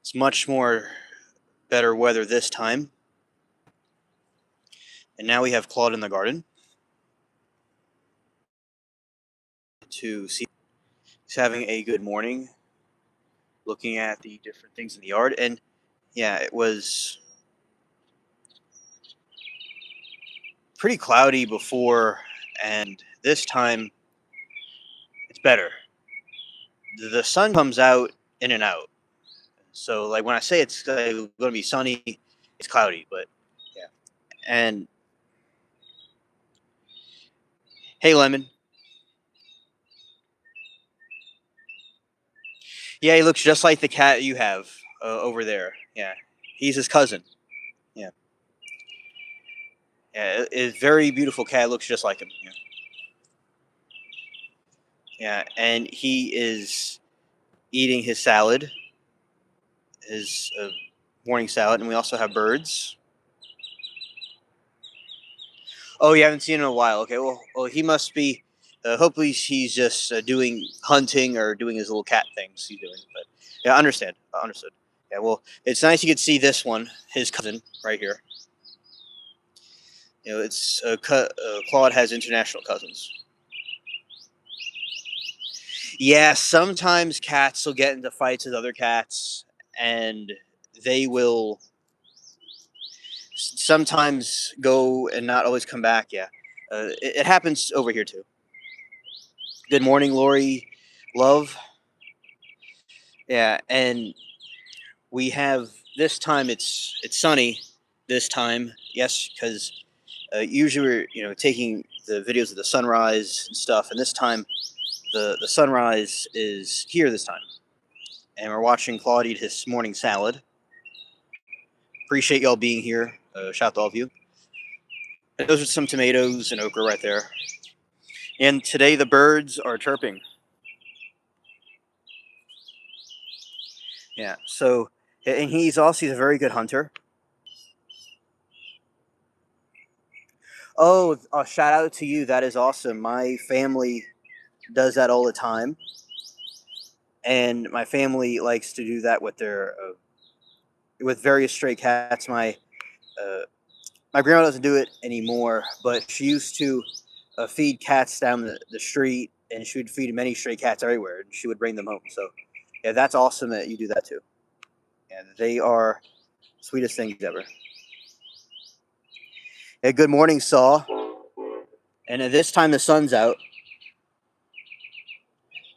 It's much more better weather this time. And now we have Claude in the garden to see he's having a good morning, looking at the different things in the yard. And yeah, it was pretty cloudy before, and this time it's better. The sun comes out in and out. So, like when I say it's going to be sunny, it's cloudy. But yeah. And hey, Lemon. Yeah, he looks just like the cat you have over there. Yeah, he's his cousin. Yeah, yeah, it's a very beautiful cat. Looks just like him. Yeah, yeah, and he is eating his salad, his morning salad, and we also have birds. Oh, you haven't seen him in a while. Okay, well, he must be. Hopefully, he's just doing hunting or doing his little cat things he's doing. But yeah, I understand. I understood. Yeah, well, it's nice you could see this one, his cousin, right here. You know, it's Claude has international cousins. Yeah, sometimes cats will get into fights with other cats, and they will sometimes go and not always come back. Yeah, it happens over here too. Good morning, Lori, love. Yeah, and we have this time. It's sunny this time. Yes, because usually we're taking the videos of the sunrise and stuff, and this time the sunrise is here this time, and we're watching Claude eat his morning salad. Appreciate y'all being here. Shout out to all of you. And those are some tomatoes and okra right there. And today the birds are chirping. Yeah. So, and he's a very good hunter. Oh, shout out to you. That is awesome. My family does that all the time, and my family likes to do that with their with various stray cats. Uh, my grandma doesn't do it anymore, but she used to feed cats down the street, and she would feed many stray cats everywhere, and she would bring them home. So, yeah, that's awesome that you do that too. And they are sweetest things ever. Hey, good morning, Saw. And at this time, the sun's out,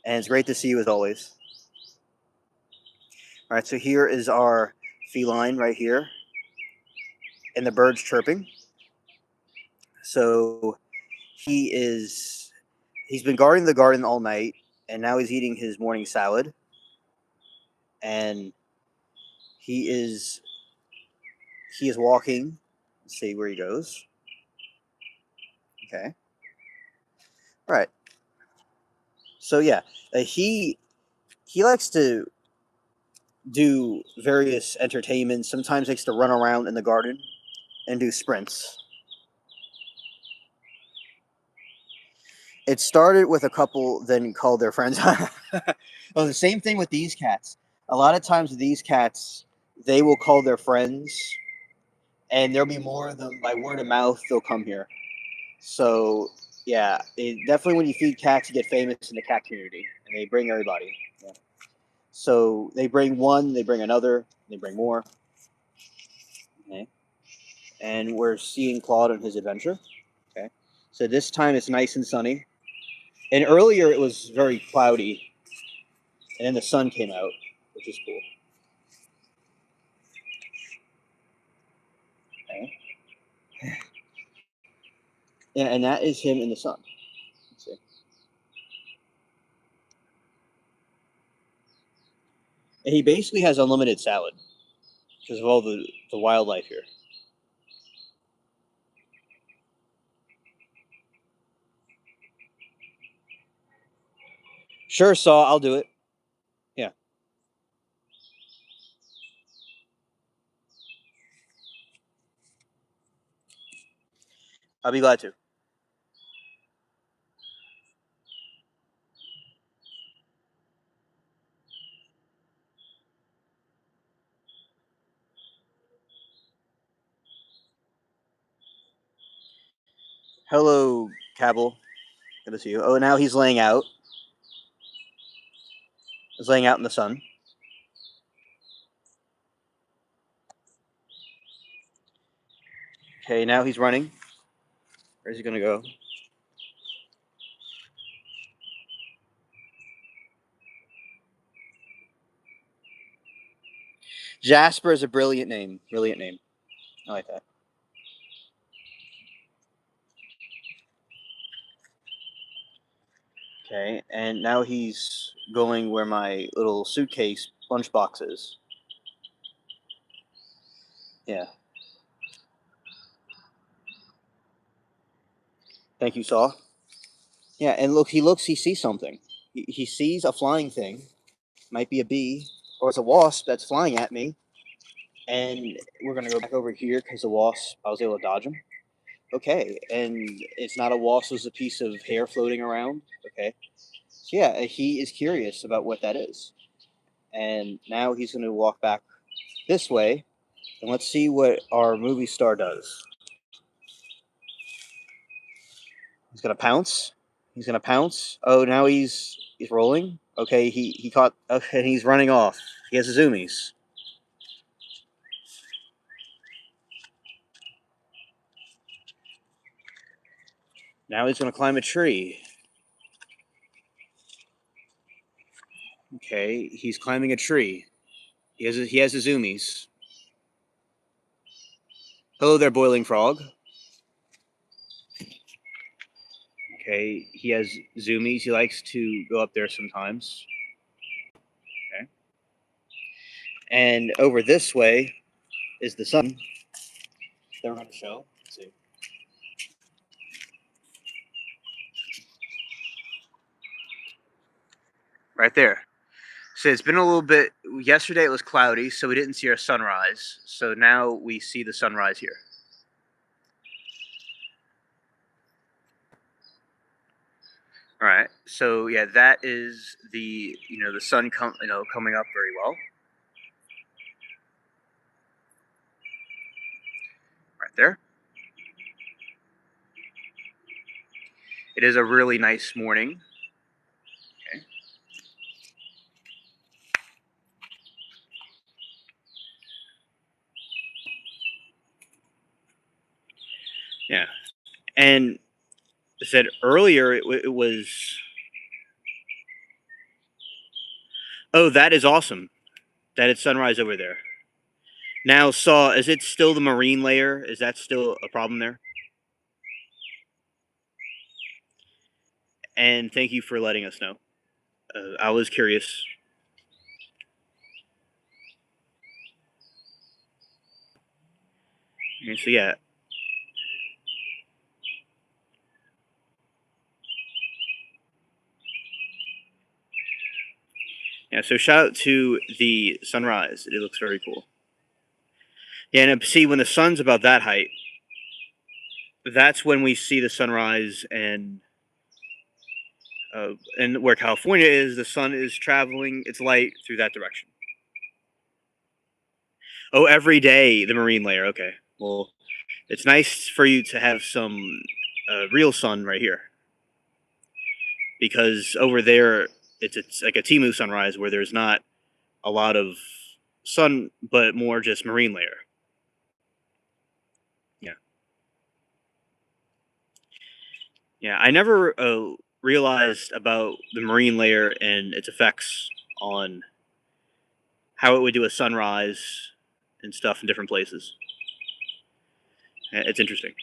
and it's great to see you as always. All right, so here is our feline right here, and the birds chirping. So he's been guarding the garden all night, and now he's eating his morning salad, and he is walking. Let's see where he goes. Okay. All right. So yeah, he likes to do various entertainments. Sometimes likes to run around in the garden and do sprints. It started with a couple, then called their friends. Oh, the same thing with these cats. A lot of times, these cats, they will call their friends, and there'll be more of them by word of mouth. They'll come here. So yeah, definitely when you feed cats, you get famous in the cat community, and they bring everybody. Yeah. So they bring one, they bring another, they bring more. Okay. And we're seeing Claude on his adventure. Okay. So this time it's nice and sunny. And earlier it was very cloudy, and then the sun came out, which is cool. Okay. And that is him in the sun. Let's see. And he basically has unlimited salad because of all the wildlife here. Sure, Saw, I'll do it. Yeah, I'll be glad to. Hello, Cabell. Good to see you. Oh, now he's laying out. He's laying out in the sun. Okay, now he's running. Where's he gonna go? Jasper is a brilliant name. Brilliant name. I like that. Okay, and now he's going where my little suitcase lunchbox is. Yeah. Thank you, Saw. Yeah, and look, he sees something. He sees a flying thing. Might be a bee, or it's a wasp that's flying at me. And we're gonna go back over here because the wasp, I was able to dodge him. Okay, and it's not a wasp, it's a piece of hair floating around. Okay. So yeah, he is curious about what that is. And now he's gonna walk back this way, and let's see what our movie star does. He's gonna pounce. He's gonna pounce. Oh, now he's rolling. Okay, he caught. Okay, and he's running off. He has the zoomies. Now he's gonna climb a tree. Okay, he's climbing a tree. He has the zoomies. Hello there, boiling frog. Okay, he has zoomies. He likes to go up there sometimes. Okay, and over this way is the sun that we're going to show. Let's see. Right there. So it's been a little bit. Yesterday it was cloudy, so we didn't see our sunrise. So now we see the sunrise here. All right. So yeah, that is the the sun coming up very well. Right there. It is a really nice morning. Okay. Yeah. And I said earlier it was. Oh, that is awesome. That it's sunrise over there. Now, Saw, is it still the marine layer? Is that still a problem there? And thank you for letting us know. I was curious. Okay, so yeah. Yeah, so shout out to the sunrise. It looks very cool. Yeah, and see, when the sun's about that height, that's when we see the sunrise, and where California is, the sun is traveling its light through that direction. Oh, every day the marine layer. Okay, well, it's nice for you to have some real sun right here, because over there it's like a Timu sunrise where there's not a lot of sun, but more just marine layer. Yeah, yeah. I never realized about the marine layer and its effects on how it would do a sunrise and stuff in different places. It's interesting.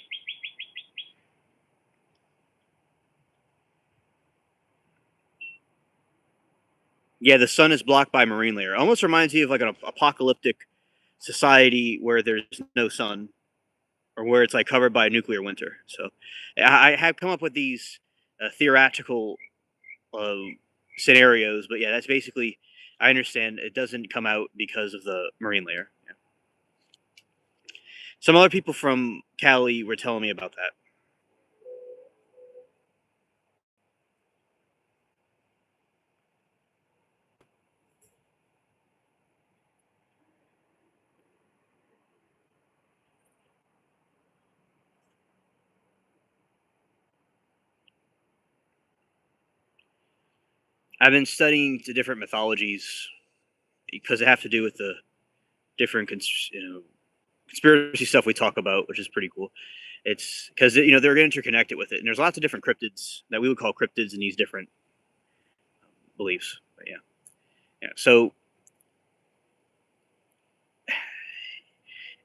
Yeah, the sun is blocked by marine layer. Almost reminds me of like an apocalyptic society where there's no sun, or where it's like covered by a nuclear winter. So I have come up with these theoretical uh, scenarios, but yeah, that's basically. I understand it doesn't come out because of the marine layer. Yeah. Some other people from Cali were telling me about that. I've been studying the different mythologies because they have to do with the different conspiracy stuff we talk about, which is pretty cool. It's because they're interconnected with it, and there's lots of different cryptids that we would call cryptids in these different beliefs. But yeah, yeah. So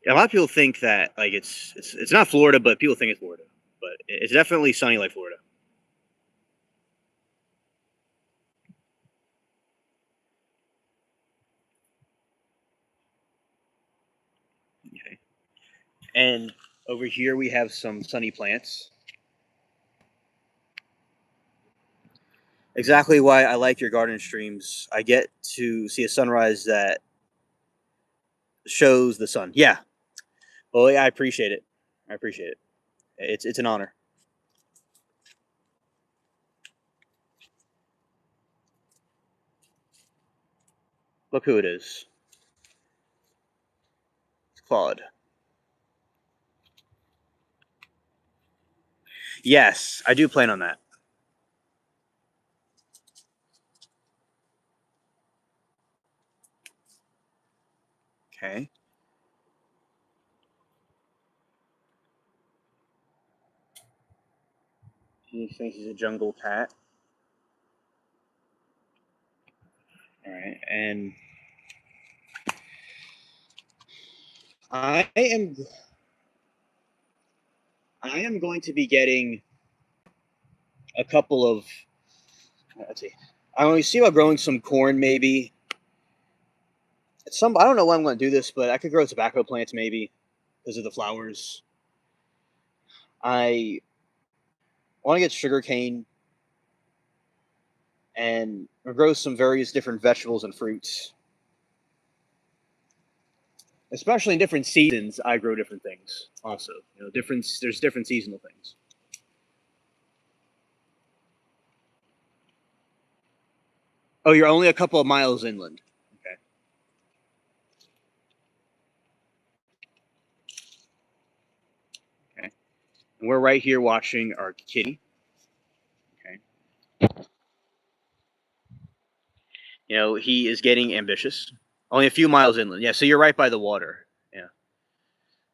a lot of people think that like it's not Florida, but people think it's Florida. But it's definitely sunny like Florida. Okay. And over here we have some sunny plants. Exactly why I like your garden streams. I get to see a sunrise that shows the sun. Yeah. Well, yeah, I appreciate it. I appreciate it. It's an honor. Look who it is. It's Claude. Yes, I do plan on that. Okay. He thinks he's a jungle cat. All right, and I am I am going to be getting a couple of. Let's see. I want to see about growing some corn, maybe. Some I don't know when I'm going to do this, but I could grow tobacco plants maybe because of the flowers. I want to get sugar cane and grow some various different vegetables and fruits. Especially in different seasons, I grow different things. Also, there's different seasonal things. Oh, you're only a couple of miles inland. Okay. Okay. And we're right here watching our kitty. Okay. He is getting ambitious. Only a few miles inland. Yeah, so you're right by the water. Yeah.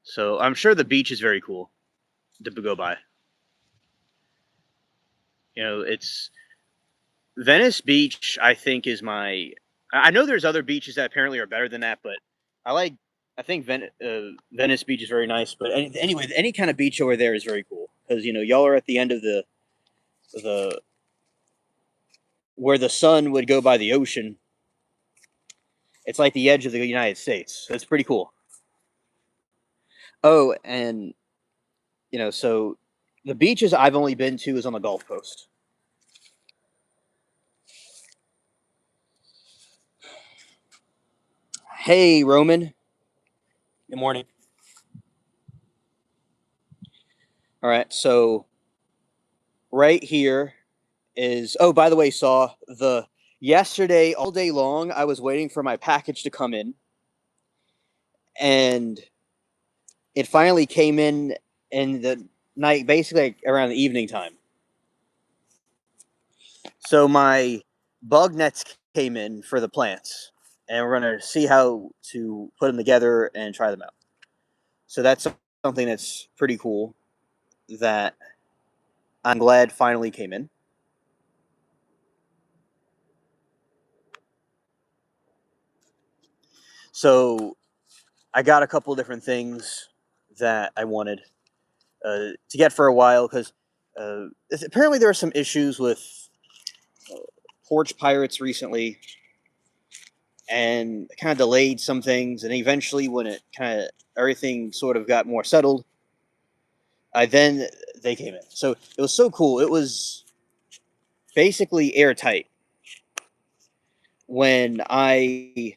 So I'm sure the beach is very cool to go by. It's Venice Beach. I think is my. I know there's other beaches that apparently are better than that, but I like. I think Venice Beach is very nice. But anyway, any kind of beach over there is very cool because y'all are at the end of the where the sun would go by the ocean. It's like the edge of the United States. So it's pretty cool. Oh, and so the beaches I've only been to is on the Gulf Coast. Hey, Roman. Good morning. All right, so right here is. Oh, by the way, saw the yesterday all day long. I was waiting for my package to come in, and it finally came in the night, basically like around the evening time. So my bug nets came in for the plants, and we're gonna see how to put them together and try them out. So that's something that's pretty cool that I'm glad finally came in. So I got a couple of different things that I wanted to get for a while because apparently there are some issues with uh, porch pirates recently and kind of delayed some things. And eventually, when it kind of everything sort of got more settled, then they came in. So it was so cool. It was basically airtight when I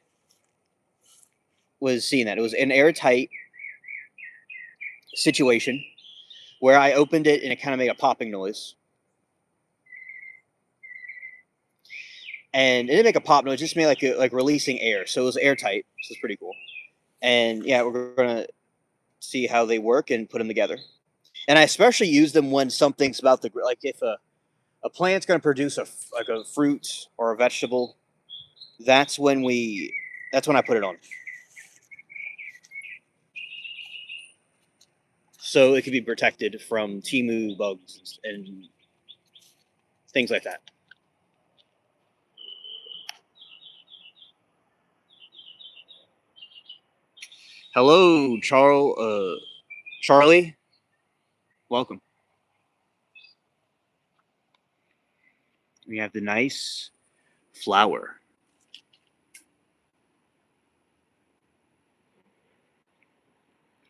was seeing that. It was an airtight situation where I opened it and it kind of made a popping noise. And it didn't make a pop noise; it just made like releasing air. So it was airtight. So it's pretty cool. And yeah, we're gonna see how they work and put them together. And I especially use them when something's about to like if a plant's going to produce like a fruit or a vegetable, that's when I put it on. So it can be protected from Temu bugs and things like that. Hello, Charlie. Welcome. We have the nice flower.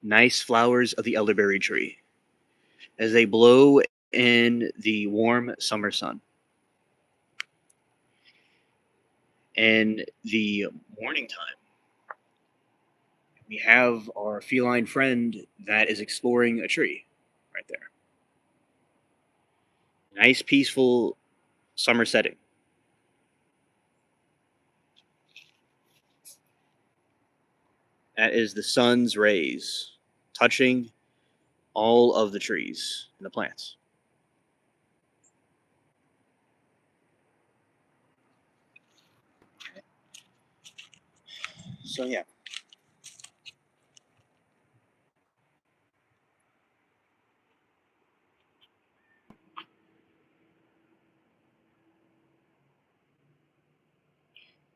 Nice flowers of the elderberry tree as they blow in the warm summer sun. And the morning time, we have our feline friend that is exploring a tree right there. Nice, peaceful summer setting. That is the sun's rays touching all of the trees and the plants. So, yeah.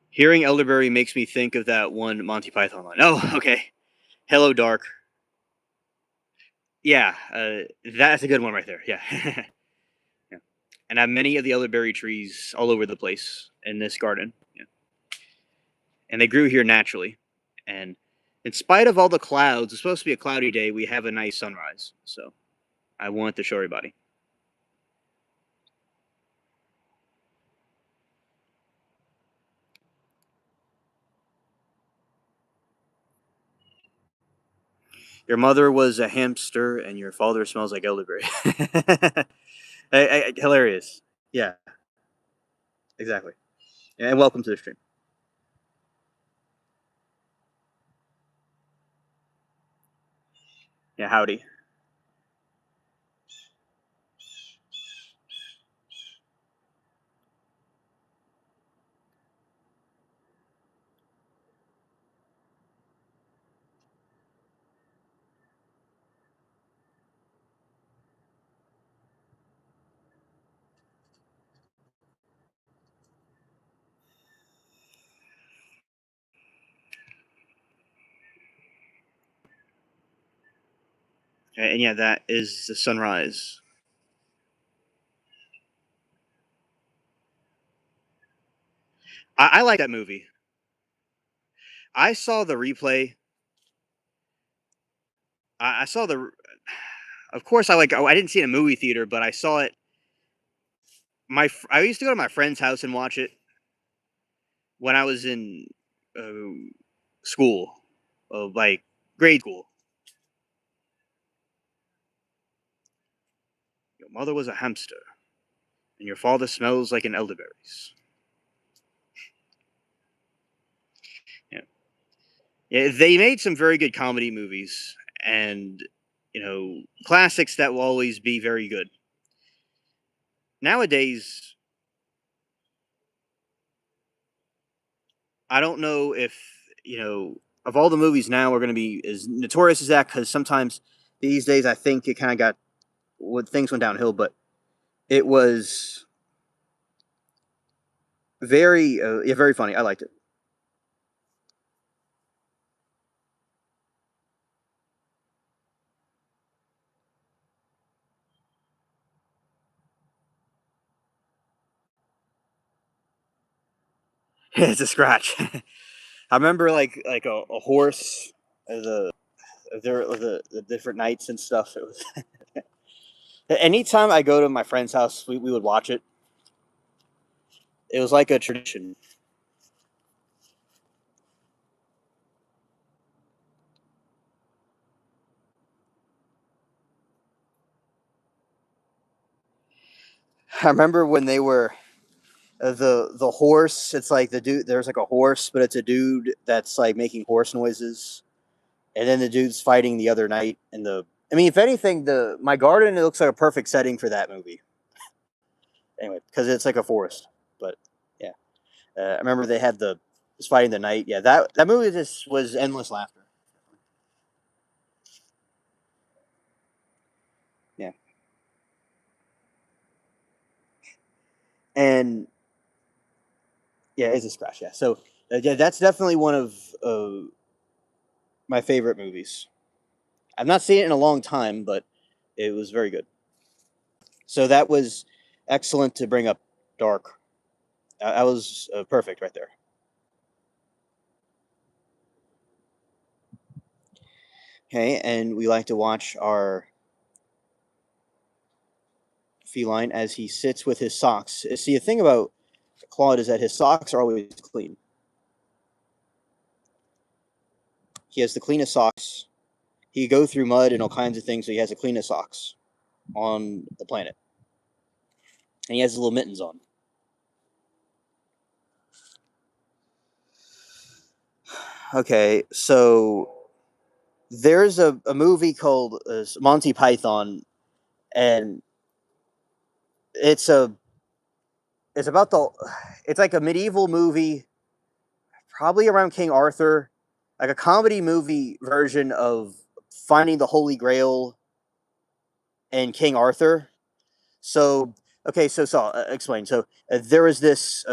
Hearing elderberry makes me think of that one Monty Python line. Oh, okay. Hello, Dark. Yeah, that's a good one right there. Yeah. Yeah. And I have many of the elderberry trees all over the place in this garden. Yeah. And they grew here naturally. And in spite of all the clouds, it's supposed to be a cloudy day, we have a nice sunrise. So I want to show everybody. Your mother was a hamster and your father smells like elderberry. Hilarious. Yeah, exactly. And welcome to the stream. Yeah, howdy. And yeah, that is the sunrise. I like that movie. I saw the replay. I saw the. Of course, I didn't see it in a movie theater, but I saw it. I used to go to my friend's house and watch it when I was in school, like grade school. Your mother was a hamster, and your father smells like an elderberries. Yeah, yeah. They made some very good comedy movies, and classics that will always be very good. Nowadays, I don't know if of all the movies now are going to be as notorious as that, because sometimes these days I think it kind of got what things went downhill, but it was very very funny. I liked it. It's a scratch. I remember like a horse, the different nights and stuff. It was anytime I go to my friend's house, we would watch it. It was like a tradition. I remember when they were the horse. It's like the dude. There's like a horse, but it's a dude that's like making horse noises, and then the dude's fighting the other night. And the I mean, if anything, the my garden, it looks like a perfect setting for that movie. Anyway, because it's like a forest. But yeah, I remember they had the was fighting the knight. Yeah, that movie just was endless laughter. Yeah, and yeah, it's a scratch. Yeah, so yeah, that's definitely one of my favorite movies. I've not seen it in a long time, but it was very good. So that was excellent to bring up Dark. That was perfect right there. Okay, and we like to watch our feline as he sits with his socks. See, the thing about Claude is that his socks are always clean. He has the cleanest socks. He go through mud and all kinds of things, so he has the cleanest socks on the planet. And he has his little mittens on. Okay, so there's a movie called Monty Python, and it's a it's about the it's like a medieval movie, probably around King Arthur, like a comedy movie version of finding the Holy Grail and King Arthur. So okay, so I'll explain. So there was this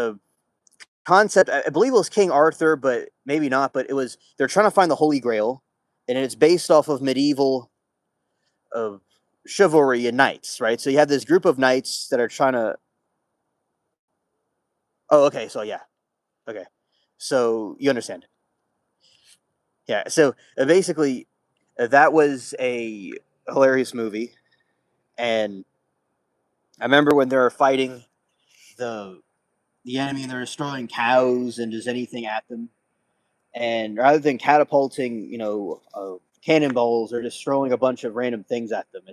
concept. I believe it was King Arthur, but maybe not. But it was they're trying to find the Holy Grail, and it's based off of medieval uh, chivalry and knights, right? So you have this group of knights that are trying to. Oh, okay. So yeah, okay. So you understand. Yeah. So basically, that was a hilarious movie, and I remember when they were fighting the the enemy and they're destroying cows and just anything at them. And rather than catapulting, cannonballs, they're just throwing a bunch of random things at them.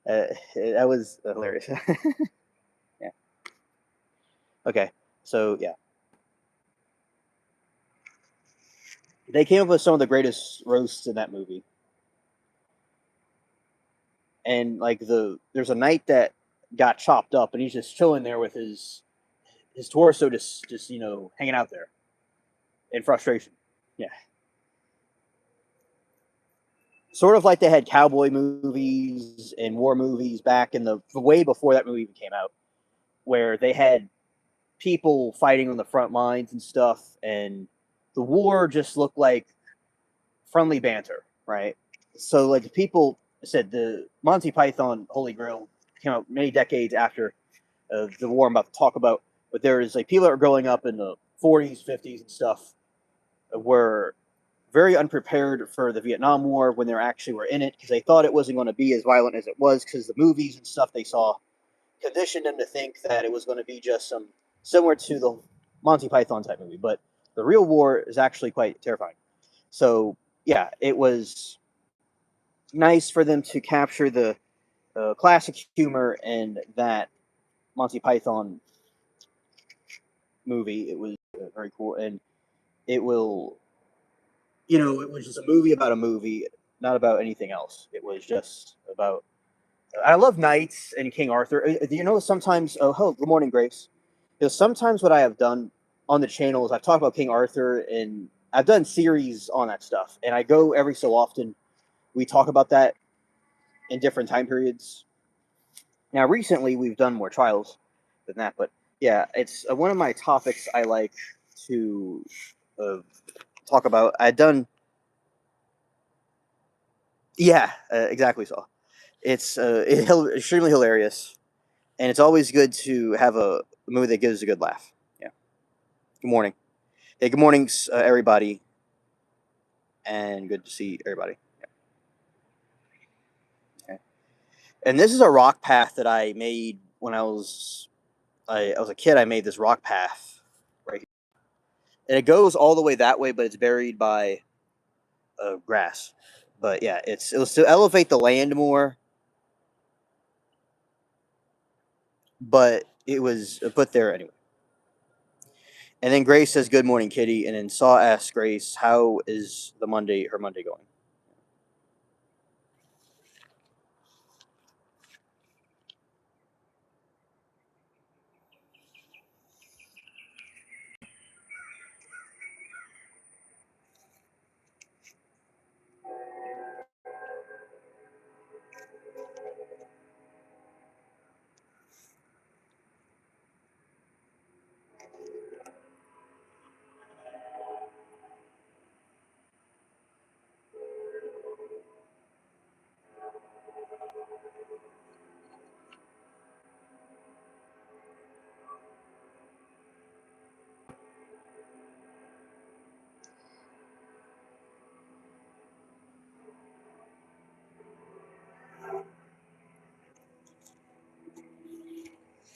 That was hilarious. Yeah. Okay. So yeah, they came up with some of the greatest roasts in that movie. And like there's a knight that got chopped up, and he's just chilling there with his torso just hanging out there in frustration. Yeah. Sort of like they had cowboy movies and war movies back in the way before that movie even came out, where they had people fighting on the front lines and stuff, and the war just looked like friendly banter, right? So like the people said, the Monty Python Holy Grail came out many decades after the war I'm about to talk about, but there's like people that were growing up in the 40s, 50s, and stuff were very unprepared for the Vietnam War when they actually were in it because they thought it wasn't going to be as violent as it was because the movies and stuff they saw conditioned them to think that it was going to be just some similar to the Monty Python type movie. But the real war is actually quite terrifying. So yeah, it was nice for them to capture the classic humor in that Monty Python movie. It was very cool, and it will it was just a movie about a movie, not about anything else. It was just about. I love knights and King Arthur. Do you know sometimes? Oh, hello, good morning, Grace. Sometimes what I have done on the channel is I've talked about King Arthur and I've done series on that stuff, and I go every so often. We talk about that in different time periods. Now, recently we've done more trials than that, but yeah, it's one of my topics I like to uh, talk about. I've done. Yeah, exactly. So extremely hilarious, and it's always good to have a movie that gives a good laugh. Yeah. Good morning. Hey, good morning, everybody, and good to see everybody. Yeah. Okay. And this is a rock path that I made when I was a kid. I made this rock path right here, and it goes all the way that way, but it's buried by grass. But yeah, it was to elevate the land more, but it was put there anyway. And then Grace says, "Good morning, Kitty." And then Saw asks Grace, "How is her Monday going?"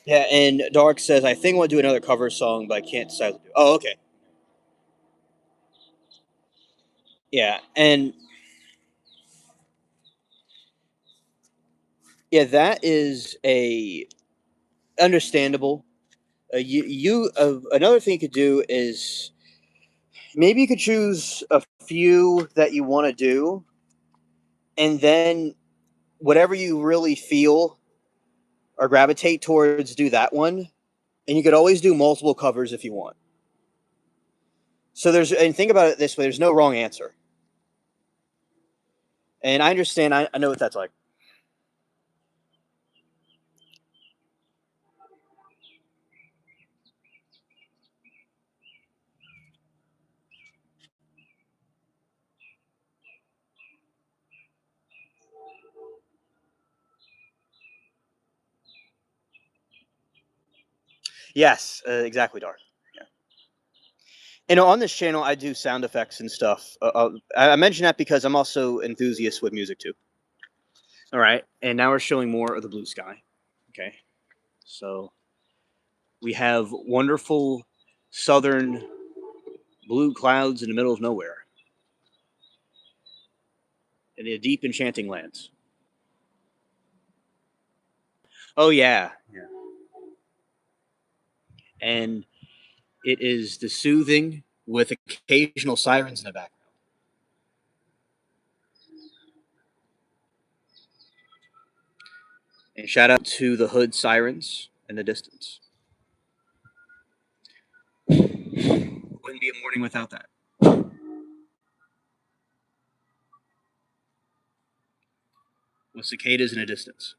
Yeah, and Dark says, I think I want to do another cover song, but I can't decide to do. Oh, okay. Yeah, and yeah, that is a understandable. Another thing you could do is maybe you could choose a few that you want to do, and then whatever you really feel or gravitate towards, do that one. And you could always do multiple covers if you want. So and think about it this way: there's no wrong answer. And I understand. I know what that's like. Yes, exactly, Dark. Yeah. And on this channel, I do sound effects and stuff. I mention that because I'm also enthusiast with music too. All right, and now we're showing more of the blue sky. Okay, so we have wonderful southern blue clouds in the middle of nowhere in a deep, enchanting lands. Oh yeah, yeah. And it is the soothing with occasional sirens in the background. And shout out to the hood sirens in the distance. Wouldn't be a morning without that. With cicadas in the distance.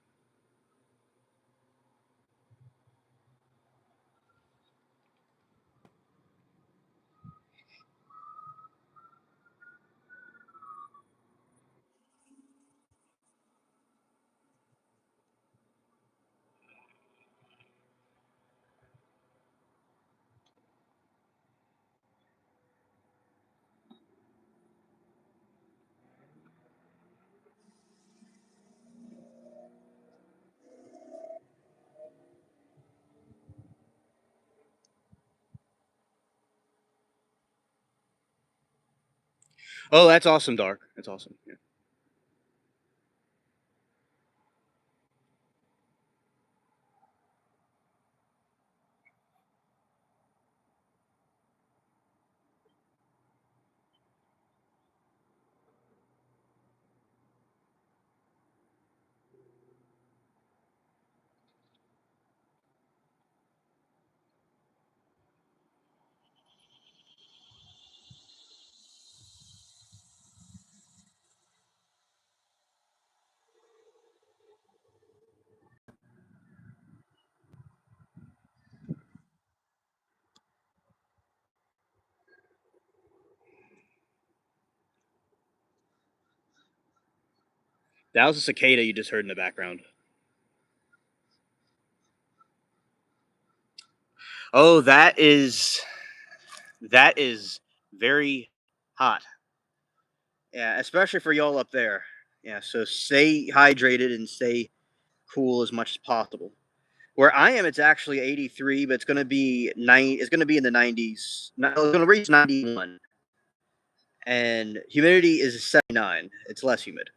Oh, that's awesome, Dark. That's awesome. Yeah. That was a cicada you just heard in the background. Oh, that is very hot. Yeah, especially for y'all up there. Yeah, so stay hydrated and stay cool as much as possible. Where I am, it's actually 83, but it's going to be It's going to be in the 90s. No, it's going to reach 91, and humidity is 79. It's less humid.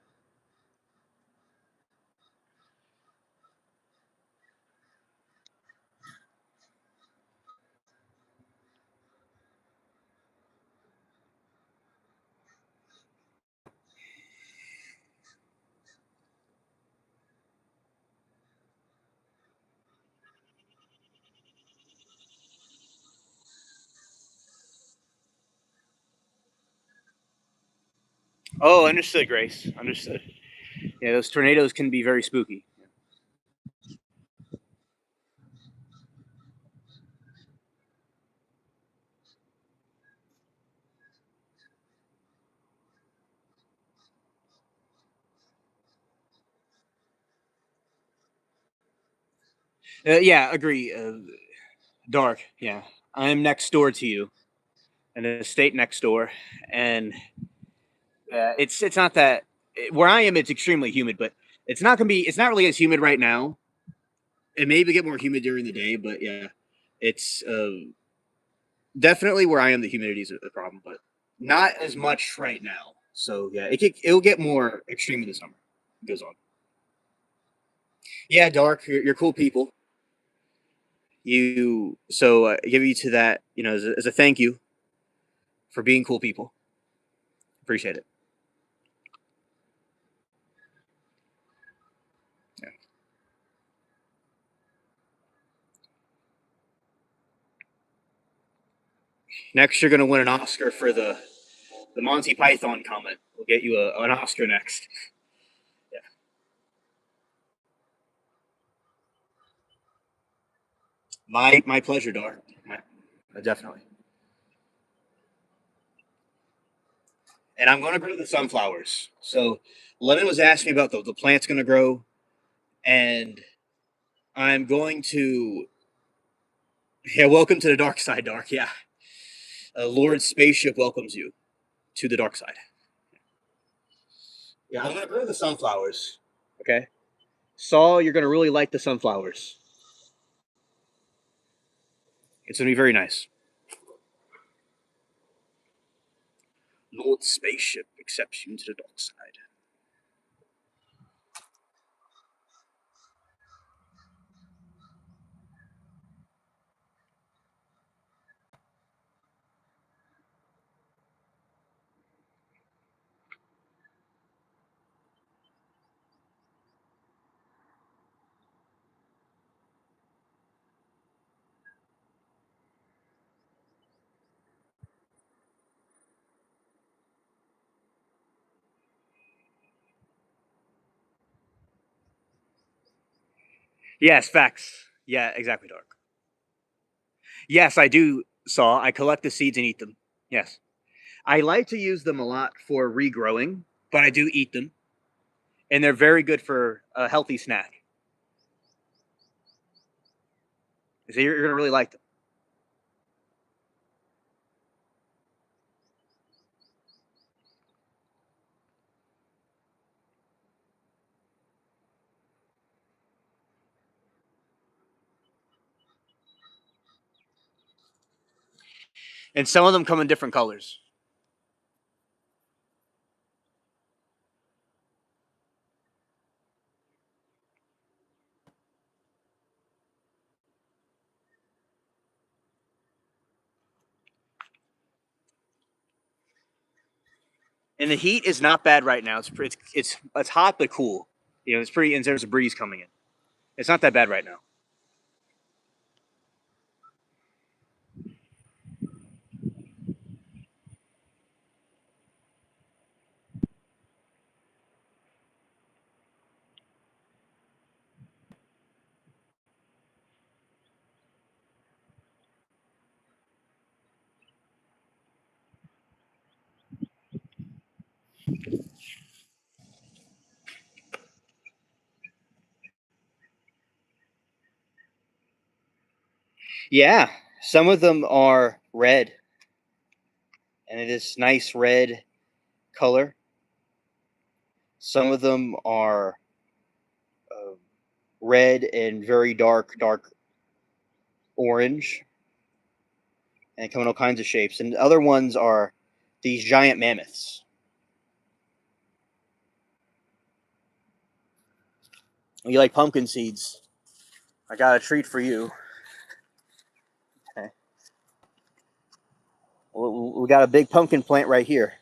Oh, understood, Grace. Understood. Yeah, those tornadoes can be very spooky. Yeah, agree. Dark. Yeah, I'm next door to you, in the state next door, and it's not that where I am. It's extremely humid, but it's not gonna be. It's not really as humid right now. It may get more humid during the day, but yeah, it's definitely where I am. The humidity is a problem, but not as much right now. So yeah, it'll get more extreme in the summer. It goes on. Yeah, Dark, you're cool people. I give you to that, as a thank you for being cool people. Appreciate it. Yeah. Next, you're gonna win an Oscar for the Monty Python comment. We'll get you an Oscar next. Yeah. My pleasure, Dar. Definitely. And I'm gonna grow the sunflowers. So Lennon was asking me about the plant's gonna grow, and I'm going to. Yeah, welcome to the dark side, Dark. Yeah, Lord Spaceship welcomes you to the dark side. Yeah, I'm gonna grow the sunflowers. Okay, Saul, you're gonna really like the sunflowers. It's gonna be very nice. Lord Spaceship accepts you into the dark side. Yes, facts. Yeah, exactly, Dark. Yes, I do, Saw. I collect the seeds and eat them. Yes. I like to use them a lot for regrowing, but I do eat them. And they're very good for a healthy snack. So you're going to really like them. And some of them come in different colors. And the heat is not bad right now. It's hot but cool. It's pretty, and there's a breeze coming in. It's not that bad right now. Yeah, some of them are red, and it is nice red color. Some of them are uh, red and very dark orange, and come in all kinds of shapes. And other ones are these giant mammoths. You like pumpkin seeds? I got a treat for you. Okay. We got a big pumpkin plant right here.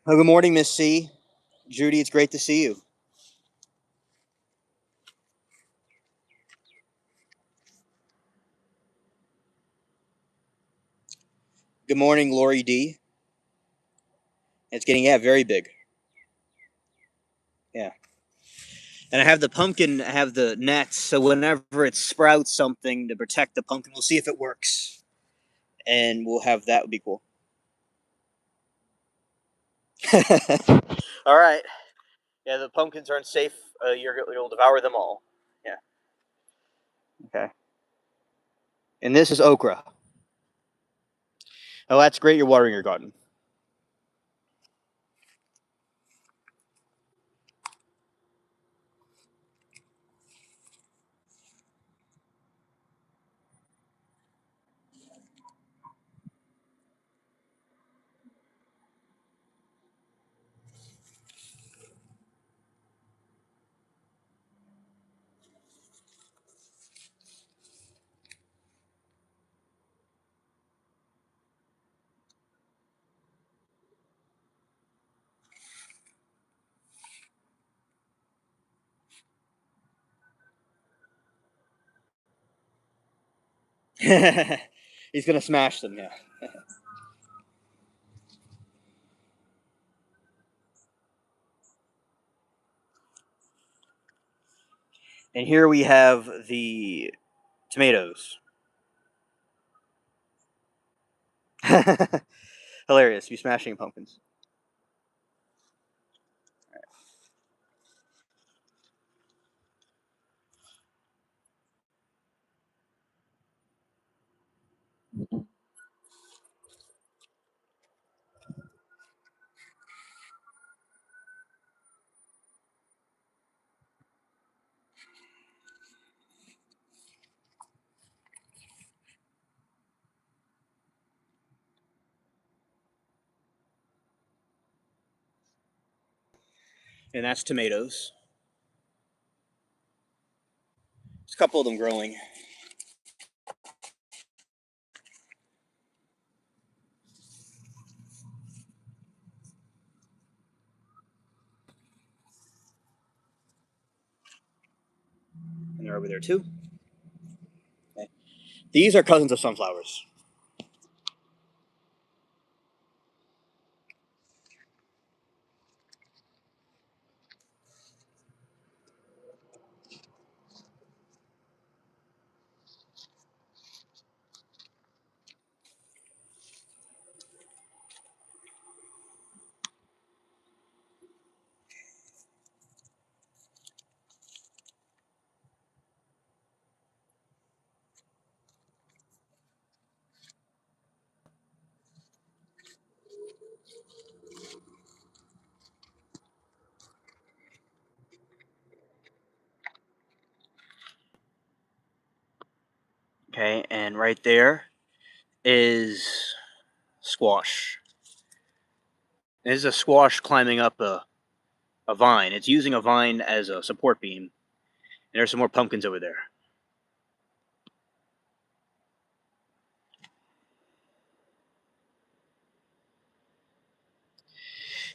Well, good morning, Miss C. Judy, it's great to see you. Good morning, Lori D. It's getting, yeah, very big. Yeah. And I have the pumpkin, I have the nets, so whenever it sprouts something to protect the pumpkin, we'll see if it works. And we'll have that would be cool. All right. Yeah, the pumpkins aren't safe. You'll devour them all. Yeah. Okay. And this is okra. Oh, that's great. You're watering your garden. He's gonna smash them. Yeah. And here we have the tomatoes. Hilarious. You smashing pumpkins. And that's tomatoes. There's a couple of them growing. And they're over there too. Okay. These are cousins of sunflowers. Okay, and right there is squash. This is a squash climbing up a vine. It's using a vine as a support beam. And there's some more pumpkins over there.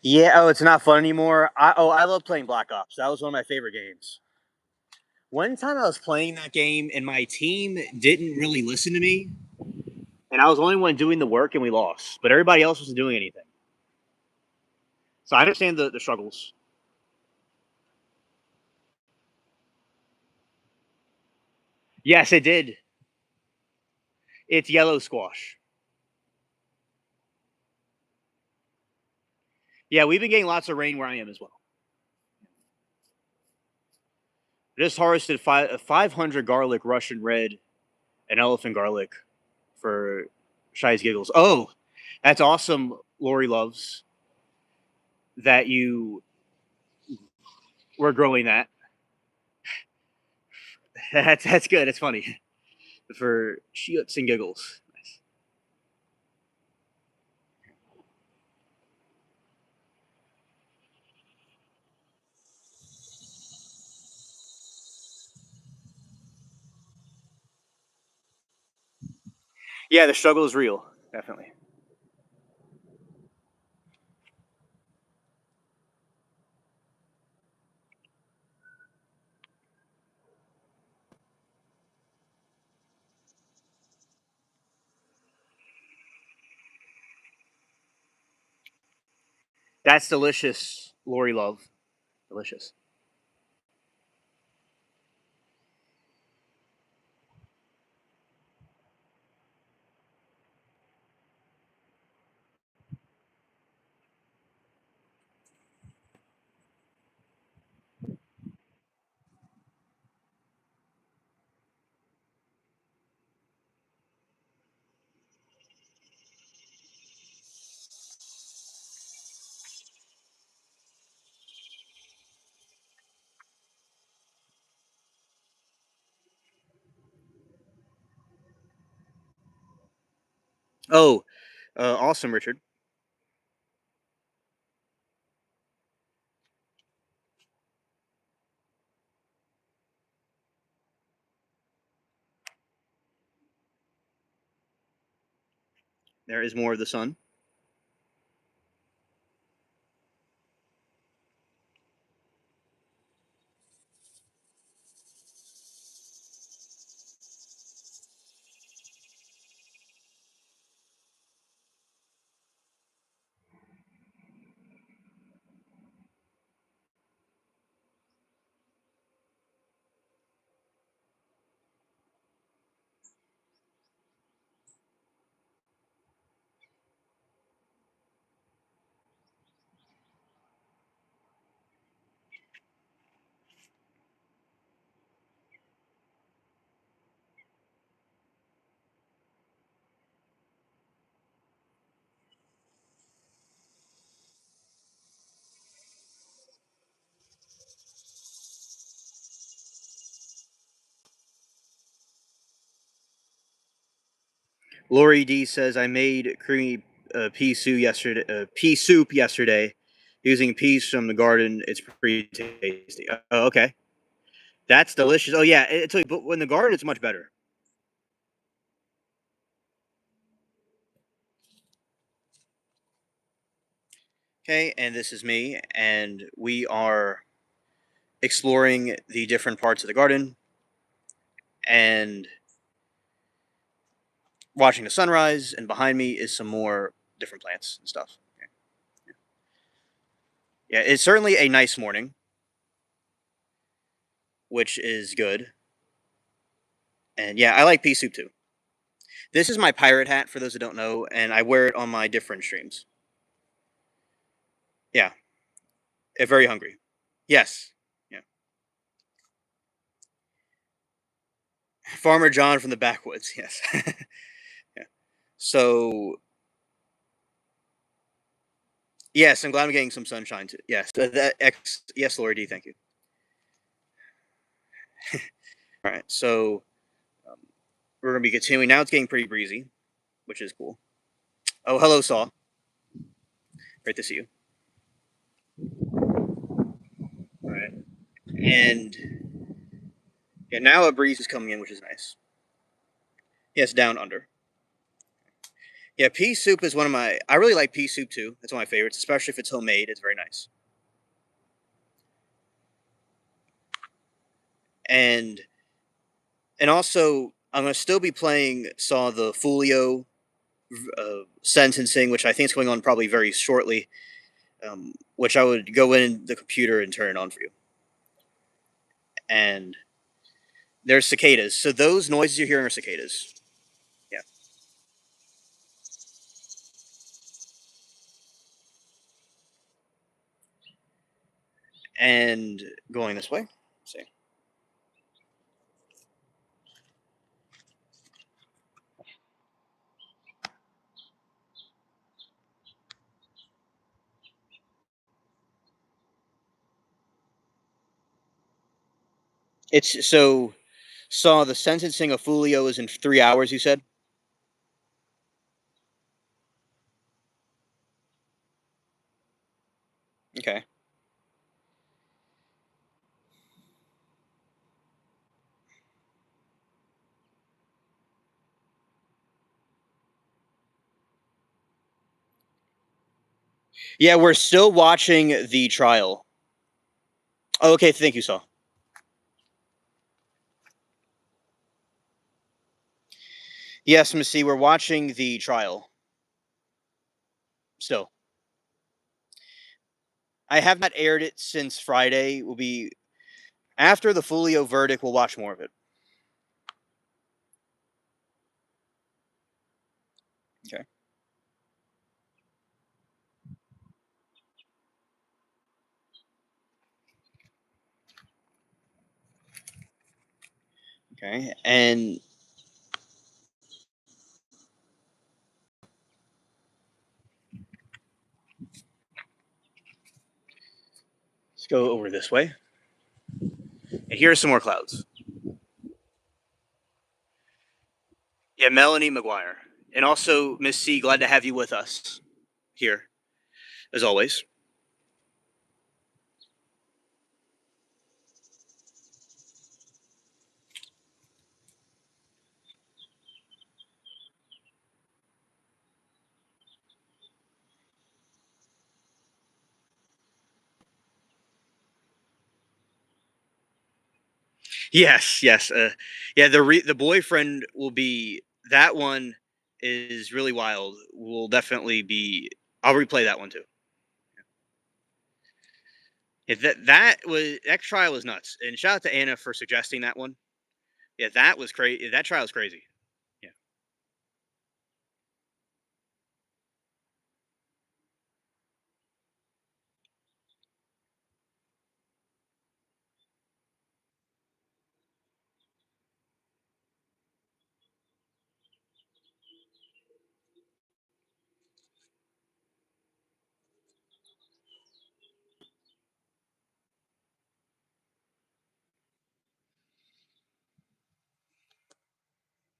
Yeah, oh, it's not fun anymore. I love playing Black Ops. That was one of my favorite games. One time I was playing that game and my team didn't really listen to me, and I was the only one doing the work and we lost. But everybody else wasn't doing anything. So I understand the struggles. Yes, it did. It's yellow squash. Yeah, we've been getting lots of rain where I am as well. Just harvested 500 garlic, Russian red, and elephant garlic for Shy's Giggles. Oh, that's awesome, Lori Loves, that you were growing that. That's good. It's funny for Shits and Giggles. Nice. Yeah, the struggle is real, definitely. That's delicious, Lori Love. Delicious. Oh, awesome, Richard. There is more of the sun. Lori D says I made creamy pea soup yesterday, using peas from the garden. It's pretty tasty. Oh, okay, that's delicious. Oh yeah, but when the garden, it's much better. Okay, and this is me, and we are exploring the different parts of the garden and watching the sunrise. And behind me is some more different plants and stuff. Okay. Yeah, it's certainly a nice morning, which is good. And yeah, I like pea soup too. This is my pirate hat for those who don't know, and I wear it on my different streams. Yeah, very hungry. Yes. Yeah. Farmer John from the backwoods. Yes. Yeah. So yes, I'm glad I'm getting some sunshine too. Yes. Yes, Lori D. Thank you. All right. So um, we're gonna be continuing now. It's getting pretty breezy, which is cool. Oh, hello, Saw. Great to see you. All right. And yeah, now a breeze is coming in, which is nice. Yes, down under. Yeah, pea soup is one of my. I really like pea soup too. It's one of my favorites, especially if it's homemade. It's very nice. And also, I'm gonna still be playing Saw the Folio sentencing, which I think is going on probably very shortly. Which I would go in the computer and turn it on for you. And there's cicadas. So those noises you're hearing are cicadas. Yeah. And going this way. Let's see. It's so Saw the sentencing of Folio is in 3 hours. You said. Okay. Yeah, we're still watching the trial. Oh, okay, thank you, Saul. Yes, Missy, we're watching the trial. Still. I have not aired it since Friday. Will be after the Folio verdict, we'll watch more of it. Okay. Okay. And let's go over this way. And here are some more clouds. Yeah, Melanie McGuire. And also, Miss C, glad to have you with us here, as always. Yes, yes. Yeah, the boyfriend will be that one is really wild. Will definitely be. I'll replay that one too. Yeah, that trial was nuts. And shout out to Anna for suggesting that one. Yeah, that was crazy. That trial was crazy. Yeah.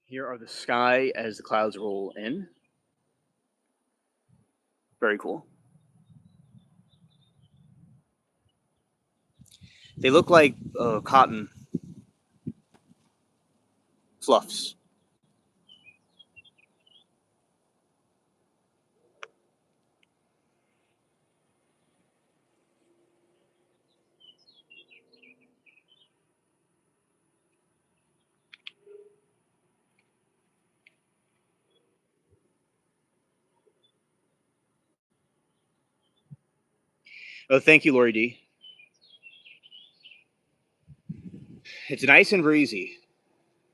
Here are the sky as the clouds roll in. Very cool. They look like cotton fluffs. Oh, thank you, Lori D. It's nice and breezy,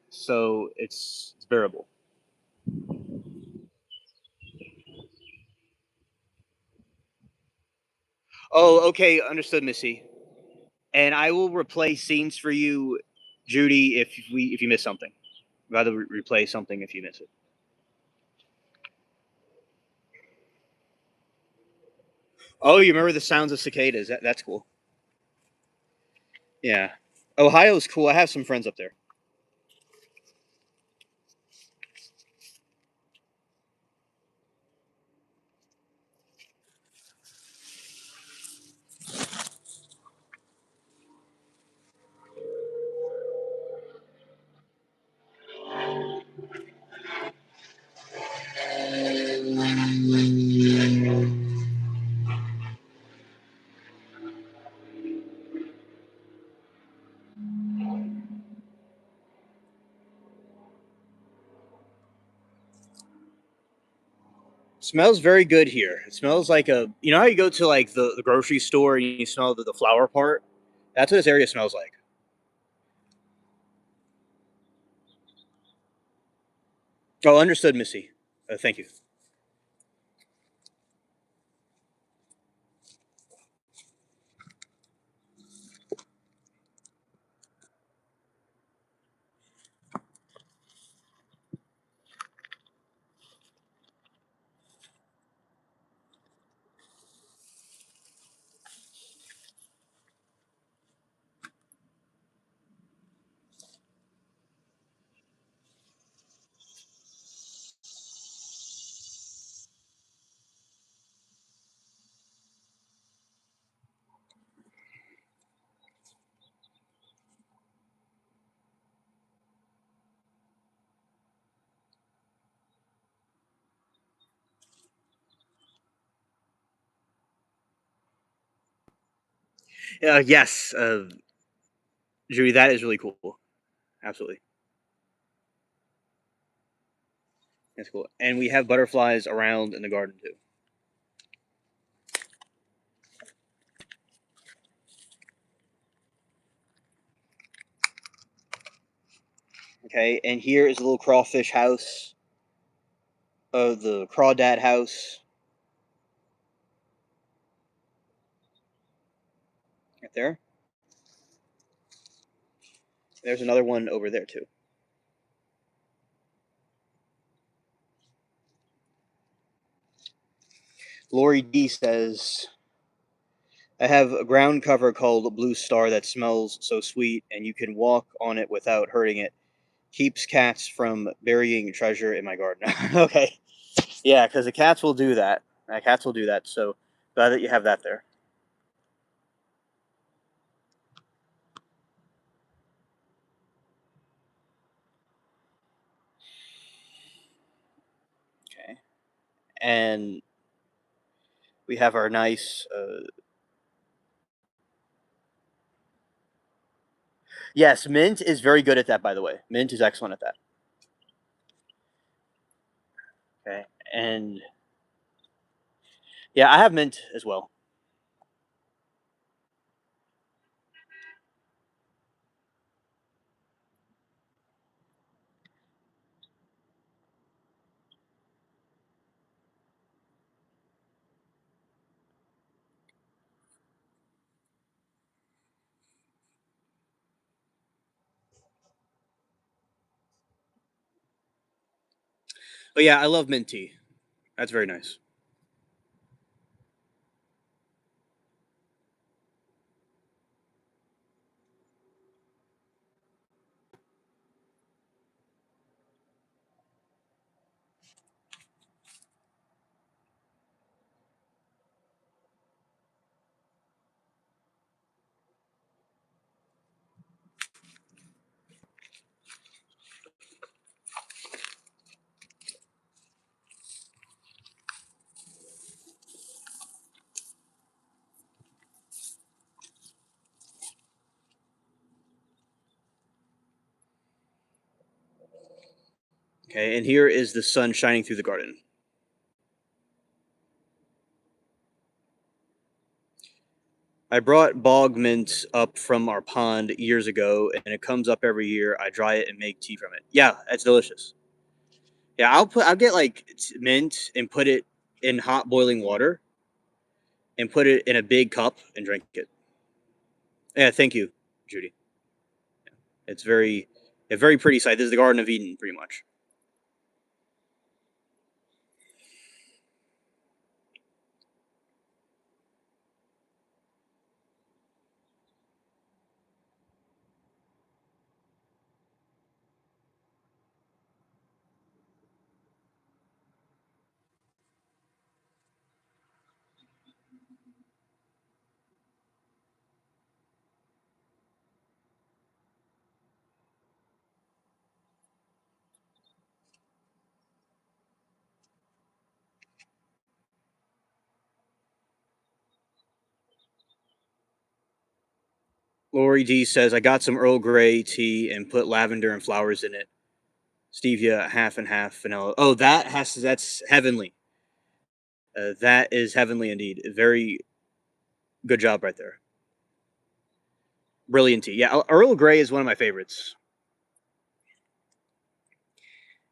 so it's bearable. Oh, okay, understood, Missy. And I will replay scenes for you, Judy, if you miss something. Rather replay something if you miss it. Oh, you remember the sounds of cicadas? That's cool. Yeah, Ohio's cool. I have some friends up there. Smells very good here. It smells like you know how you go to like the grocery store and you smell the flower part? That's what this area smells like. Oh, understood, Missy. Thank you. Yes, Judy, that is really cool. Absolutely, that's cool. And we have butterflies around in the garden too. Okay, and here is a little crawfish house of the crawdad house right there. There's another one over there too. Lori D says, I have a ground cover called Blue Star that smells so sweet, and you can walk on it without hurting it. Keeps cats from burying treasure in my garden. Okay. Yeah, because the cats will do that. Cats will do that. So glad that you have that there. Okay. And we have our nice. Yes, Mint is very good at that. By the way, Mint is excellent at that. Okay. And yeah, I have Mint as well. But yeah, I love mint tea. That's very nice. Okay, and here is the sun shining through the garden. I brought bog mint up from our pond years ago, and it comes up every year. I dry it and make tea from it. Yeah, it's delicious. Yeah, I'll get like mint and put it in hot boiling water and put it in a big cup and drink it. Yeah, thank you, Judy. It's a very pretty sight. This is the Garden of Eden, pretty much. Lori D says I got some Earl Grey tea and put lavender and flowers in it. Stevia half and half vanilla. Oh, that's heavenly. That is heavenly indeed. Very good job right there. Brilliant tea. Yeah, Earl Grey is one of my favorites,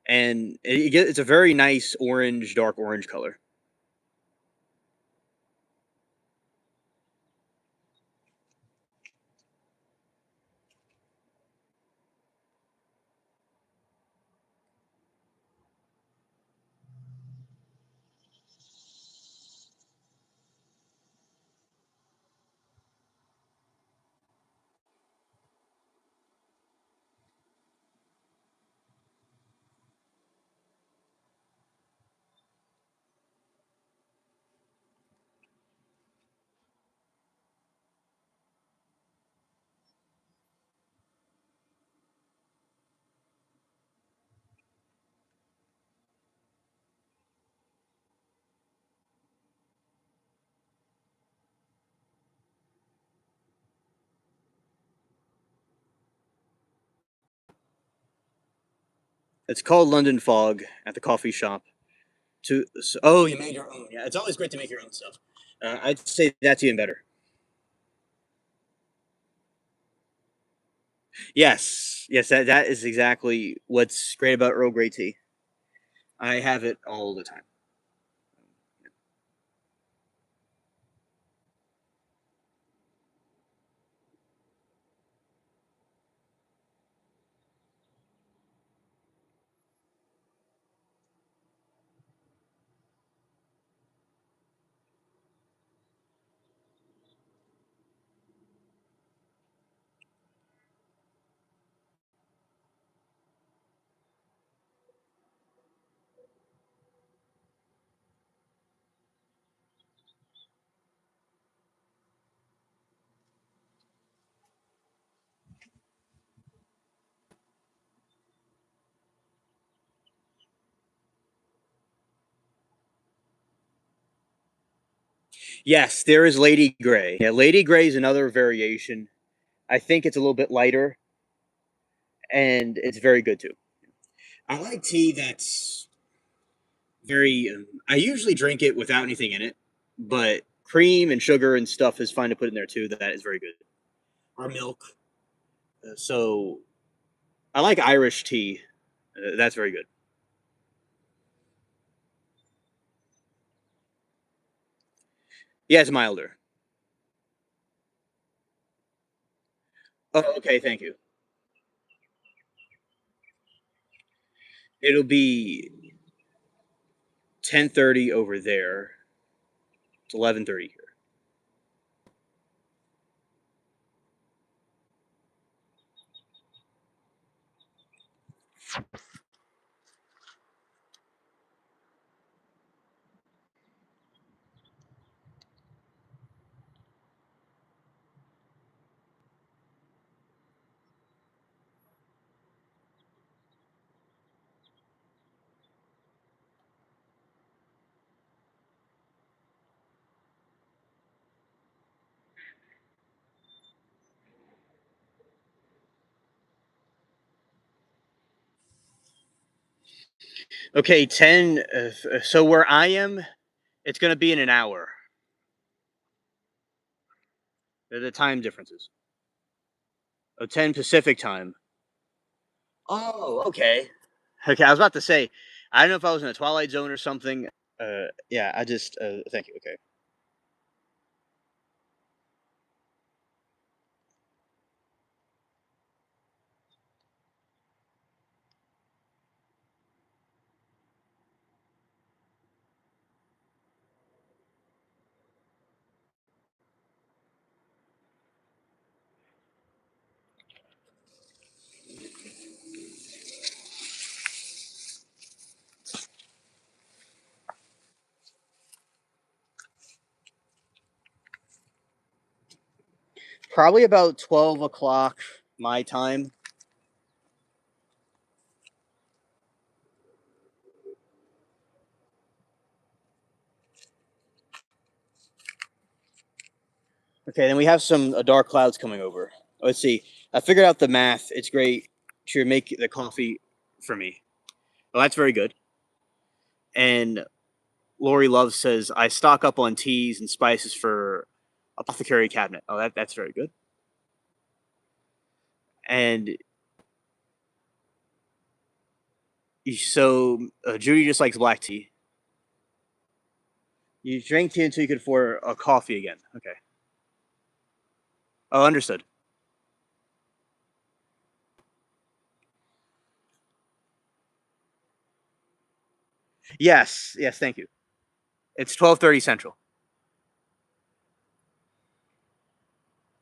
and it's a very nice orange, dark orange color. It's called London Fog at the coffee shop. Oh, you made your own. Yeah, it's always great to make your own stuff. I'd say that's even better. Yes, yes, that is exactly what's great about Earl Grey tea. I have it all the time. Yes, there is Lady Grey. Yeah, Lady Grey is another variation. I think it's a little bit lighter, and it's very good too. I like tea that's very. I usually drink it without anything in it, but cream and sugar and stuff is fine to put in there too. That is very good. Or milk. So I like Irish tea. That's very good. Yeah, it's milder. Oh, okay. Thank you. It'll be 10:30 over there. It's 11:30 here. Okay, 10. So where I am, it's going to be in an hour. The time differences. Oh, 10 Pacific time. Oh, okay. Okay, I was about to say, I don't know if I was in a Twilight Zone or something. Yeah, I just, thank you. Okay. Probably about 12 o'clock my time. Okay, then we have some dark clouds coming over. Let's see. I figured out the math. It's great to make the coffee for me. Well, that's very good. And Lori Love says, I stock up on teas and spices for apothecary cabinet. Oh, that's very good. And so Judy just likes black tea. You drink tea until you can afford a coffee again. Okay. Oh, understood. Yes, yes, thank you. It's 12:30 Central.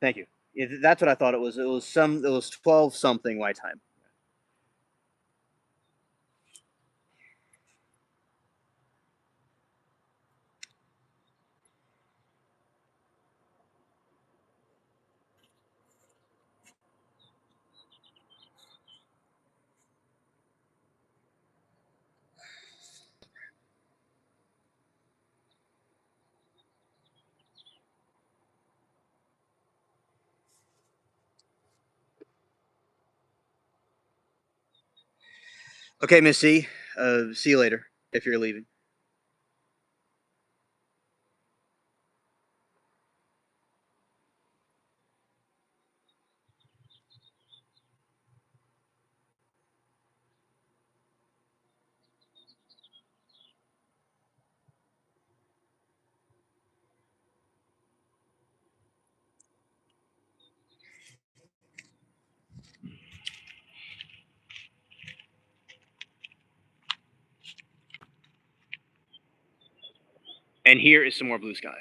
Thank you. Yeah, that's what I thought it was. It was 12 something my time. Okay, Miss C. See you later if you're leaving. And here is some more blue sky.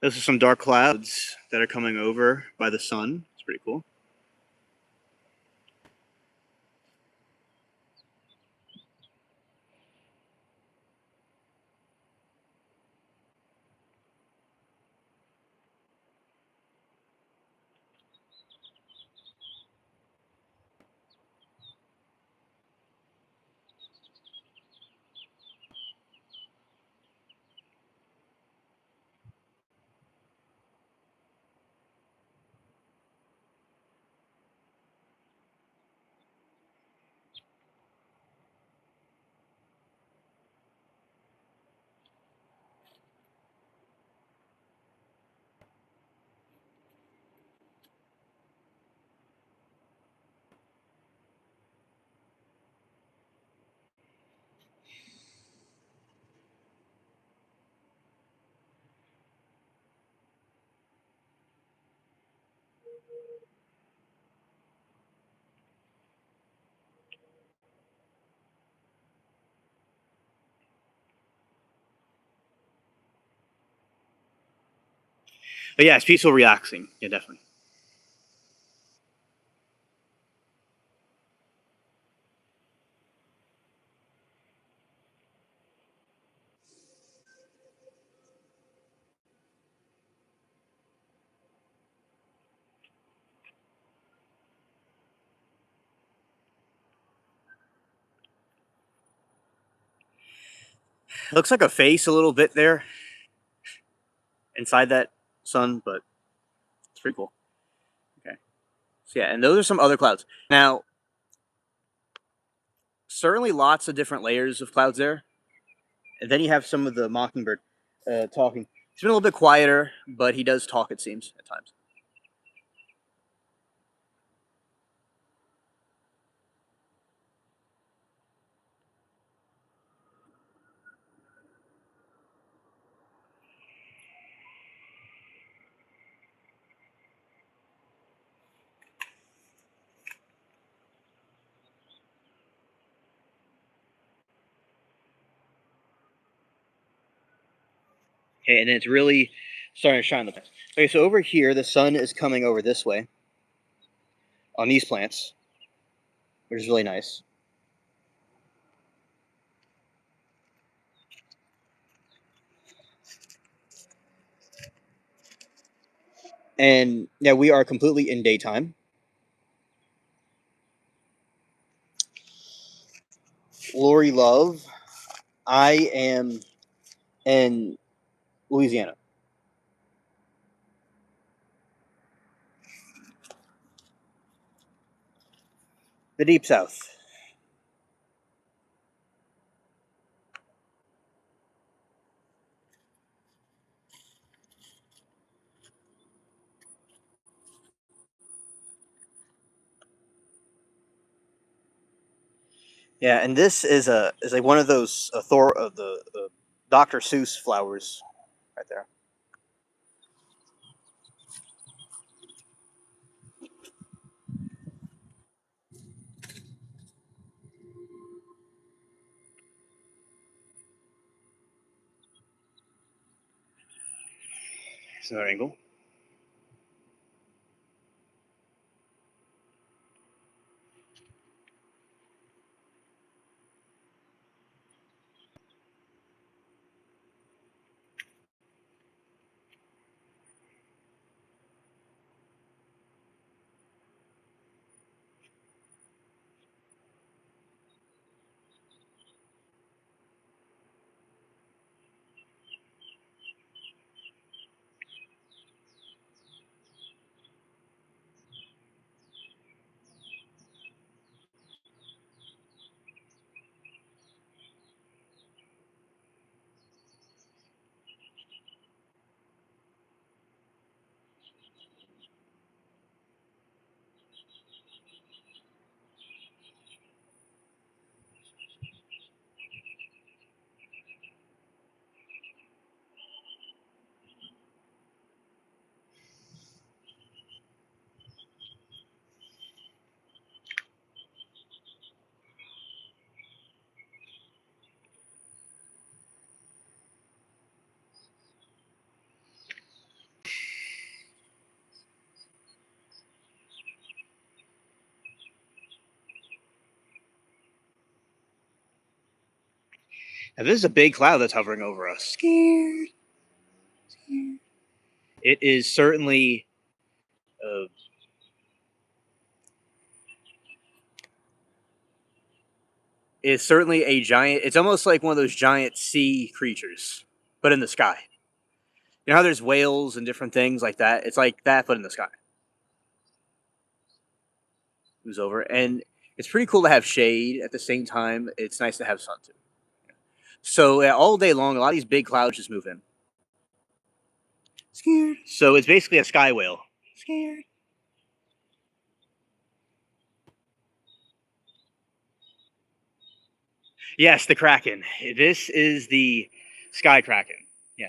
Those are some dark clouds that are coming over by the sun. It's pretty cool. But yeah, it's peaceful relaxing. Yeah, definitely. It looks like a face a little bit there inside that sun, but it's pretty cool. Okay. So yeah, and those are some other clouds. Now, certainly lots of different layers of clouds there. And then you have some of the mockingbird talking. He's been a little bit quieter, but he does talk, it seems, at times. Okay, and then it's really starting to shine the plants. Okay, so over here, the sun is coming over this way on these plants, which is really nice. And yeah, we are completely in daytime. Lori Love, I am in Louisiana, the deep south. Yeah, and this is like one of those the Dr. Seuss flowers right there. It's another angle. And this is a big cloud that's hovering over us. Scared. It is certainly a giant. It's almost like one of those giant sea creatures, but in the sky. You know how there's whales and different things like that? It's like that, but in the sky. Who's over. And it's pretty cool to have shade at the same time. It's nice to have sun too. So all day long, a lot of these big clouds just move in. Scared. So it's basically a sky whale. Scared. Yes, the Kraken. This is the Sky Kraken. Yeah.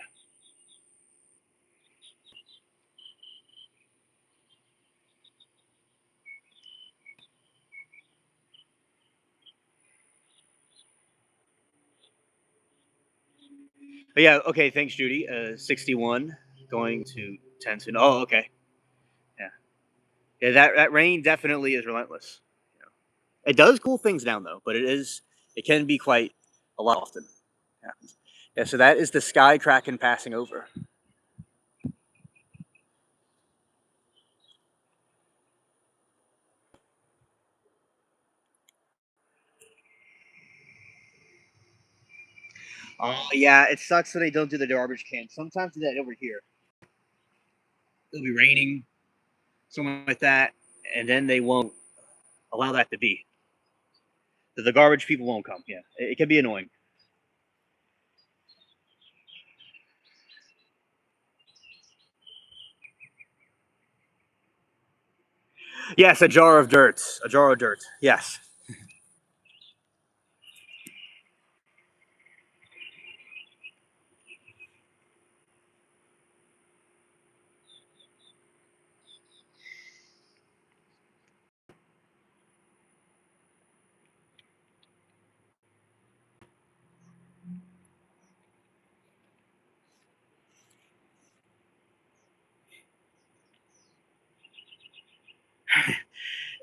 But yeah, okay, thanks, Judy. 61 going to 10 soon. Oh, okay. Yeah. Yeah, that rain definitely is relentless. You know. It does cool things down though, but it can be quite a lot often. Yeah. Yeah, so that is the Sky Kraken passing over. Oh yeah, it sucks that they don't do the garbage can. Sometimes do that over here. It'll be raining, something like that, and then they won't allow that to be. The garbage people won't come. Yeah, it can be annoying. Yes, a jar of dirt. A jar of dirt. Yes.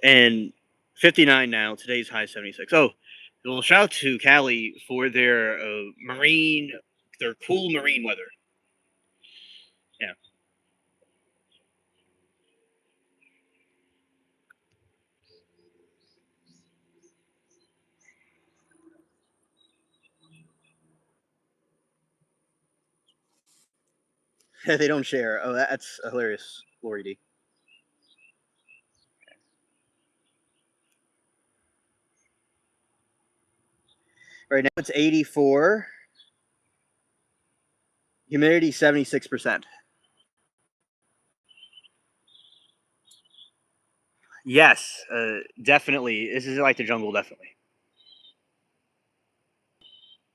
And 59 now. Today's high 76. Oh, well, shout out to Cali for their their cool marine weather. Yeah. They don't share. Oh, that's hilarious, Lori D. Right now it's 84. Humidity 76%. Yes, definitely. This is like the jungle, definitely.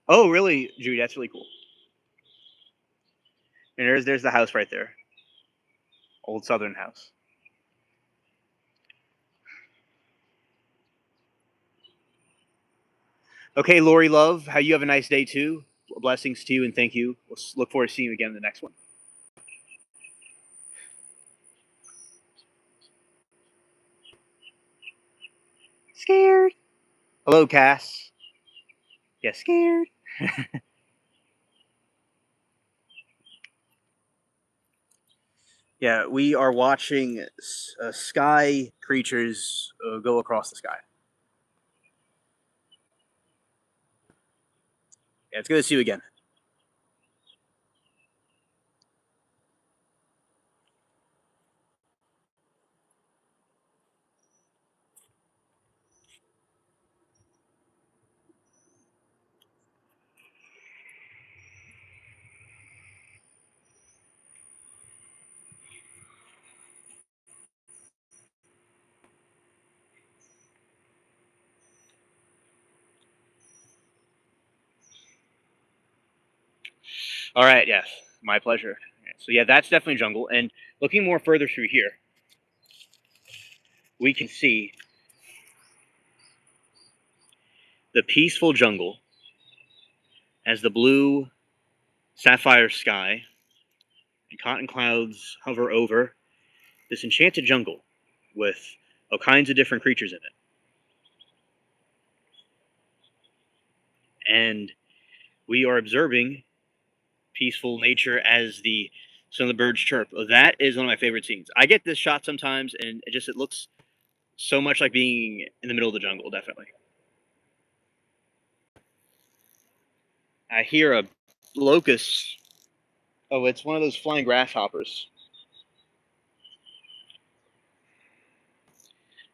Oh, really, Judy? That's really cool. And there's the house right there, old Southern house. Okay, Lori Love, how you have a nice day too. Blessings to you and thank you. We'll look forward to seeing you again in the next one. Scared. Hello, Cass. Yeah, scared. Yeah, we are watching sky creatures go across the sky. Yeah, it's good to see you again. All right, yes, my pleasure. So yeah, that's definitely jungle. And looking more further through here, we can see the peaceful jungle as the blue sapphire sky and cotton clouds hover over this enchanted jungle with all kinds of different creatures in it. And we are observing peaceful nature as some of the birds chirp. That is one of my favorite scenes. I get this shot sometimes, and it looks so much like being in the middle of the jungle. Definitely. I hear a locust. Oh, it's one of those flying grasshoppers.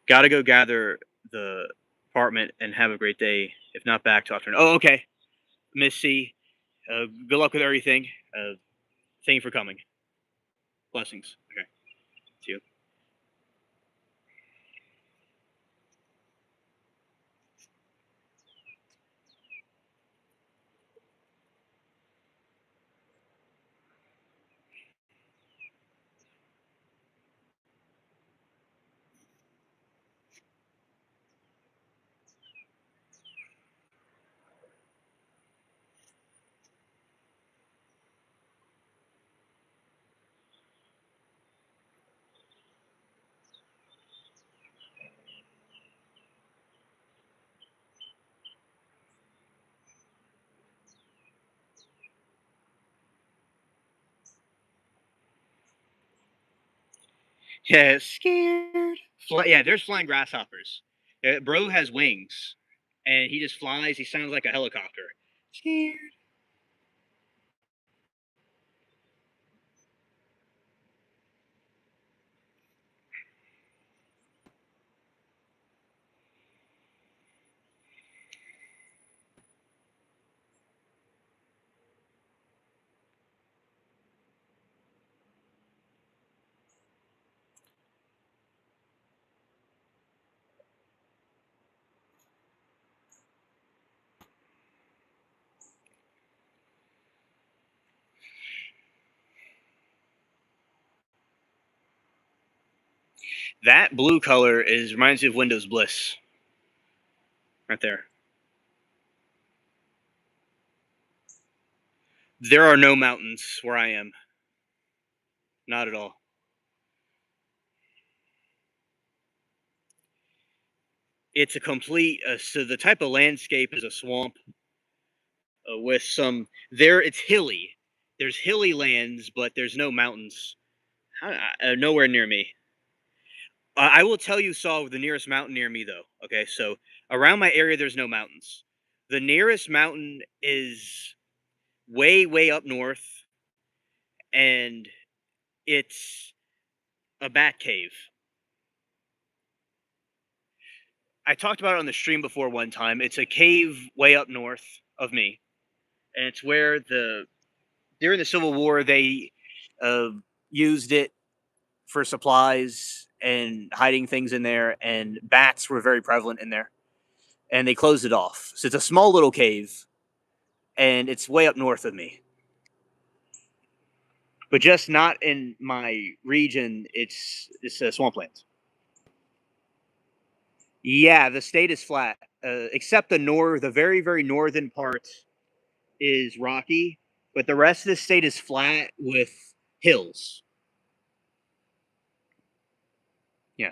Gotta go gather the apartment and have a great day. If not back to afternoon. Oh, okay. Miss C, good luck with everything. Thank you for coming. Blessings. Okay. See you. Yeah, scared. Yeah, there's flying grasshoppers. Bro has wings, and he just flies. He sounds like a helicopter. Scared. That blue color reminds me of Windows Bliss. Right there. There are no mountains where I am. Not at all. It's a complete. So the type of landscape is a swamp with some. It's hilly. There's hilly lands, but there's no mountains. Nowhere near me. I will tell you, Saul, the nearest mountain near me, though. Okay, so around my area, there's no mountains. The nearest mountain is way, way up north, and it's a bat cave. I talked about it on the stream before one time. It's a cave way up north of me, and it's where during the Civil War they uh, used it for supplies and hiding things in there, and bats were very prevalent in there, and they closed it off. So it's a small little cave, and it's way up north of me, but just not in my region. It's swamplands. Yeah, the state is flat, except the very very northern part is rocky, but the rest of the state is flat with hills. Yeah.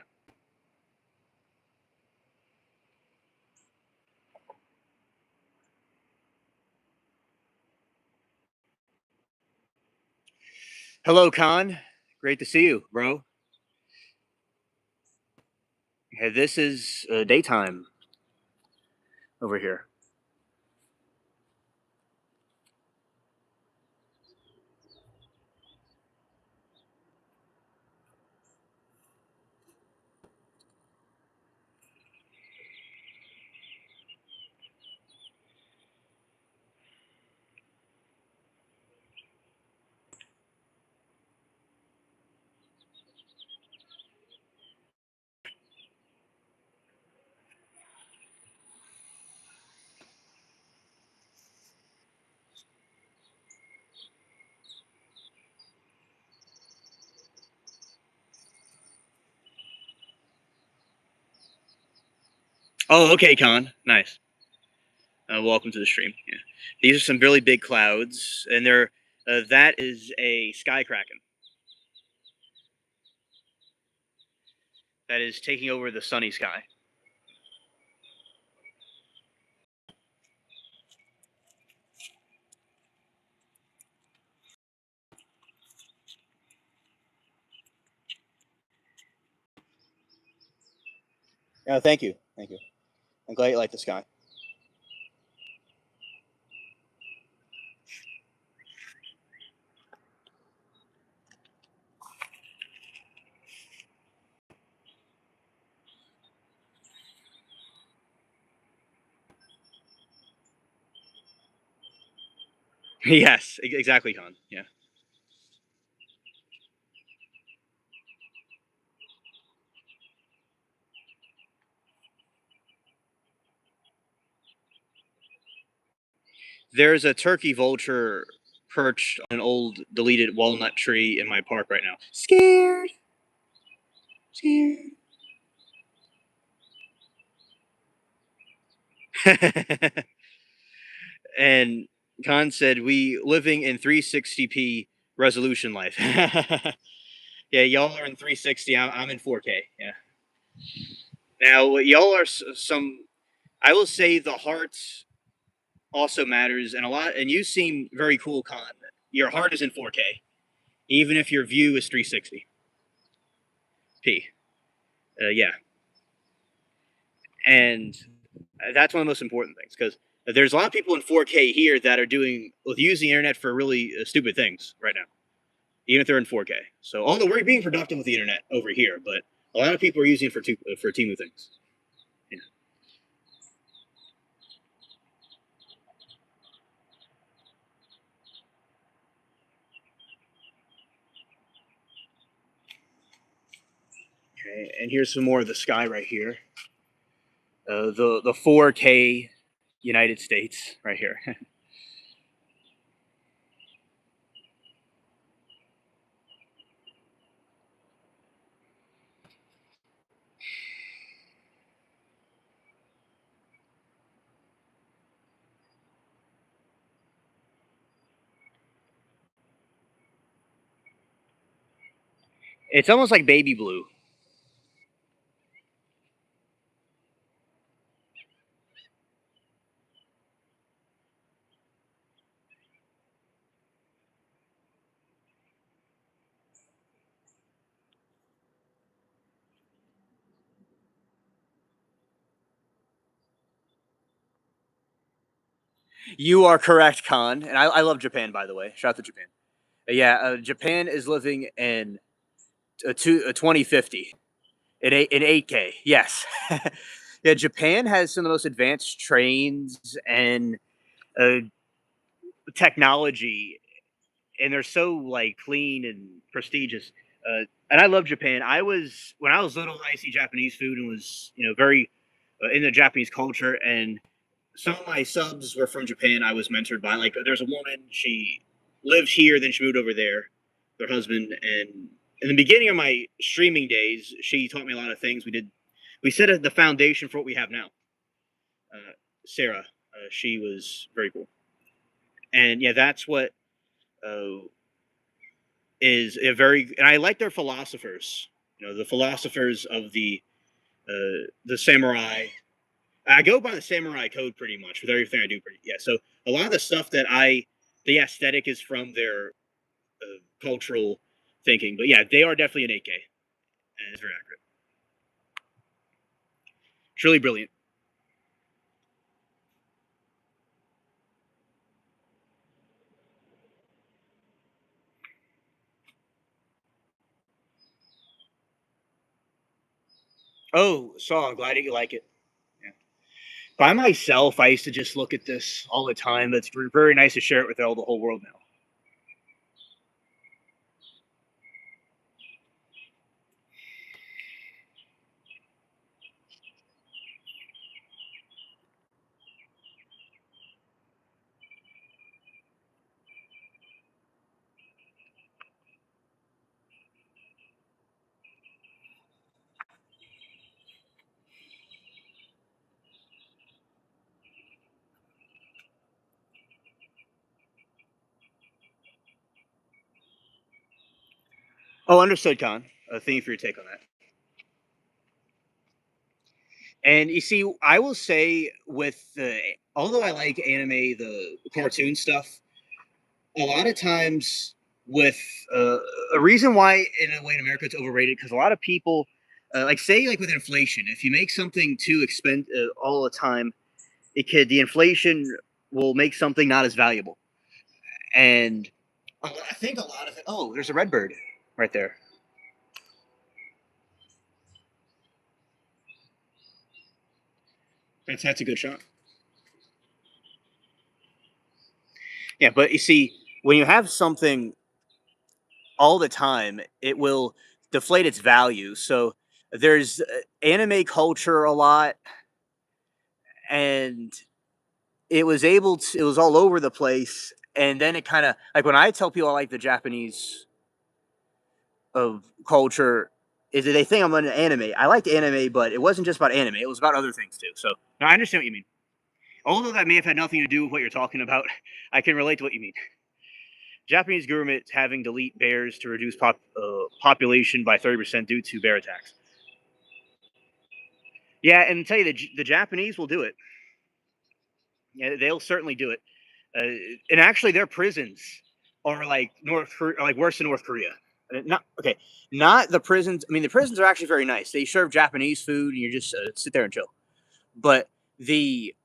Hello, Khan. Great to see you, bro. Yeah, this is daytime over here. Oh, okay, Khan. Nice. Welcome to the stream. Yeah. These are some really big clouds, and that is a sky kraken that is taking over the sunny sky. Oh, thank you, thank you. I'm glad you like the sky. Yes, exactly, Con. Yeah. There's a turkey vulture perched on an old deleted walnut tree in my park right now. Scared. Scared. And Khan said, "We living in 360p resolution life." Yeah, y'all are in 360. I'm in 4K. Yeah. Now y'all are some. I will say the heart also matters, and a lot. And you seem very cool, Khan. Your heart is in 4K, even if your view is 360p. Yeah, and that's one of the most important things because there's a lot of people in 4K here that are using the internet for really stupid things right now, even if they're in 4K. So although we're being productive with the internet over here, but a lot of people are using it for Timu things. Yeah. Okay, and here's some more of the sky right here. The 4K United States right here. It's almost like baby blue. You are correct, Khan. And I love Japan, by the way. Shout out to Japan. Yeah, Japan is living in 2050 in 8K. Yes. Yeah, Japan has some of the most advanced trains and uh, technology, and they're so like clean and prestigious. And I love Japan. I was when I was little, I used to eat Japanese food and was very into Japanese culture. And some of my subs were from Japan. I was mentored by like there's a woman. She lived here, then she moved over there. With her husband, and in the beginning of my streaming days, she taught me a lot of things. We set the foundation for what we have now. Sarah, she was very cool, and yeah, that's what uh, is a very. And I like their philosophers. The philosophers of the samurai. I go by the samurai code pretty much with everything I do. Yeah. So a lot of the stuff the aesthetic is from their cultural thinking. But yeah, they are definitely an 8K, and it's very accurate. Truly brilliant. Oh, so I'm glad that you like it. Yeah. By myself, I used to just look at this all the time. It's very nice to share it with all the whole world now. Oh, understood, Con. Thank you for your take on that. And you see, I will say although I like anime, the cartoon stuff, a lot of times with uh, a reason why in a way in America it's overrated because a lot of people like say like with inflation, if you make something too expensive all the time, the inflation will make something not as valuable. And I think a lot of it. Oh, there's a red bird right there. That's a good shot. Yeah, but you see, when you have something all the time, it will deflate its value. So there's anime culture a lot, and it was all over the place. And then it kind of like when I tell people I like the Japanese of culture, is that they think I'm an anime. I liked anime, but it wasn't just about anime; it was about other things too. So now I understand what you mean. Although that may have had nothing to do with what you're talking about, I can relate to what you mean. Japanese government having to delete bears to reduce population by 30% due to bear attacks. Yeah, and I'll tell you, the Japanese will do it. Yeah, they'll certainly do it. And actually, their prisons are like are like worse than North Korea. Not okay, not the prisons. I mean, the prisons are actually very nice. They serve Japanese food, and you just sit there and chill. But the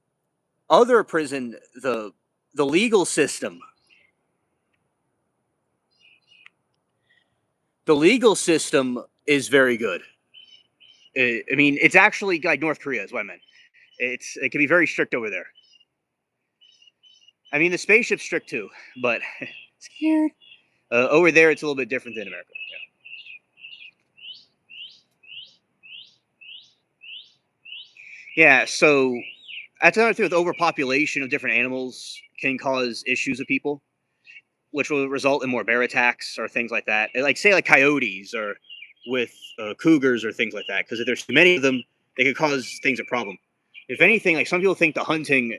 other prison, the legal system, the legal system is very good. I mean, it's actually like North Korea is what I meant. It can be very strict over there. I mean, the spaceship's strict too, but scared. Over there, it's a little bit different than America. Yeah. So that's another thing with overpopulation of different animals can cause issues with people, which will result in more bear attacks or things like that. Like say like coyotes or with cougars or things like that. Because if there's too many of them, they could cause things a problem. If anything, like some people think the hunting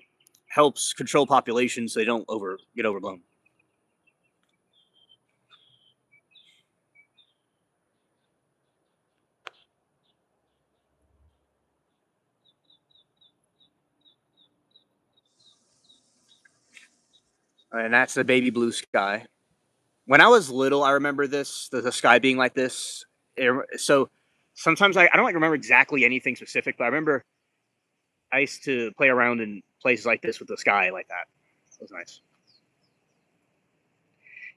helps control populations so they don't get overblown. And that's the baby blue sky. When I was little, I remember the sky being like this. So sometimes I don't like remember exactly anything specific, but I remember I used to play around in places like this with the sky like that. It was nice.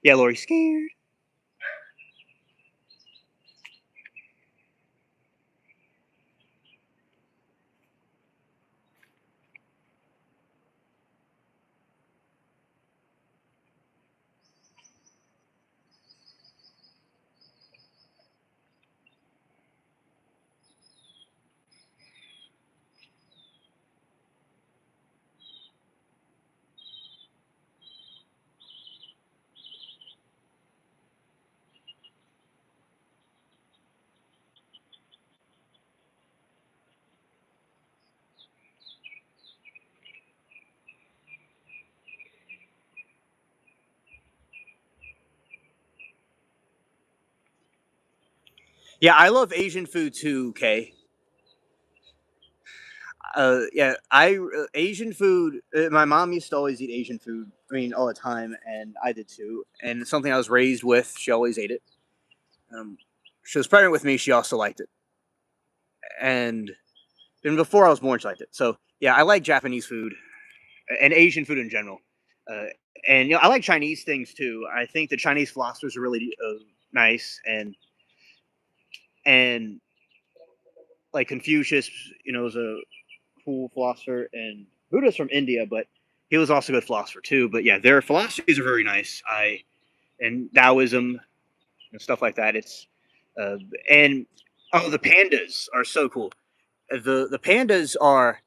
Yeah, Lori, scared. Yeah, I love Asian food too. Okay. Yeah, I Asian food. My mom used to always eat Asian food. I mean, all the time, and I did too. And it's something I was raised with. She always ate it. Um, she was pregnant with me. She also liked it, and even before I was born, she liked it. So yeah, I like Japanese food and Asian food in general. Uh, and I like Chinese things too. I think the Chinese philosophers are really nice, and like Confucius, was a cool philosopher, and Buddha's from India, but he was also a good philosopher too. But yeah, their philosophies are very nice. And Taoism and stuff like that. It's uh, and oh, the pandas are so cool. The pandas are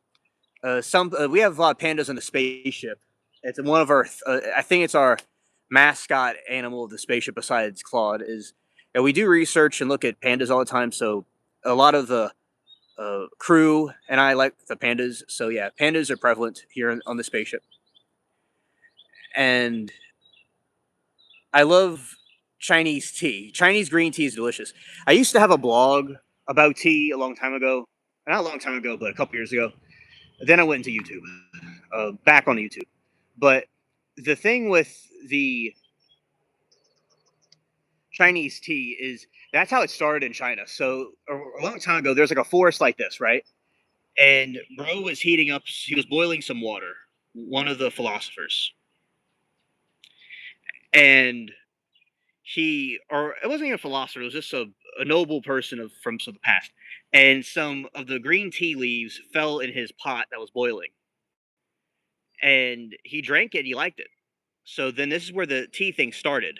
some. We have a lot of pandas on the spaceship. It's one of our. I think it's our mascot animal of the spaceship besides Claude. Is we do research and look at pandas all the time. So a lot of the crew and I like the pandas. So yeah, pandas are prevalent here on the spaceship, and I love Chinese tea. Chinese green tea is delicious. I used to have a blog about tea a long time ago. Not a long time ago, but a couple years ago. Then I went into YouTube, back on YouTube. But the thing with the Chinese tea is that's how it started in China. So a long time ago, there's like a forest like this, right? And bro was heating up. He was boiling some water. One of the philosophers, and or it wasn't even a philosopher. It was just a noble person from the past. And some of the green tea leaves fell in his pot that was boiling, and he drank it. And he liked it. So then this is where the tea thing started.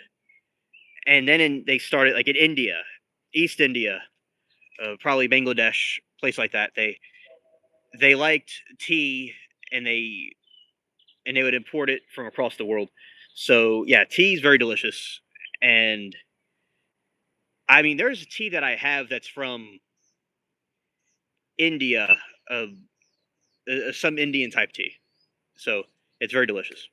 And then they started like in India, East India, probably Bangladesh, place like that. They liked tea, and they would import it from across the world. So yeah, tea is very delicious, and I mean, there's a tea that I have that's from India, uh, some Indian type tea. So it's very delicious.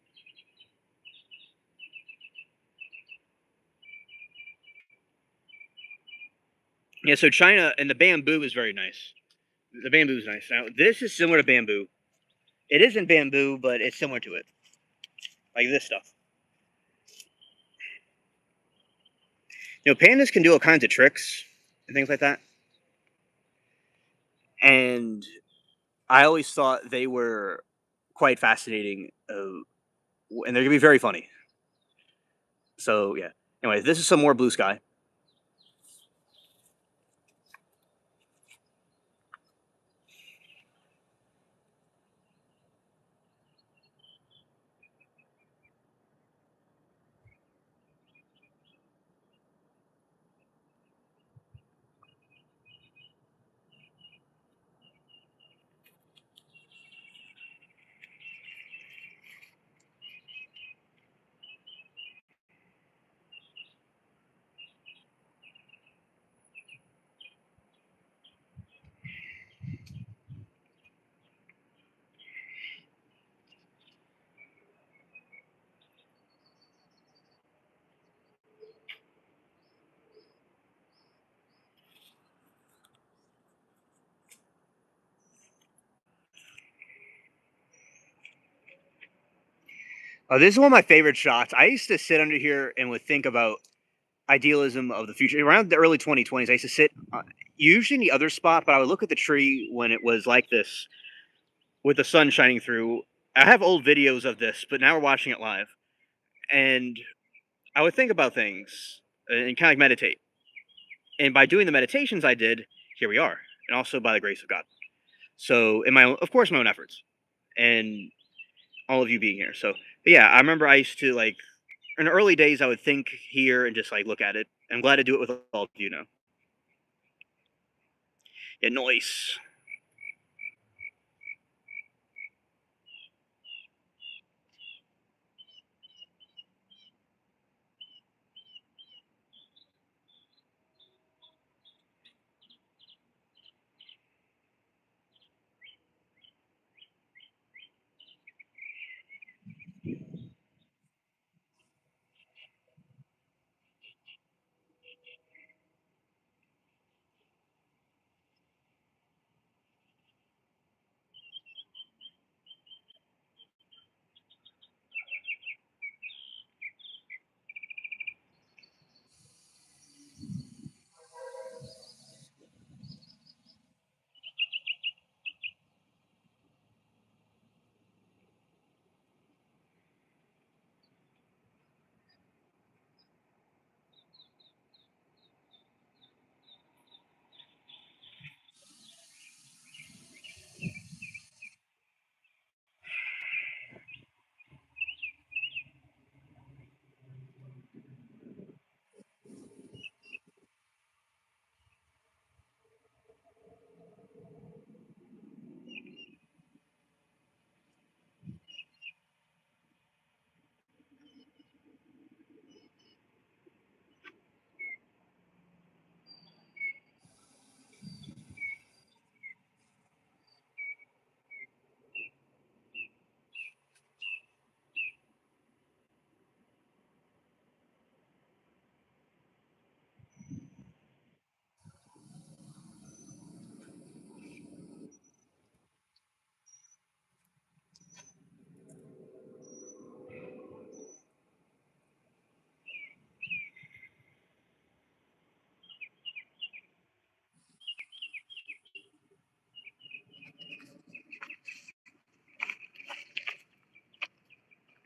Yeah, so China and the bamboo is very nice. The bamboo is nice. Now this is similar to bamboo. It isn't bamboo, but it's similar to it, like this stuff. Pandas can do all kinds of tricks and things like that. And I always thought they were quite fascinating, and they're gonna be very funny. So yeah. Anyway, this is some more blue sky. This is one of my favorite shots. I used to sit under here and would think about idealism of the future. Around the early 2020s, I used to sit usually in the other spot, but I would look at the tree when it was like this with the sun shining through. I have old videos of this, but now we're watching it live. And I would think about things and kind of like meditate. And by doing the meditations I did, here we are. And also by the grace of God. So, in my own, of course, my own efforts and all of you being here. So, but yeah, I remember I used to like in the early days, I would think here and just like look at it. I'm glad to do it with all of you now. Yeah, noise.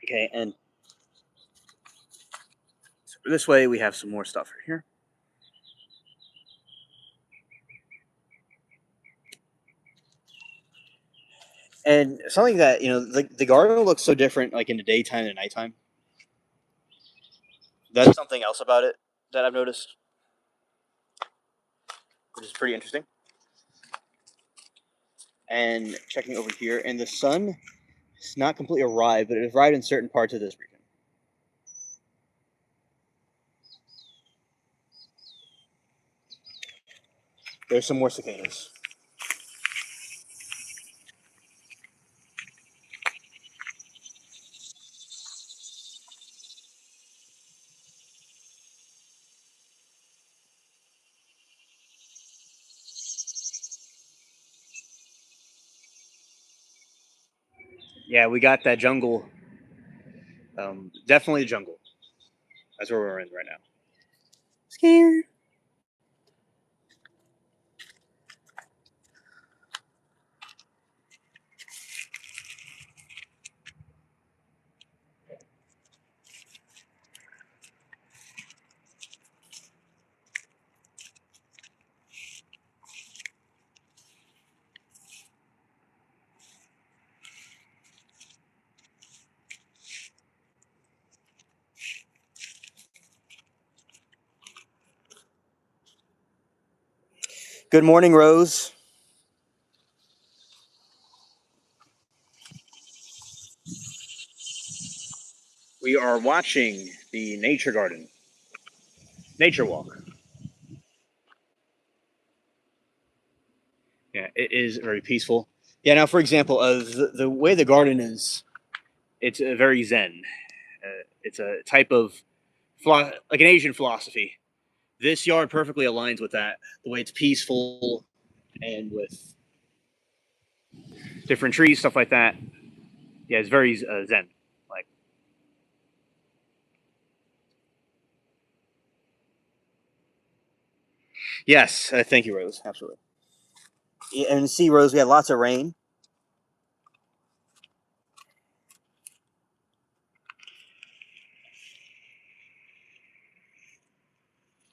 Okay, and this way we have some more stuff right here. And something that, the garden looks so different like in the daytime and nighttime. That's something else about it that I've noticed, which is pretty interesting. And checking over here, and the sun has not completely arrived, but it has arrived in certain parts of this region. There's some more cicadas. Yeah, we got that jungle. Definitely jungle. That's where we're in right now. Scared. Good morning, Rose. We are watching the nature garden. Nature walk. Yeah, it is very peaceful. Yeah, now, for example, the way the garden is, it's very zen. It's a type of, like an Asian philosophy. This yard perfectly aligns with that. The way it's peaceful and with different trees, stuff like that. Yeah, it's very zen. Like, yes, thank you, Rose. Absolutely. Yeah, and see, Rose, we had lots of rain.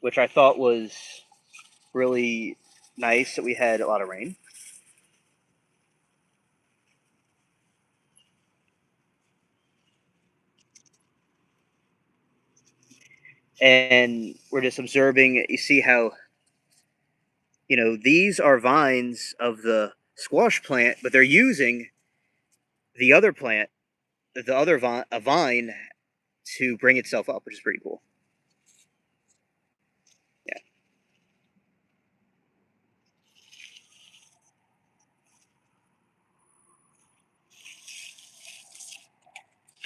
Which I thought was really nice that we had a lot of rain. And we're just observing. You see how, these are vines of the squash plant, but they're using the other plant, the other a vine, to bring itself up, which is pretty cool. Yeah.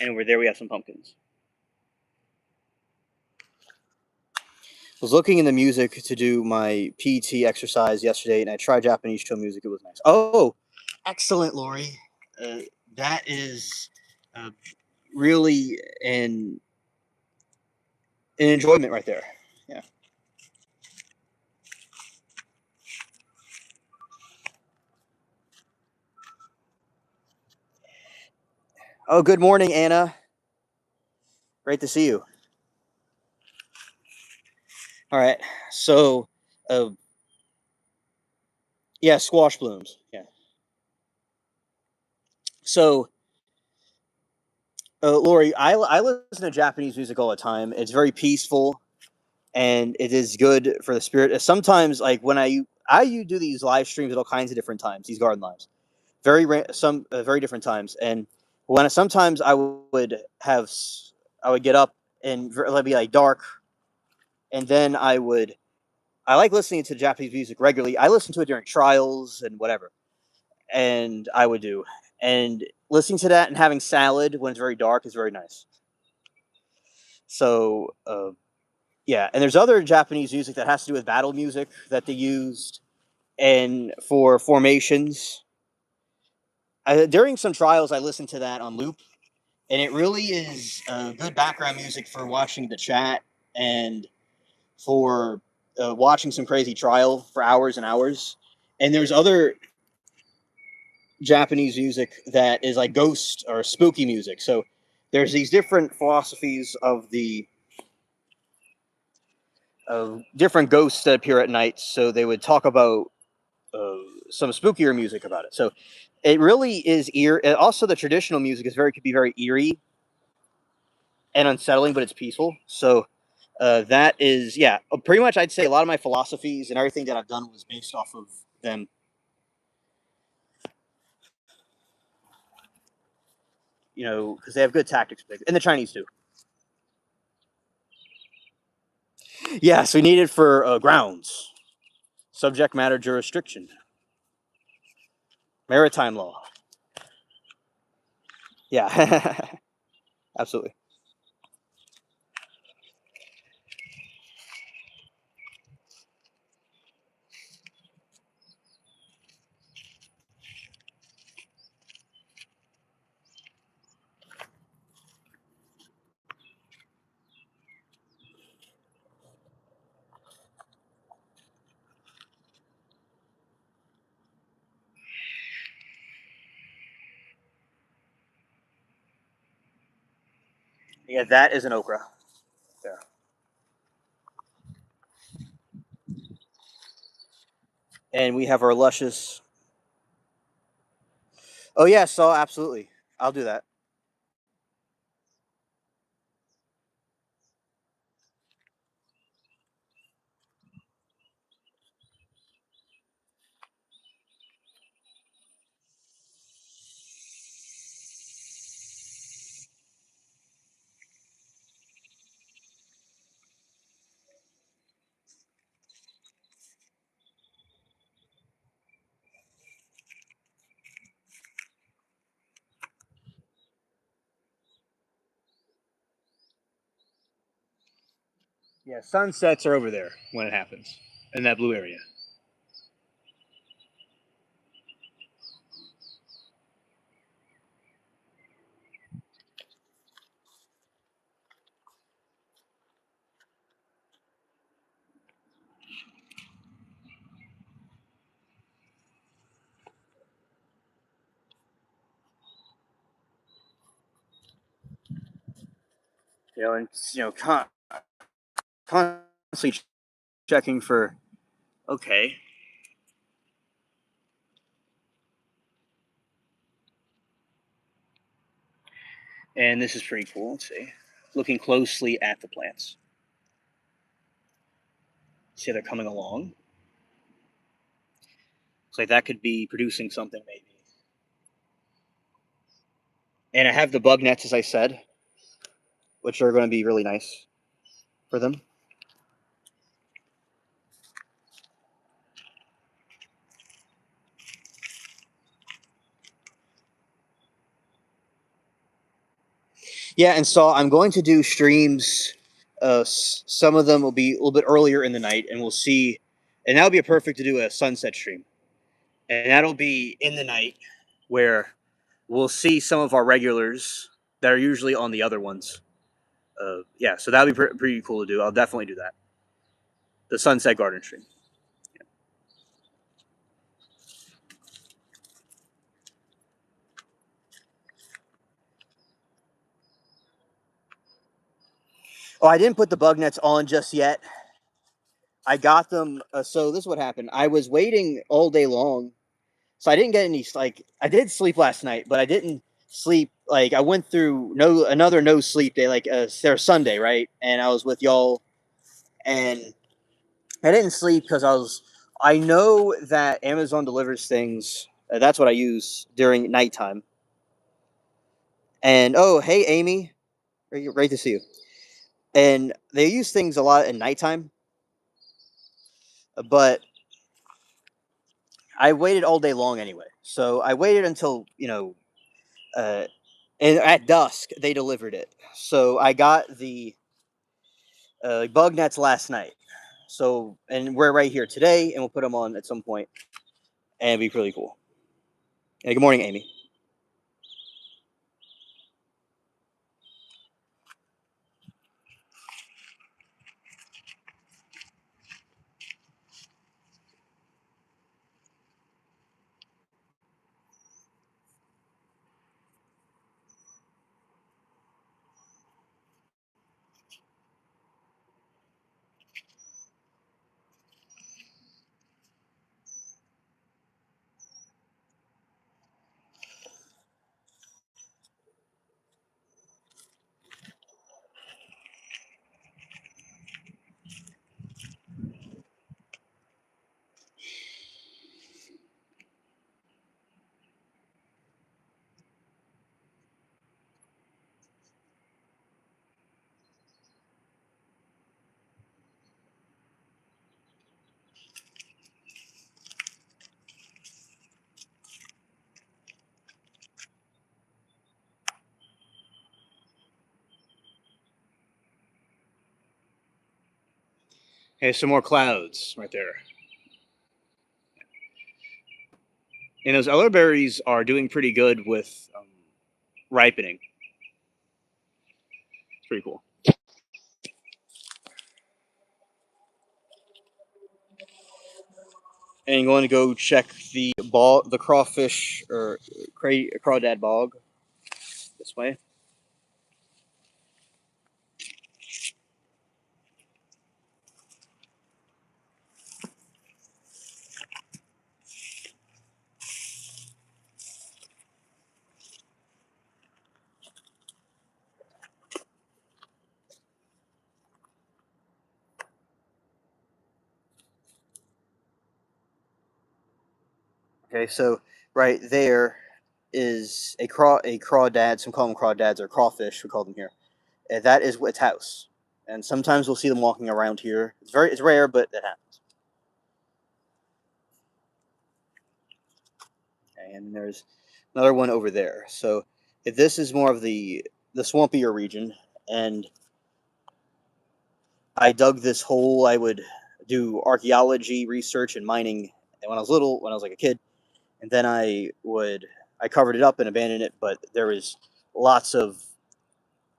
And over there we have some pumpkins. I was looking in the music to do my PT exercise yesterday, and I tried Japanese chill music. It was nice. Oh, excellent, Lori. That is really an enjoyment right there. Yeah. Oh, good morning, Anna. Great to see you. All right. So, uh, yeah, squash blooms. Yeah. So, Lori, I listen to Japanese music all the time. It's very peaceful, and it is good for the spirit. Sometimes, like when I you do these live streams at all kinds of different times, these garden lives, some very different times, and sometimes I would get up and it'd be like dark, and then I like listening to Japanese music regularly. I listen to it during trials and whatever, and I would do. And listening to that and having salad when it's very dark is very nice. So, yeah, and there's other Japanese music that has to do with battle music that they used, and for formations. During some trials, I listened to that on loop, and it really is good background music for watching the chat and for watching some crazy trial for hours and hours. And there's other Japanese music that is like ghost or spooky music. So there's these different philosophies of the of different ghosts that appear at night. So they would talk about uh, some spookier music about it. So it really is eerie. Also, the traditional music is very could be very eerie and unsettling, but it's peaceful. So that is, yeah, pretty much. I'd say a lot of my philosophies and everything that I've done was based off of them. You know, because they have good tactics, and the Chinese too. Yes, we need it for grounds, subject matter jurisdiction, maritime law. Yeah, absolutely. Yeah, that is an okra. Yeah. And we have our luscious. Oh yeah, so absolutely, I'll do that. Yeah, sunsets are over there when it happens in that blue area. You know, and constantly checking for. Okay, and this is pretty cool. Let's see. Looking closely at the plants. See, they're coming along. Looks like that could be producing something, maybe. And I have the bug nets, as I said, which are going to be really nice for them. Yeah, and so I'm going to do streams. Some of them will be a little bit earlier in the night, and we'll see. And that'll be a perfect to do a sunset stream, and that'll be in the night where we'll see some of our regulars that are usually on the other ones. Yeah, so that'll be pretty cool to do. I'll definitely do that. The sunset garden stream. Oh, I didn't put the bug nets on just yet. I got them. So this is what happened. I was waiting all day long, so I didn't get any. Like I did sleep last night, but I didn't sleep. Like I went through another no sleep day. Like there's Sunday, right? And I was with y'all, and I didn't sleep because I know that Amazon delivers things. That's what I use during nighttime. And oh, hey, Amy, great to see you. And they use things a lot at nighttime, but I waited all day long anyway. So I waited until uh, and at dusk they delivered it. So I got the bug nets last night. So and we're right here today, and we'll put them on at some point, and it'd be really cool. Hey, good morning, Amy. Okay, some more clouds right there. And those elderberries are doing pretty good with ripening. It's pretty cool. And going to go check the crawfish or crawdad bog this way. Okay, so right there is a crawdad. Some call them crawdads or crawfish. We call them here. And that is its house. And sometimes we'll see them walking around here. It's rare, but it happens. Okay, and there's another one over there. So this is more of the swampier region, and I dug this hole. I would do archaeology research and mining when I was little, when I was like a kid, and then I covered it up and abandoned it. But there was lots of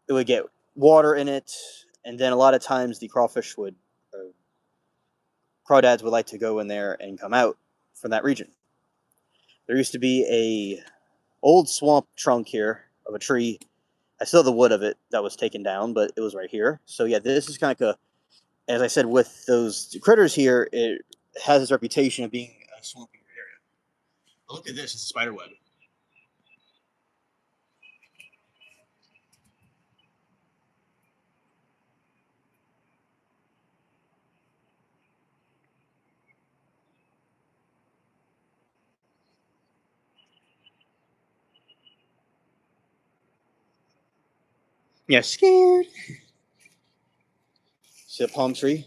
it would get water in it, and then a lot of times the crawdads would like to go in there and come out from that region. There used to be a old swamp trunk here of a tree. I still have the wood of it that was taken down, but it was right here. So yeah, this is kind of like as I said, with those critters here, it has its reputation of being a swampy area. But look at this, it's a spider web. Yeah, scared. See a palm tree?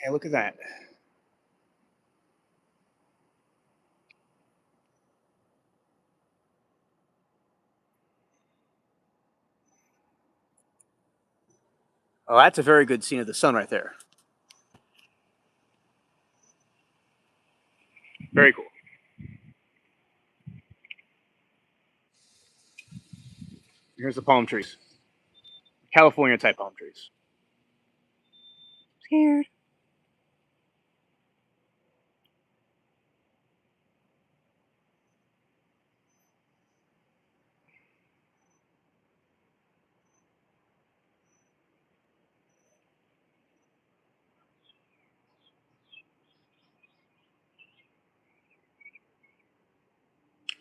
Okay, look at that. Oh, that's a very good scene of the sun right there. Very cool. Here's the palm trees. California type palm trees. Scared.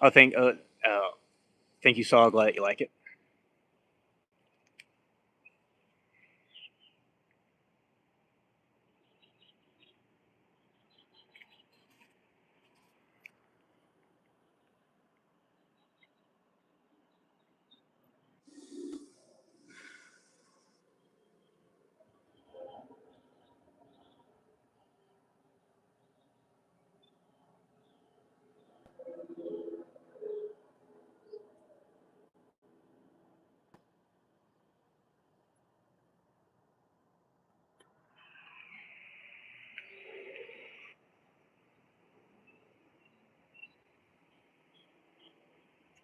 I think you saw. Glad you like it.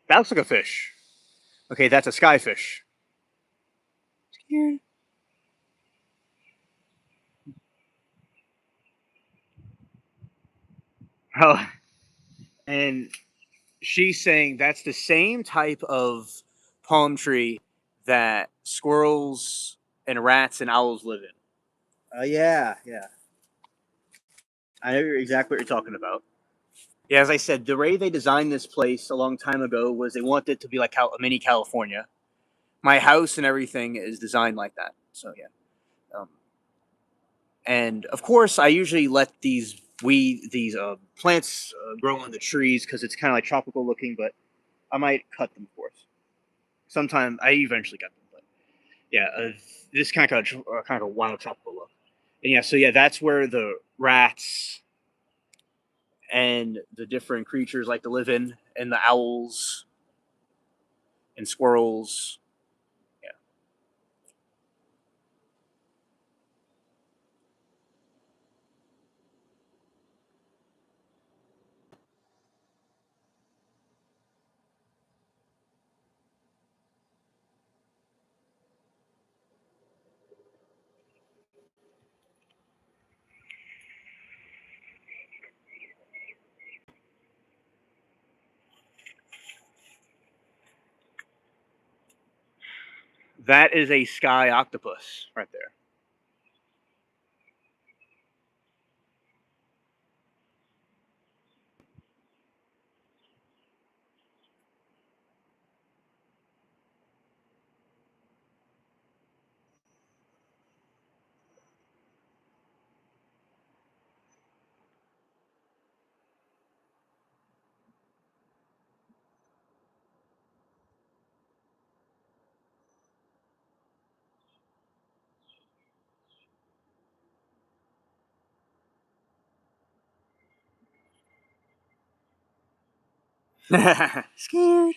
That looks like a fish. Okay, that's a skyfish. Scared. Oh, and she's saying that's the same type of palm tree that squirrels and rats and owls live in. Yeah. I know exactly what you're talking about. Yeah, as I said, the way they designed this place a long time ago was they wanted it to be like a mini California. My house and everything is designed like that. So yeah, and of course, I usually let these plants grow on the trees because it's kind of like tropical looking. But I might cut them, of course. Sometime I eventually cut them, but yeah, this kind of a wild tropical look. And yeah, so yeah, that's where the rats and the different creatures like to live in, and the owls and squirrels. Yeah. That is a sky octopus right there. Scared.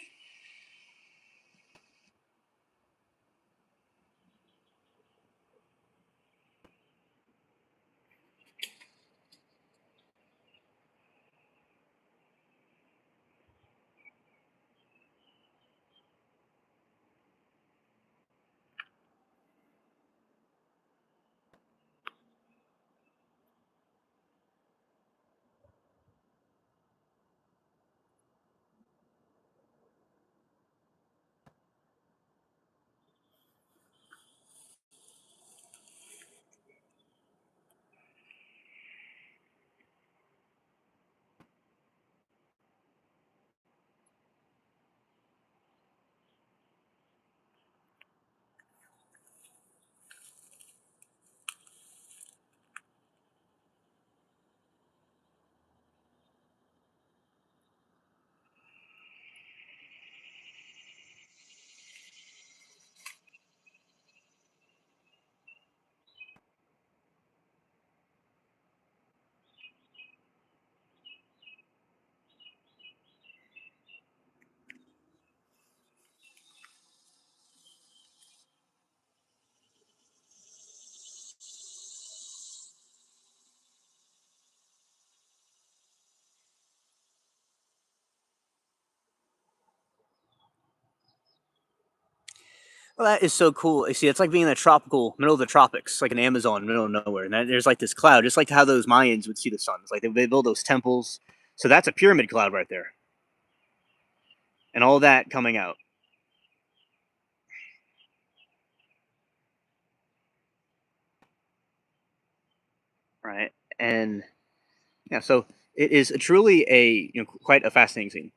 Well, that is so cool. You see, it's like being in the tropical middle of the tropics, like in Amazon, middle of nowhere, and there's like this cloud, just like how those Mayans would see the sun. It's like they build those temples. So that's a pyramid cloud right there, and all that coming out. Right, and yeah, so it is truly a quite a fascinating scene.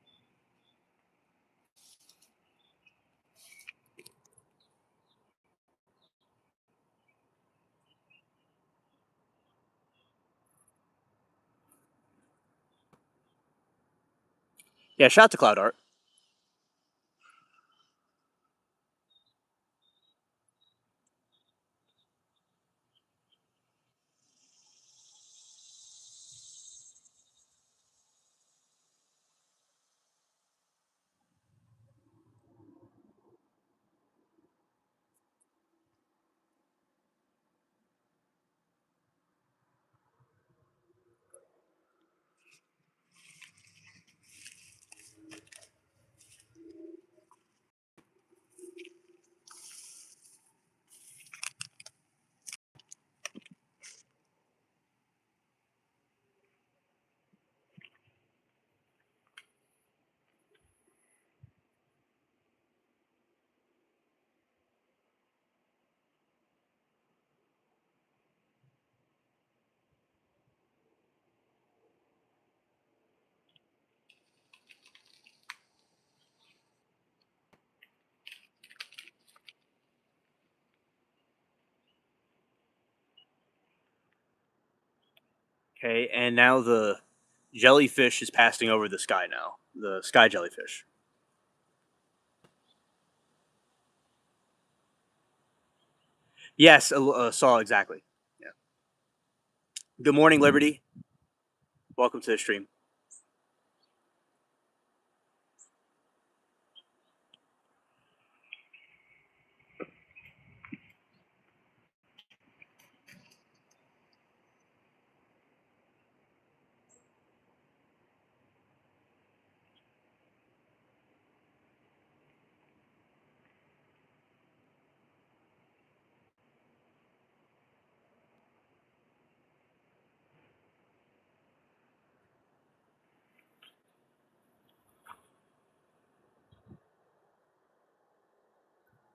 Yeah, shout out to Cloud Art. Okay, and now the jellyfish is passing over the sky now. The sky jellyfish. Yes, saw exactly. Yeah. Good morning, Liberty. Welcome to the stream.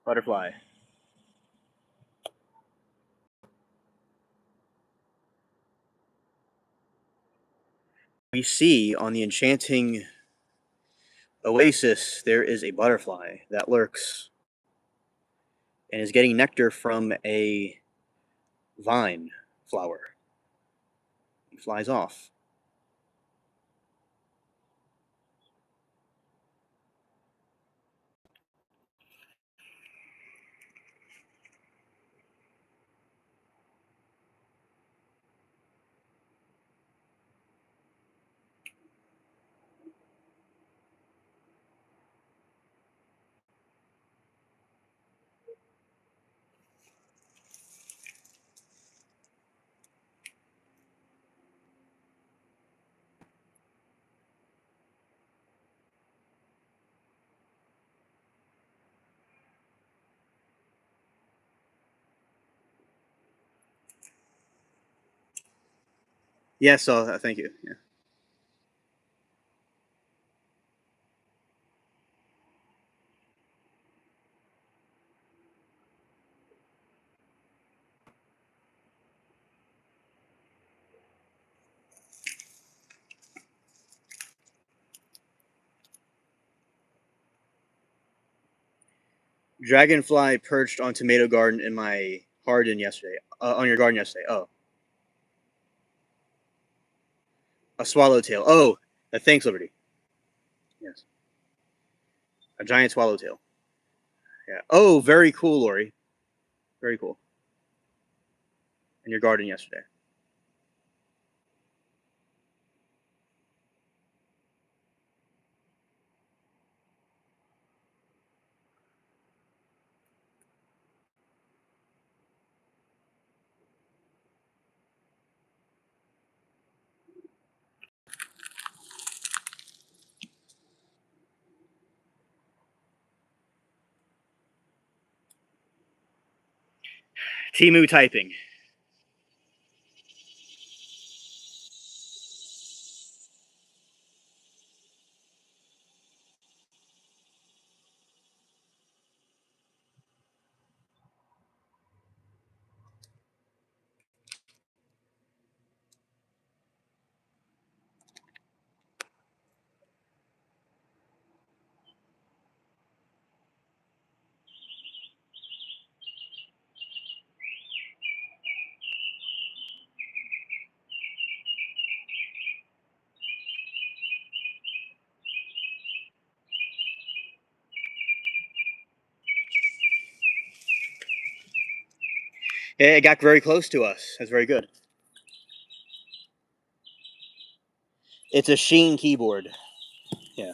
Butterfly. We see on the enchanting oasis there is a butterfly that lurks and is getting nectar from a vine flower. He flies off. Yes, thank you. Yeah. Dragonfly perched on tomato garden in my garden yesterday. On your garden yesterday. Oh, a swallowtail. Oh, thanks, Liberty. Yes, a giant swallowtail. Yeah. Oh, very cool, Lori. Very cool. In your garden yesterday. Timu typing. It got very close to us. That's very good. It's a Sheen keyboard. Yeah.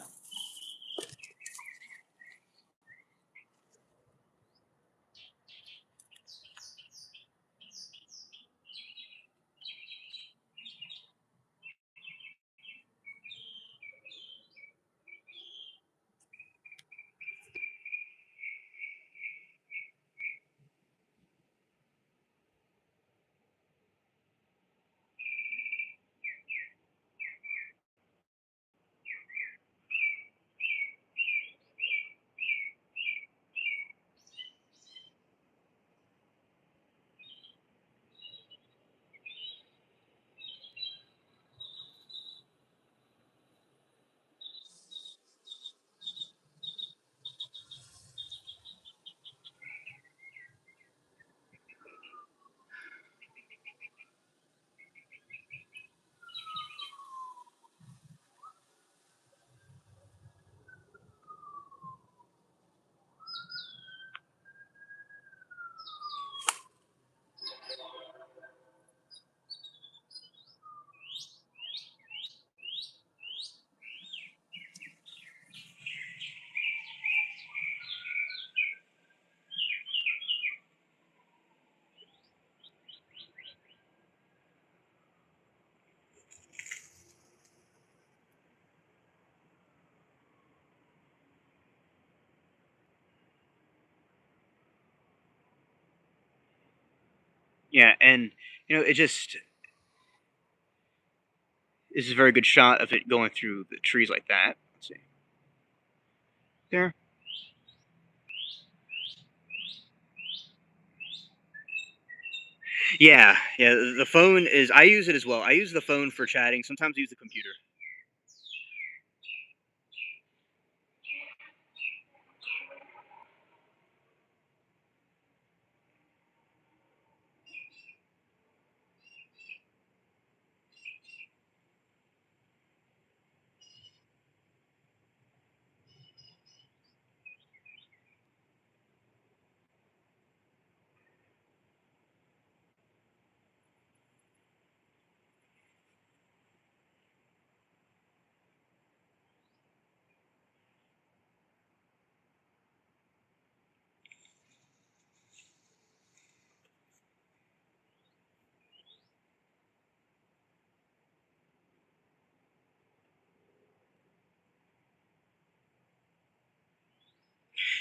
Yeah, and it just this is a very good shot of it going through the trees like that. Let's see there. Yeah, yeah. The phone is. I use it as well. I use the phone for chatting. Sometimes I use the computer.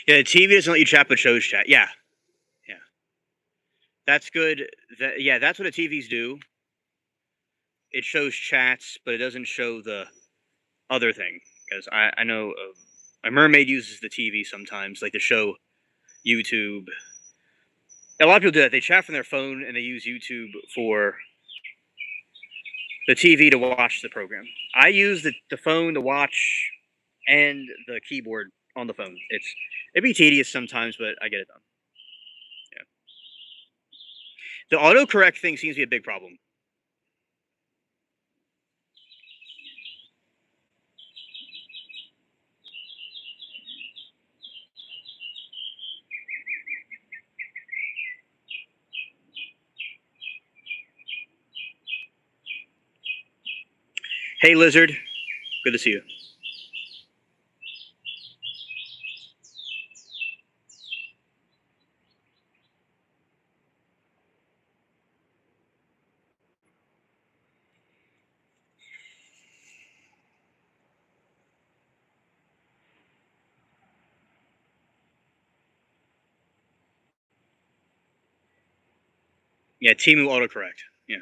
Yeah, the TV doesn't let you chat, but shows chat. Yeah, yeah. That's good. Yeah, that's what the TVs do. It shows chats, but it doesn't show the other thing. Because I know my mermaid uses the TV sometimes, like to show YouTube. A lot of people do that. They chat from their phone and they use YouTube for the TV to watch the program. I use the phone to watch and the keyboard on the phone. It'd be tedious sometimes, but I get it done. Yeah. The autocorrect thing seems to be a big problem. Hey, Lizard. Good to see you. Yeah, Timu autocorrect. Yeah.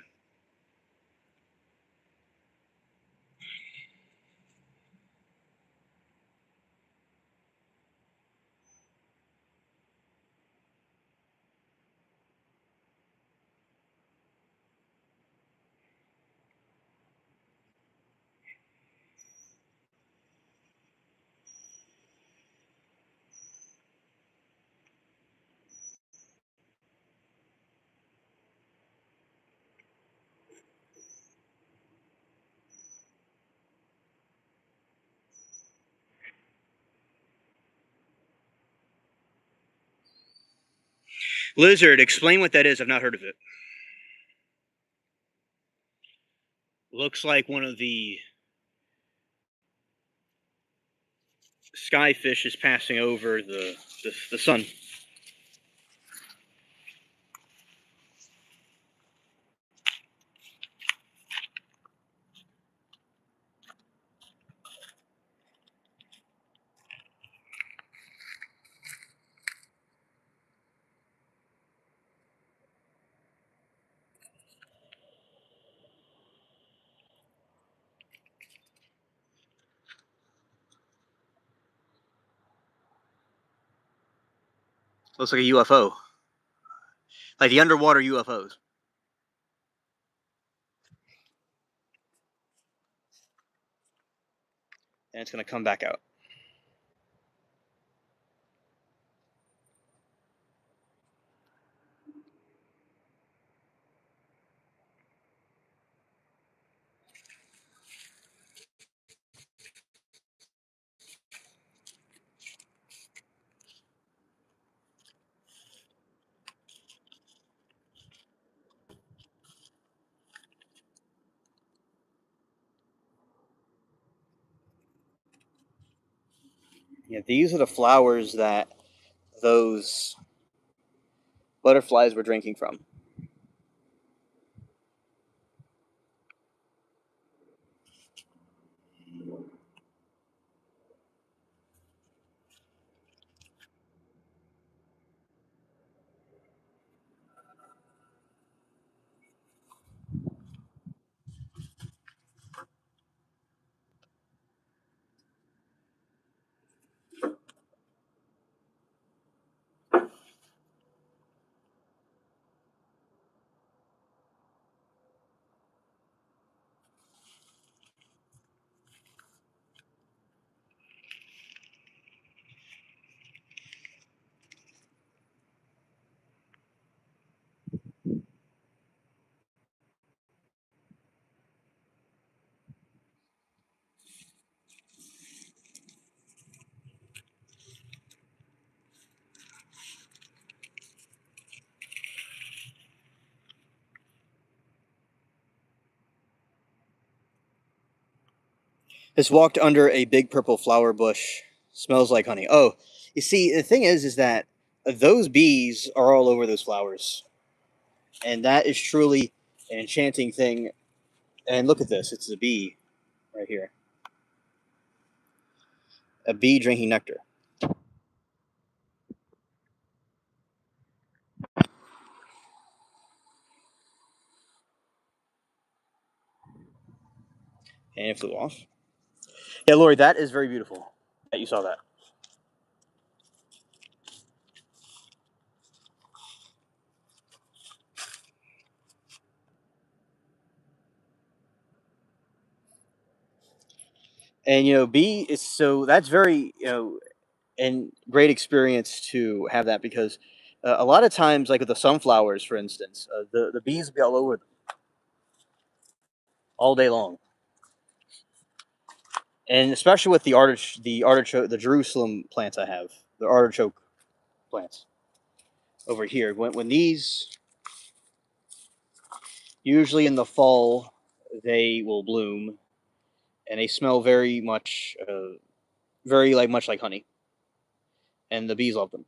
Lizard, explain what that is. I've not heard of it. Looks like one of the skyfish is passing over the sun. Looks like a UFO, like the underwater UFOs. And it's gonna come back out. Yeah, these are the flowers that those butterflies were drinking from. Has walked under a big purple flower bush. Smells like honey. Oh, you see, the thing is that those bees are all over those flowers, and that is truly an enchanting thing. And look at this; it's a bee right here, a bee drinking nectar. And it flew off. Yeah, Lori, that is very beautiful that you saw that. And bee is so that's very and great experience to have that because a lot of times, like with the sunflowers, for instance, the bees will be all over them all day long, and especially with the artichoke, the Jerusalem plants I have, the artichoke plants over here. When these usually in the fall they will bloom, and they smell very much, very like much like honey, and the bees love them.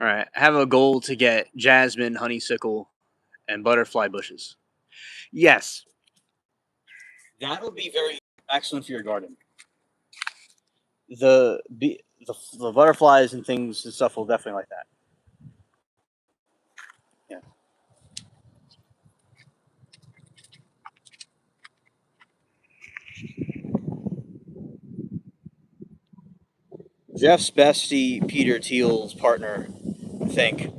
All right, I have a goal to get jasmine, honeysuckle, and butterfly bushes. Yes, that would be very excellent for your garden. The butterflies and things and stuff will definitely like that. Yeah. Jeff's bestie, Peter Thiel's partner, I think,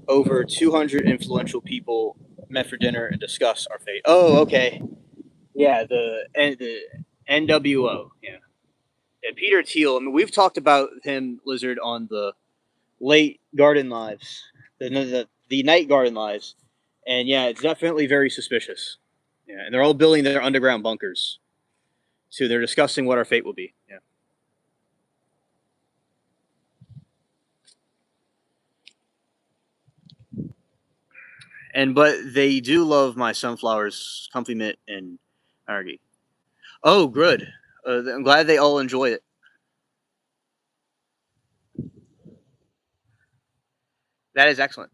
over 200 influential people met for dinner and discuss our fate. Oh, okay. Yeah, the NWO. Yeah. And Peter Thiel. I mean, we've talked about him, Lizard, on the late Garden Lives, the night Garden Lives, and yeah, it's definitely very suspicious. Yeah, and they're all building their underground bunkers. So they're discussing what our fate will be. Yeah. And but they do love my sunflowers, comfy mitt and argy. Oh, good. I'm glad they all enjoy it. That is excellent.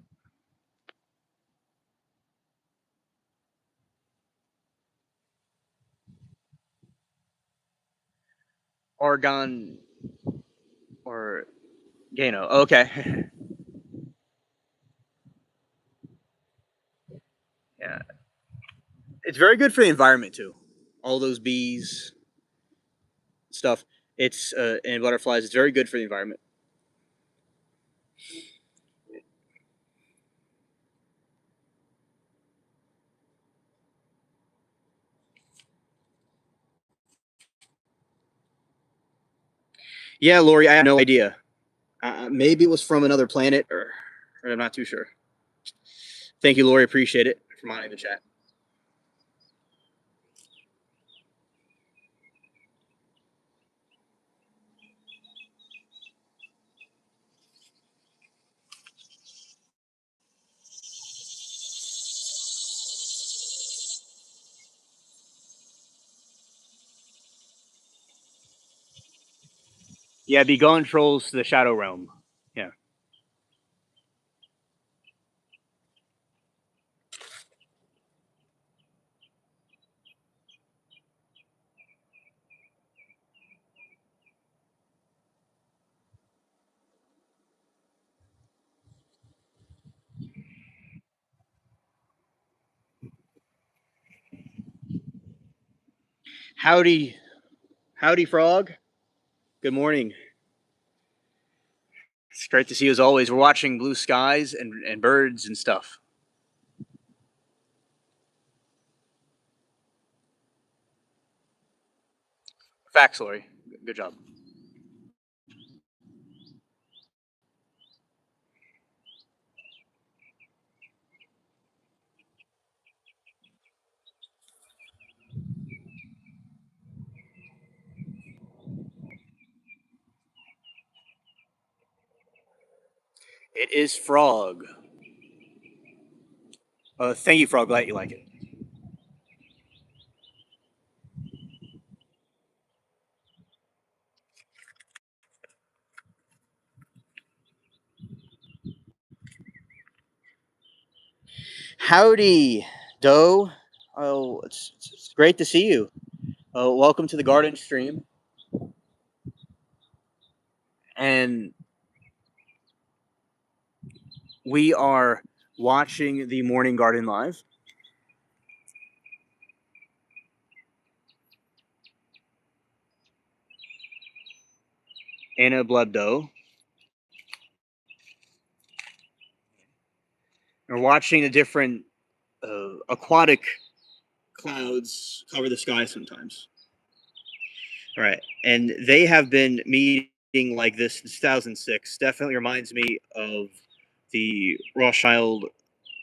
Argon or Gano. Okay. Yeah, it's very good for the environment too. All those bees stuff. It's and butterflies. It's very good for the environment. Yeah, Lori, I have no idea. Maybe it was from another planet, or I'm not too sure. Thank you, Lori. Appreciate it for monitoring the chat. Yeah, be going trolls to the Shadow Realm. Yeah. Howdy, howdy, frog. Good morning. It's great to see you as always. We're watching blue skies and birds and stuff. Facts, Lori. Good job. It is Frog. Thank you, Frog. Glad you like it. Howdy, Doe. Oh, it's great to see you. Welcome to the garden stream. And we are watching the Morning Garden live. Anna Blebdo. We're watching the different aquatic clouds cover the sky sometimes. All right. And they have been meeting like this since 2006. Definitely reminds me of the Rothschild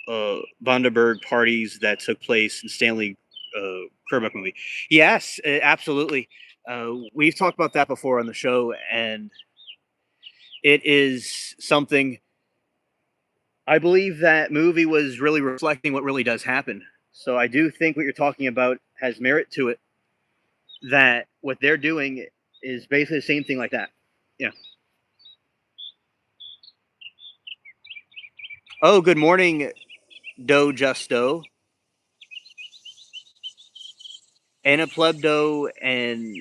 Bundaberg parties that took place in Stanley Kubrick movie. Yes, absolutely. We've talked about that before on the show, and it is something. I believe that movie was really reflecting what really does happen. So I do think what you're talking about has merit to it. That what they're doing is basically the same thing like that. Yeah. Oh, good morning, Do Justo. Anna Plebdo and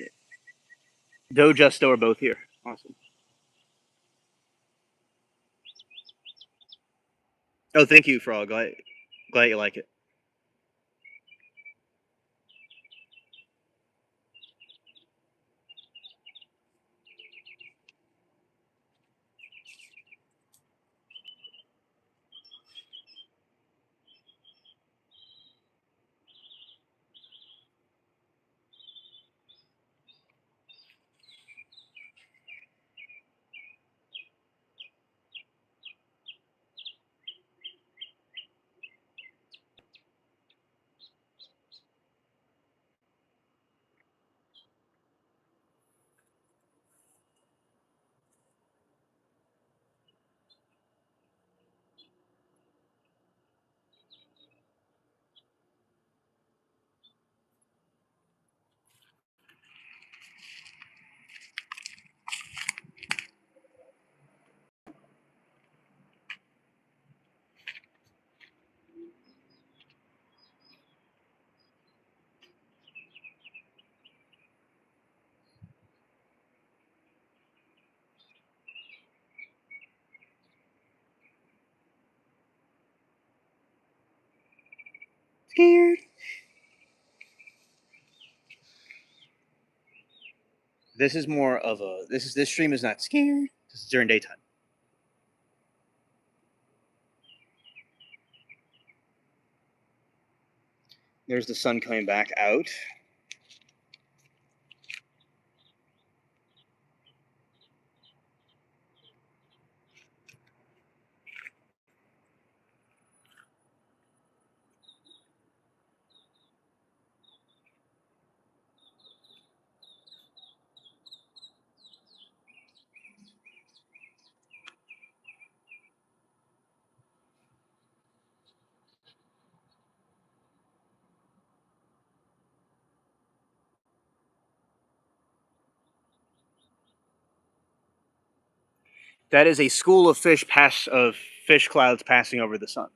Do Justo are both here. Awesome. Oh, thank you, Frog. Glad you like it. Scared. This is more of a this stream is not scared. This is during daytime. There's the sun coming back out. That is a school of fish clouds passing over the sun.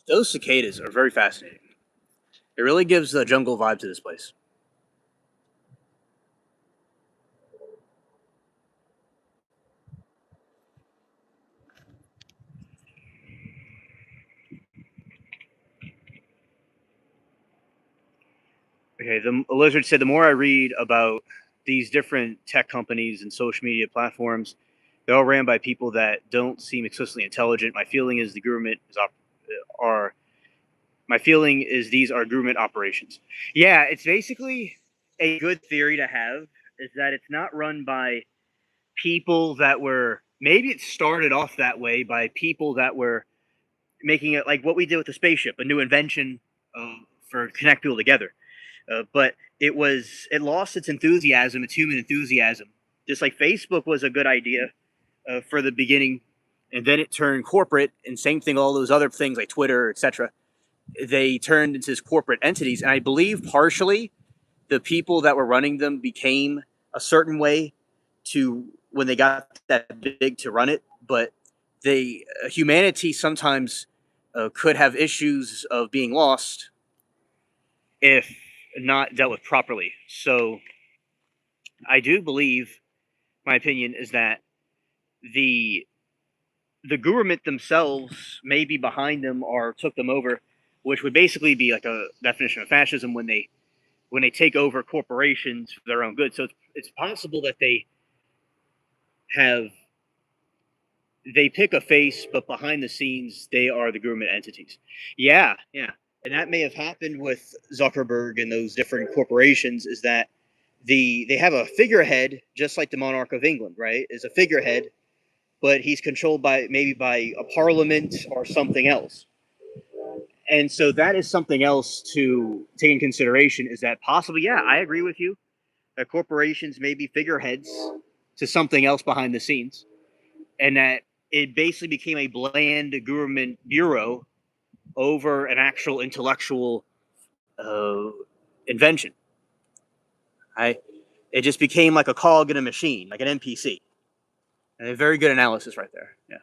Those cicadas are very fascinating. It really gives the jungle vibe to this place. Okay, the lizard said the more I read about these different tech companies and social media platforms, they're all ran by people that don't seem excessively intelligent. My feeling is the government are my feeling is these are government operations. Yeah, it's basically a good theory to have is that it's not run by people that were maybe it started off that way by people that were making it like what we did with the spaceship, a new invention for connect people together. But it lost its enthusiasm, its human enthusiasm. Just like Facebook was a good idea for the beginning, and then it turned corporate, and same thing, all those other things like Twitter, etc. They turned into corporate entities, and I believe partially the people that were running them became a certain way to when they got that big to run it, but they humanity sometimes could have issues of being lost if not dealt with properly. So I do believe my opinion is that the the government themselves may be behind them or took them over, which would basically be like a definition of fascism when they take over corporations for their own good. So it's possible that have they pick a face, but behind the scenes they are the government entities. Yeah, yeah, and that may have happened with Zuckerberg and those different corporations. Is that they have a figurehead, just like the monarch of England, right? Is a figurehead, but he's controlled by maybe by a parliament or something else. And so that is something else to take in consideration. Is that possibly? Yeah, I agree with you. That corporations may be figureheads to something else behind the scenes, and that it basically became a bland government bureau over an actual intellectual uh, invention. I it just became like a cog in a machine, like an NPC. And a very good analysis right there. Yeah.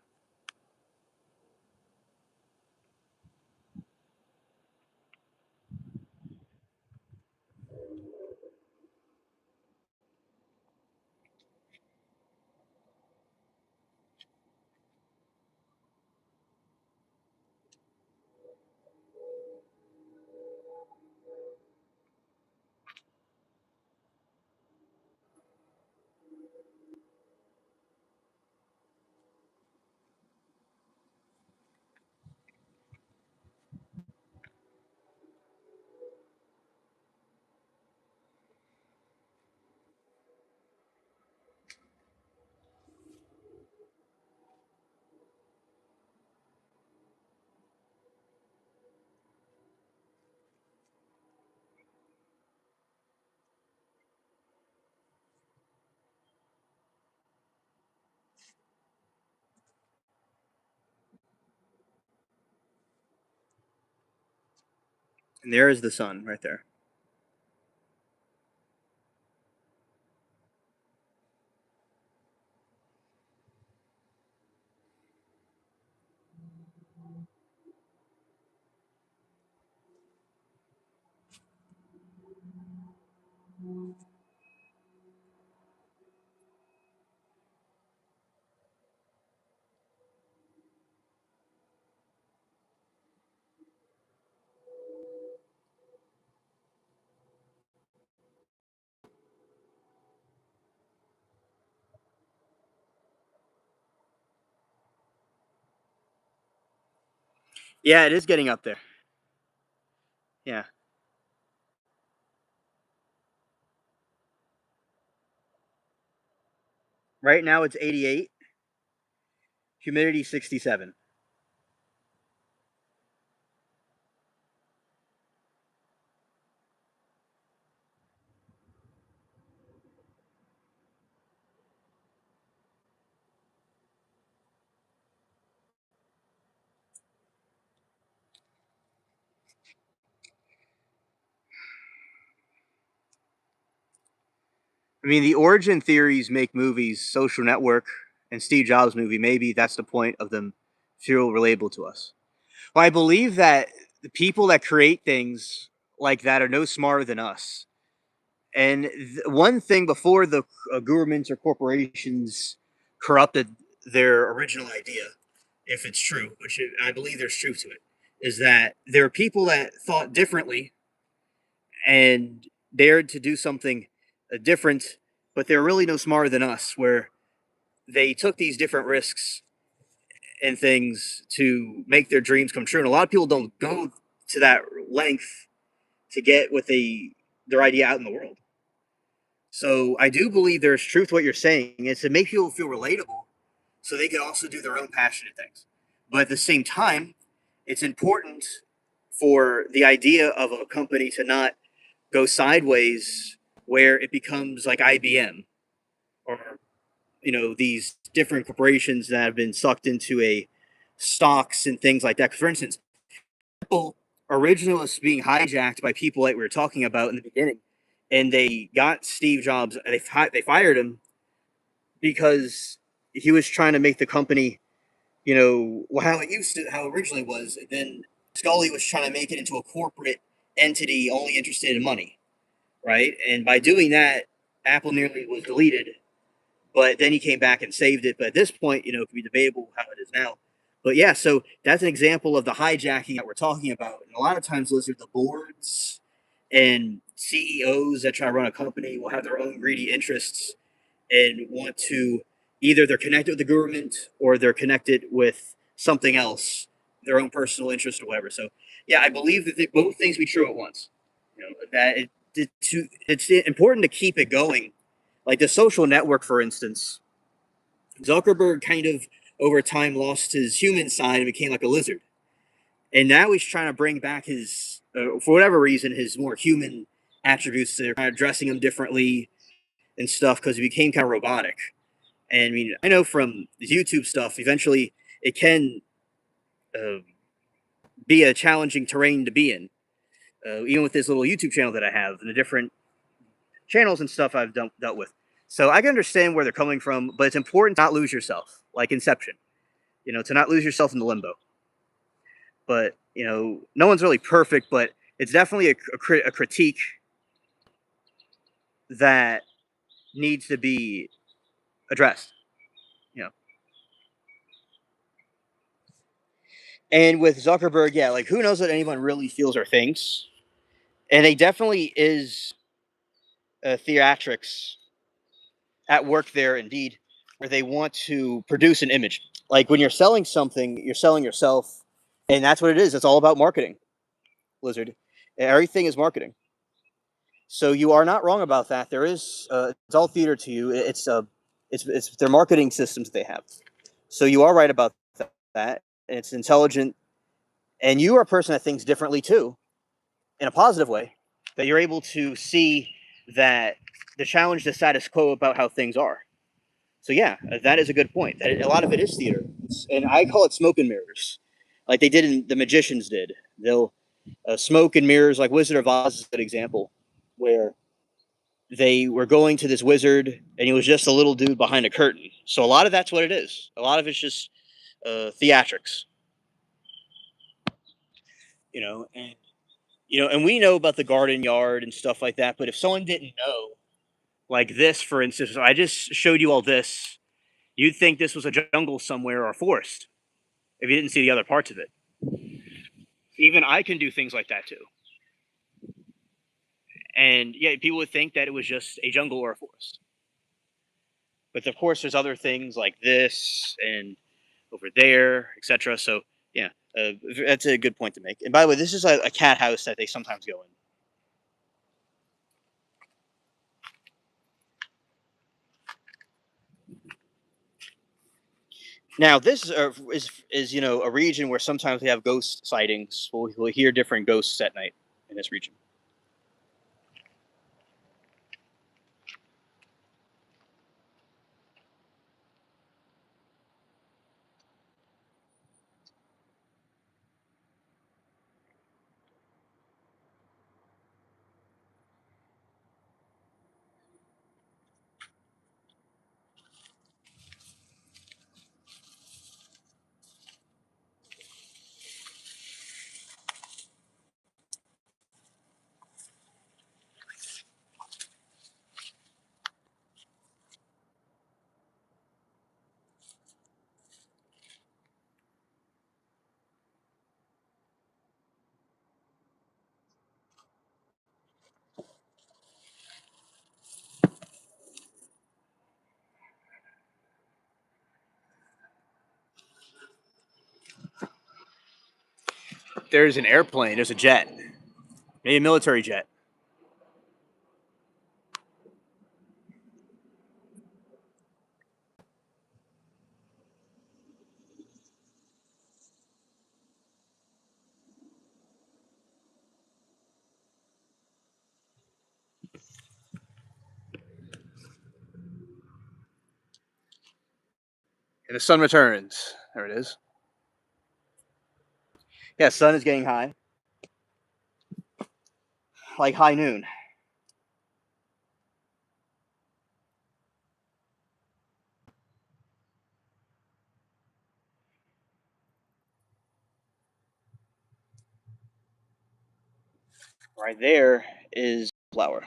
And there is the sun right there. Yeah, it is getting up there. Yeah. Right now it's 88, humidity 67. I mean, the origin theories make movies, Social Network and Steve Jobs movie. Maybe that's the point of them feel relatable to us. Well, I believe that the people that create things like that are no smarter than us. And one thing before the governments or corporations corrupted their original idea, if it's true, which I believe there's truth to it, is that there are people that thought differently and dared to do something different, but they're really no smarter than us, where they took these different risks and things to make their dreams come true. And a lot of people don't go to that length to get what their idea out in the world. So I do believe there's truth to what you're saying. It's to make people feel relatable so they can also do their own passionate things. But at the same time, it's important for the idea of a company to not go sideways where it becomes like IBM or these different corporations that have been sucked into a stocks and things like that. For instance, Apple originally was being hijacked by people like we were talking about in the beginning, and they got Steve Jobs. And they fired him because he was trying to make the company, how it used to, how it originally was. And then Scully was trying to make it into a corporate entity only interested in money, right? And by doing that, Apple nearly was deleted. But then he came back and saved it. But at this point, it can be debatable how it is now. But yeah, so that's an example of the hijacking that we're talking about. And a lot of times, those are the boards and CEOs that try to run a company will have their own greedy interests and want to either they're connected with the government or they're connected with something else, their own personal interest or whatever. So yeah, I believe that both things be true at once. That it's important to keep it going. Like the social network, for instance, Zuckerberg kind of over time lost his human side and became like a lizard. And now he's trying to bring back his, for whatever reason, his more human attributes. They're kind of dressing him differently and stuff because he became kind of robotic. And I mean, I know from the YouTube stuff, eventually it can uh, be a challenging terrain to be in. Even with this little YouTube channel that I have and the different channels and stuff I've dealt with. So I can understand where they're coming from, but it's important to not lose yourself, like Inception, to not lose yourself in the limbo. But, no one's really perfect, but it's definitely a critique that needs to be addressed, you know. And with Zuckerberg, yeah, like who knows what anyone really feels or thinks. And they definitely is theatrics at work there, indeed, where they want to produce an image. Like when you're selling something, you're selling yourself, and that's what it is. It's all about marketing, Blizzard. Everything is marketing. So you are not wrong about that. There is it's all theater to you. It's their marketing systems they have. So you are right about that. And it's intelligent, and you are a person that thinks differently too, in a positive way. That you're able to see that the challenge the status quo about how things are. So yeah, that is a good point. That a lot of it is theater, and I call it smoke and mirrors, like they did in the magicians did. They'll smoke and mirrors, like Wizard of Oz is a good example, where they were going to this wizard and he was just a little dude behind a curtain. So a lot of that's what it is. A lot of it's just theatrics, and and we know about the garden yard and stuff like that. But if someone didn't know, like this, for instance, I just showed you all this, you'd think this was a jungle somewhere or a forest if you didn't see the other parts of it. Even I can do things like that too. And yeah, people would think that it was just a jungle or a forest. But of course, there's other things like this and over there, etc. So yeah, that's a good point to make. And by the way, this is a cat house that they sometimes go in. Now, this is a region where sometimes we have ghost sightings. We'll hear different ghosts at night in this region. There's an airplane. There's a jet. Maybe a military jet. And the sun returns. There it is. Yeah, sun is getting high. Like high noon. Right there is flower.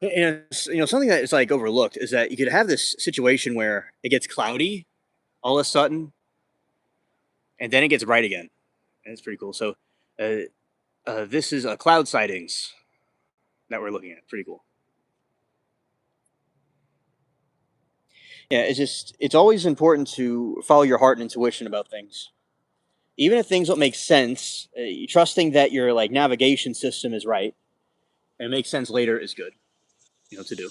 And something that is like overlooked is that you could have this situation where it gets cloudy all of a sudden, and then it gets bright again. And it's pretty cool. So, this is cloud sightings that we're looking at. Pretty cool. Yeah, it's always important to follow your heart and intuition about things, even if things don't make sense. Trusting that your like navigation system is right and it makes sense later is good. To do.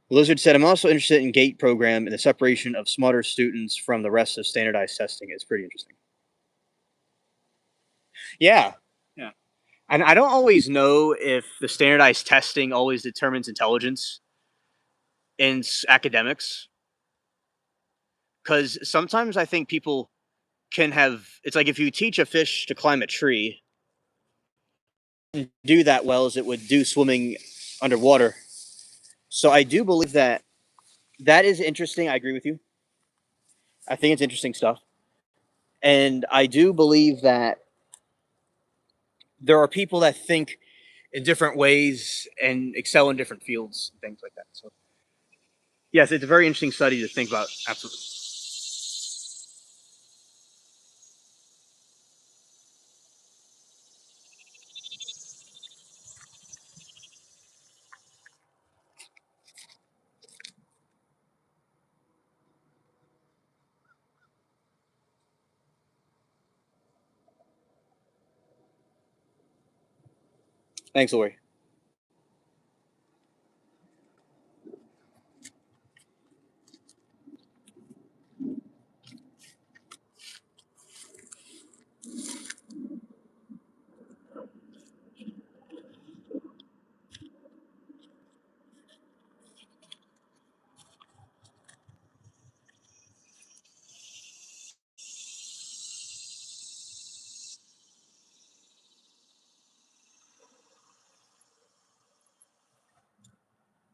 Blizzard said, "I'm also interested in GATE program and the separation of smarter students from the rest of standardized testing. It's pretty interesting." Yeah, yeah. And I don't always know if the standardized testing always determines intelligence in academics, because sometimes I think people can have. It's like if you teach a fish to climb a tree, do that well as it would do swimming underwater. So I do believe that that is interesting. I agree with you. I think it's interesting stuff, and I do believe that there are people that think in different ways and excel in different fields and things like that. So yes, it's a very interesting study to think about. Absolutely. Thanks, Lori.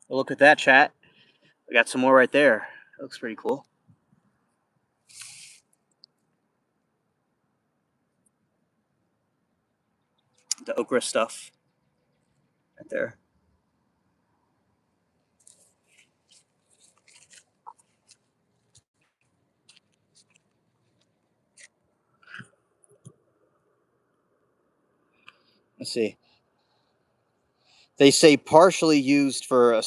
Well, look at that, chat. We got some more right there. That looks pretty cool. The okra stuff right there. Let's see. They say partially used for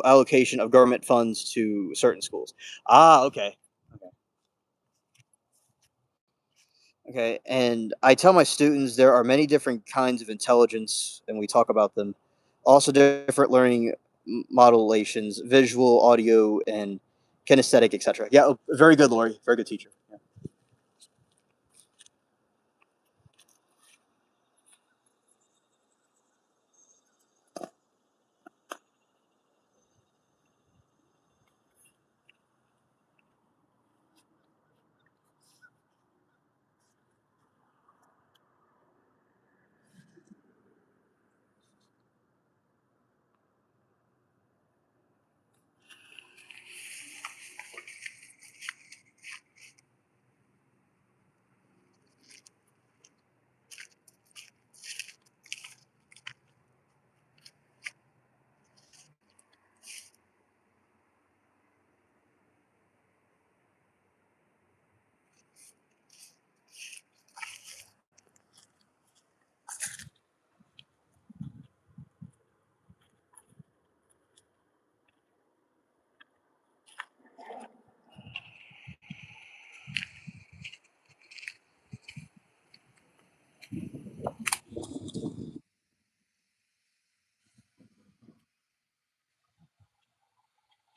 allocation of government funds to certain schools. Ah, okay. Okay, and I tell my students there are many different kinds of intelligence, and we talk about them. Also, different learning modulations, visual, audio, and kinesthetic, etc. Yeah, very good, Lori. Very good teacher.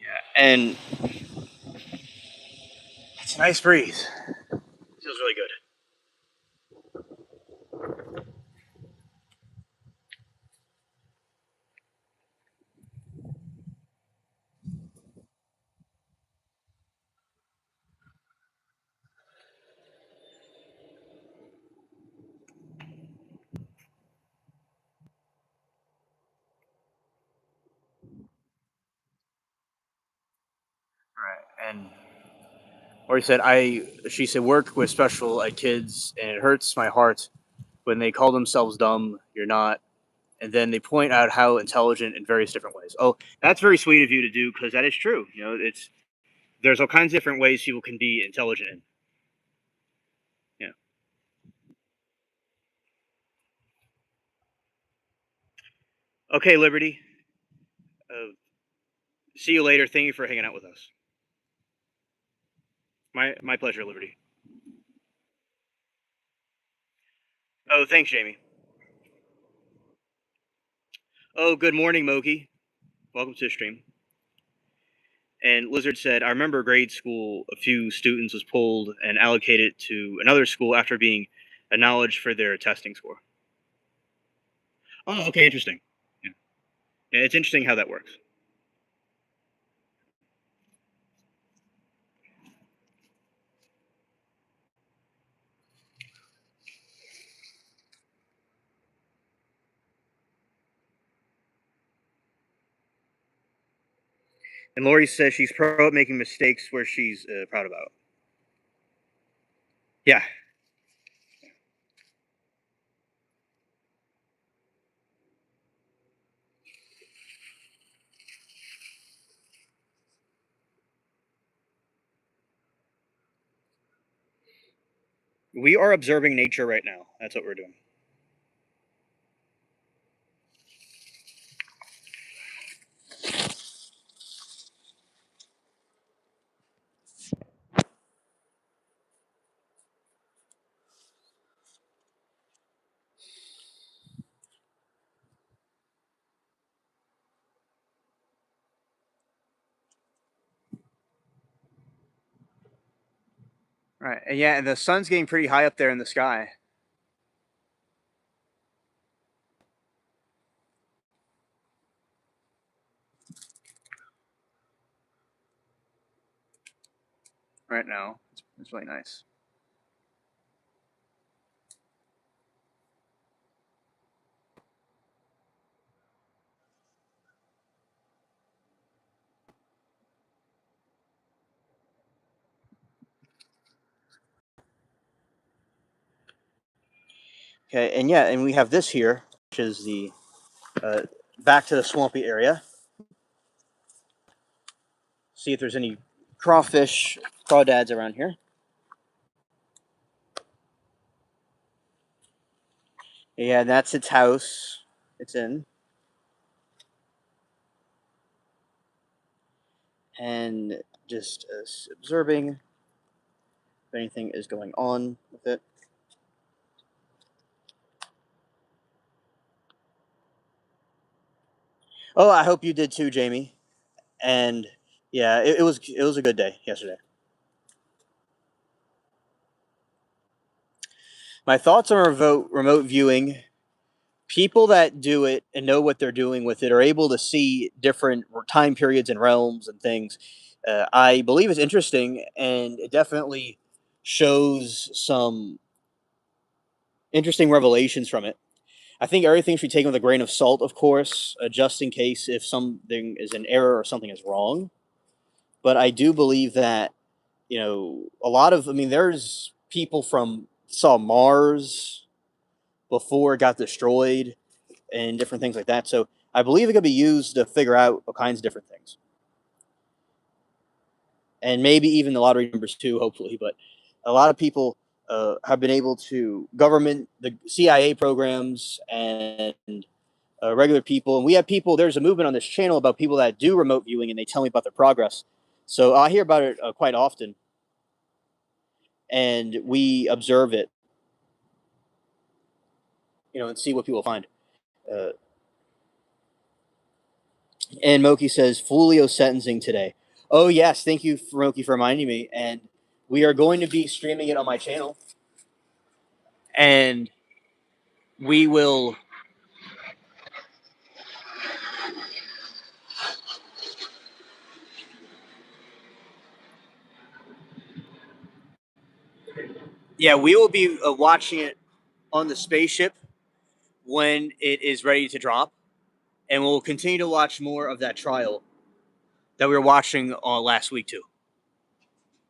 Yeah. And it's a nice breeze. Feels really good. All right, and or he said she said work with special ed kids, and it hurts my heart when they call themselves dumb. You're not, and then they point out how intelligent in various different ways. Oh, that's very sweet of you to do because that is true. You know, there's all kinds of different ways people can be intelligent in. Yeah. Okay, Liberty. See you later. Thank you for hanging out with us. My pleasure, Liberty. Oh, thanks, Jamie. Oh, good morning, Moki. Welcome to the stream. And Lizard said, I remember grade school, a few students was pulled and allocated to another school after being acknowledged for their testing score. Oh, okay, interesting. Yeah. Yeah, it's interesting how that works. And Lori says she's pro at making mistakes where she's proud about. Yeah. We are observing nature right now. That's what we're doing. Right. And yeah, and the sun's getting pretty high up there in the sky. Right now. It's really nice. Okay, and yeah, and we have this here, which is the uh, back to the swampy area. See if there's any crawfish, crawdads around here. Yeah, that's its house. It's in. and just observing if anything is going on with it. Oh, I hope you did too, Jamie. And yeah, it was a good day yesterday. My thoughts on remote viewing. People that do it and know what they're doing with it are able to see different time periods and realms and things. I believe it's interesting, and it definitely shows some interesting revelations from it. I think everything should be taken with a grain of salt, of course, just in case if something is an error or something is wrong. But I do believe that, a lot of, I mean, there's people from saw Mars before it got destroyed and different things like that. So I believe it could be used to figure out all kinds of different things, and maybe even the lottery numbers too. Hopefully, but a lot of people have been able to the CIA programs and regular people, and we have people. There's a movement on this channel about people that do remote viewing, and they tell me about their progress. So I hear about it quite often, and we observe it, and see what people find. Uh, And Moki says Fulio sentencing today. Oh yes, thank you, Moki, for reminding me. And we are going to be streaming it on my channel, and we will. Yeah, we will be watching it on the spaceship when it is ready to drop, and we'll continue to watch more of that trial that we were watching last week too.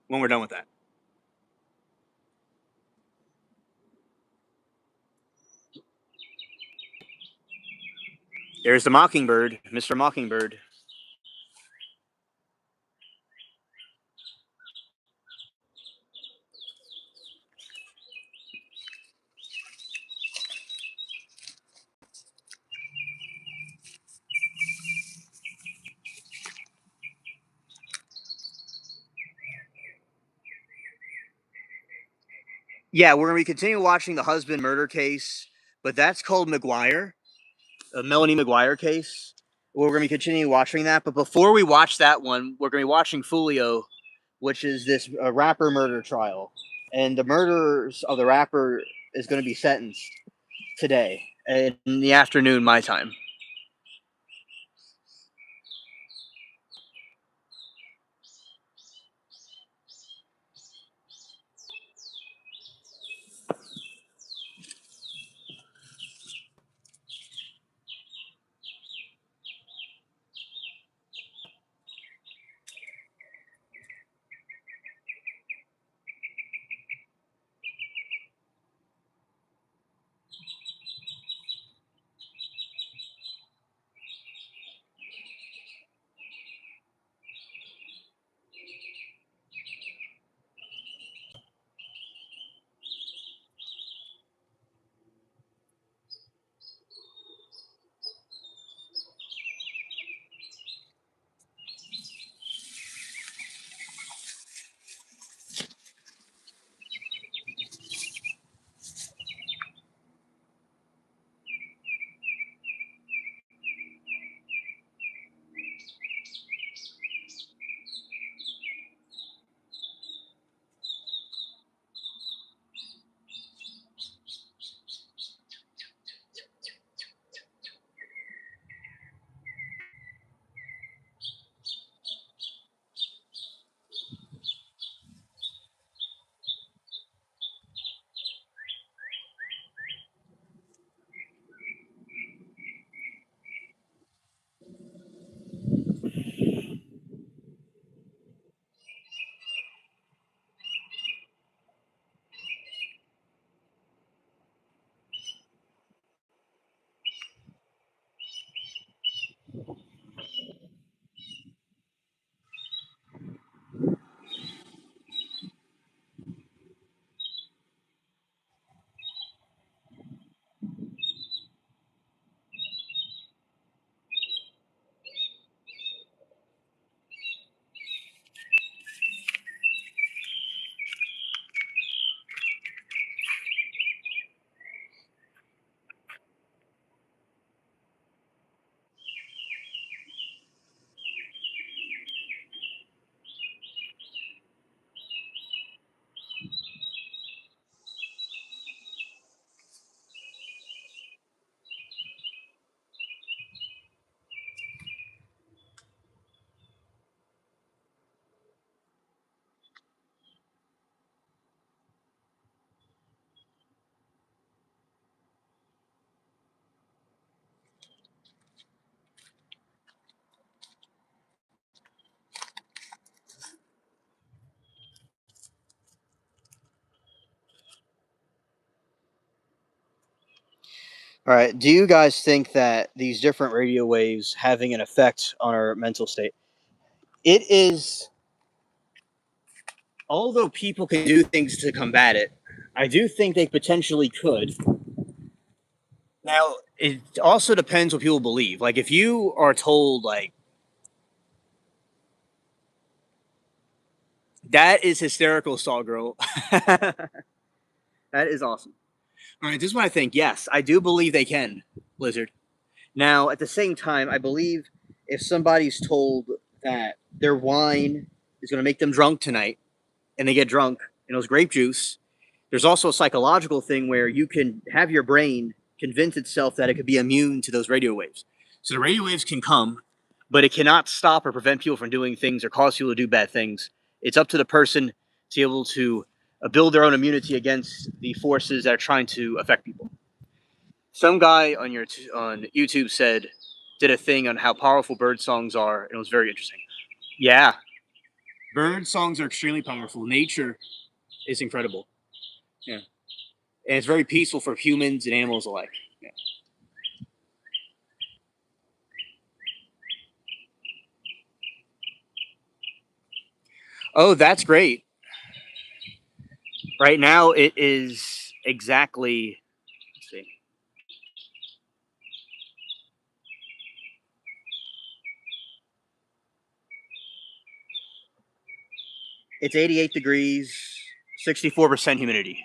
When we're done with that. There's the Mockingbird, Mr. Mockingbird. Yeah, we're going to continue watching the husband murder case, but that's called McGuire. Melanie McGuire case. We're going to continue watching that. But before we watch that one, we're going to be watching Fulio, which is this rapper murder trial. And the murderers of the rapper is going to be sentenced today in the afternoon, my time. All right. Do you guys think that these different radio waves having an effect on our mental state? It is, although people can do things to combat it, I do think they potentially could. Now, it also depends what people believe. Like, if you are told, like, that is hysterical, Saw Girl. That is awesome. All right, this is what I think. Yes, I do believe they can, Blizzard. Now, at the same time, I believe if somebody's told that their wine is going to make them drunk tonight and they get drunk and it was grape juice, there's also a psychological thing where you can have your brain convince itself that it could be immune to those radio waves. So the radio waves can come, but it cannot stop or prevent people from doing things or cause people to do bad things. It's up to the person to be able to build their own immunity against the forces that are trying to affect people. Some guy on on YouTube did a thing on how powerful bird songs are, and it was very interesting. Yeah, bird songs are extremely powerful. Nature is incredible. Yeah, and it's very peaceful for humans and animals alike. Yeah. Oh, that's great. Right now, it is exactly. Let's see. It's 88 degrees, 64% humidity.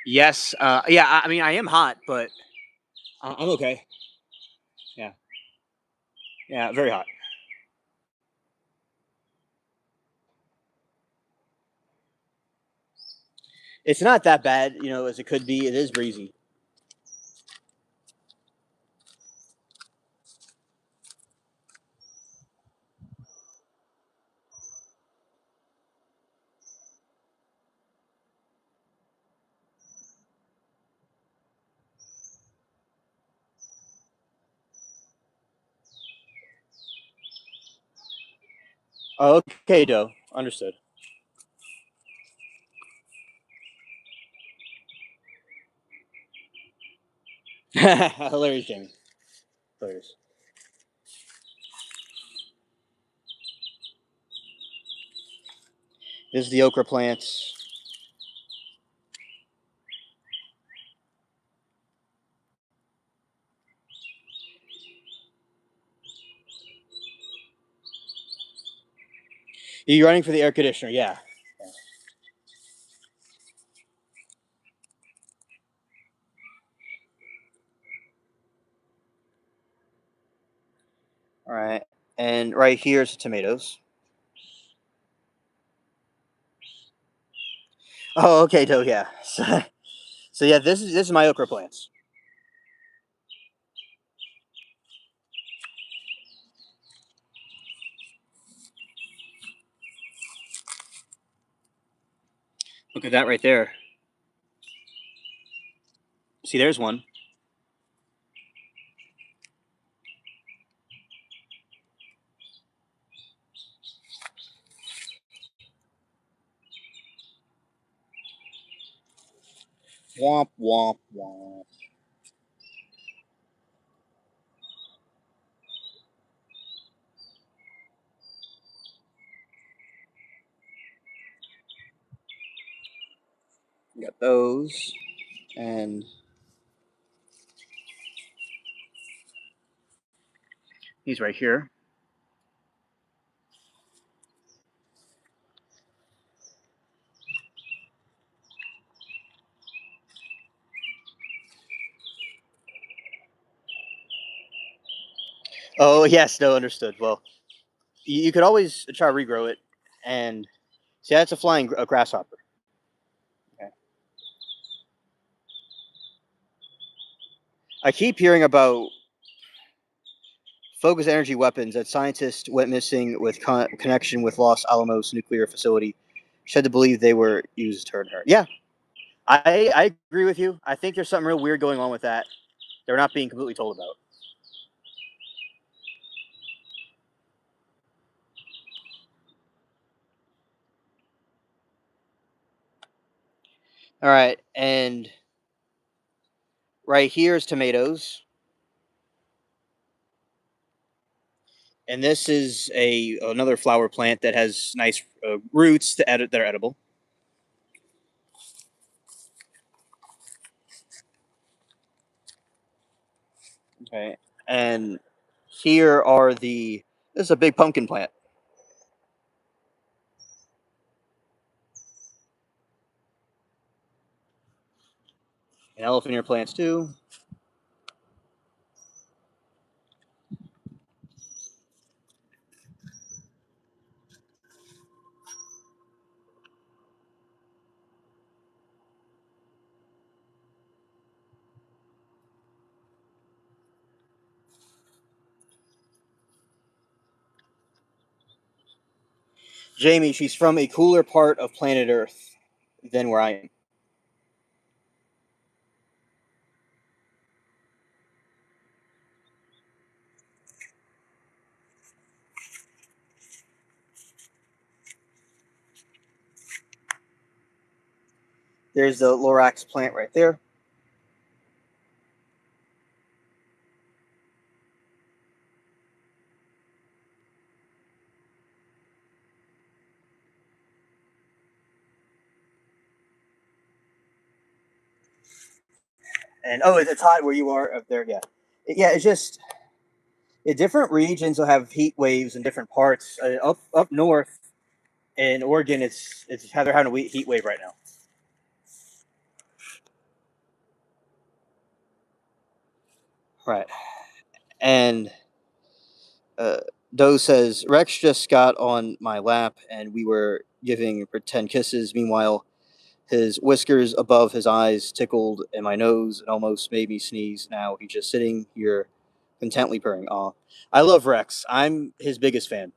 Yes. Yeah. I mean, I am hot, but I'm okay. Yeah. Yeah. Very hot. It's not that bad, as it could be. It is breezy. Okay, Doe. Understood. Hilarious, Jamie. Hilarious. This is the okra plants. You running for the air conditioner? Yeah. All right. And right here's the tomatoes. Oh, okay, Doe. Yeah. So yeah, this is my okra plants. Look at that right there. See, there's one. Womp womp womp. We got those, and he's right here. Oh yes, no, understood. Well, you could always try to regrow it, and see that's a flying grasshopper. I keep hearing about focused energy weapons that scientists went missing with connection with Los Alamos nuclear facility. Said to believe they were used to hurt her. Yeah, I agree with you. I think there's something real weird going on with that. They're not being completely told about. All right, and right here is tomatoes. And this is another flower plant that has nice roots that are edible. Okay, and here are the. This is a big pumpkin plant. And elephant ear plants too. Jamie, she's from a cooler part of planet Earth than where I am. There's the Lorax plant right there. And oh, it's hot where you are up there. Yeah, yeah. It's just different regions will have heat waves in different parts. Up north in Oregon, it's how they're having a heat wave right now. Right, and uh, Doe says Rex just got on my lap and we were giving pretend kisses. Meanwhile, his whiskers above his eyes tickled in my nose and almost made me sneeze. Now he's just sitting here contently purring. Aw. I love Rex. I'm his biggest fan.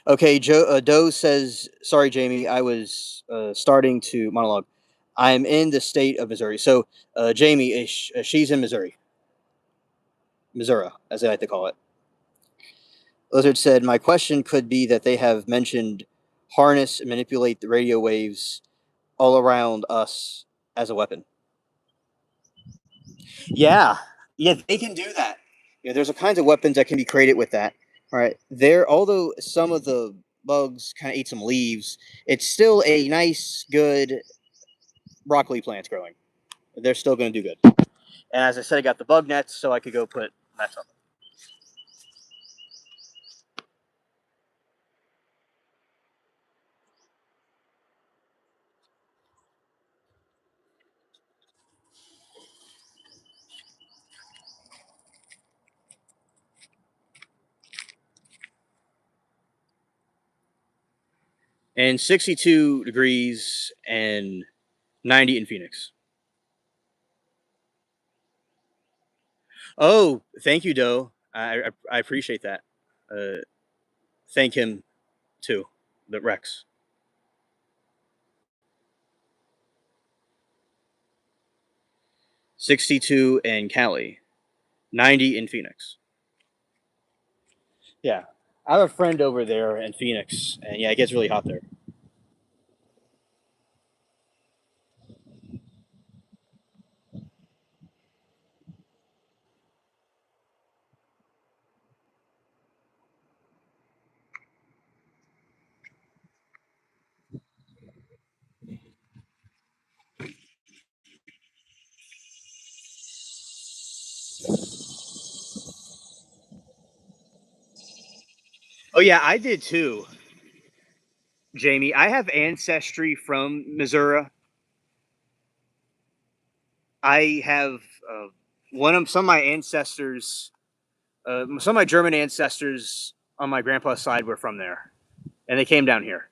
Okay, Doe says, sorry, Jamie, I was starting to monologue. I'm in the state of Missouri. So, Jamie, she's in Missouri. Missouri, as they like to call it. Lizard said, my question could be that they have mentioned harness and manipulate the radio waves all around us as a weapon. Yeah, yeah, they can do that. There's all kinds of weapons that can be created with that. All right, although some of the bugs kind of ate some leaves, it's still a nice, good broccoli plants growing. They're still going to do good. And as I said, I got the bug nets, so I could go put nets on them. And 62 degrees and 90 in Phoenix. Oh, thank you, Doe. I appreciate that. Thank him too, the Rex. 62 in Cali, 90 in Phoenix. Yeah, I have a friend over there in Phoenix, and yeah, it gets really hot there. Oh yeah, I did too, Jamie. I have ancestry from Missouri. I have some of my ancestors, some of my German ancestors on my grandpa's side were from there, and they came down here.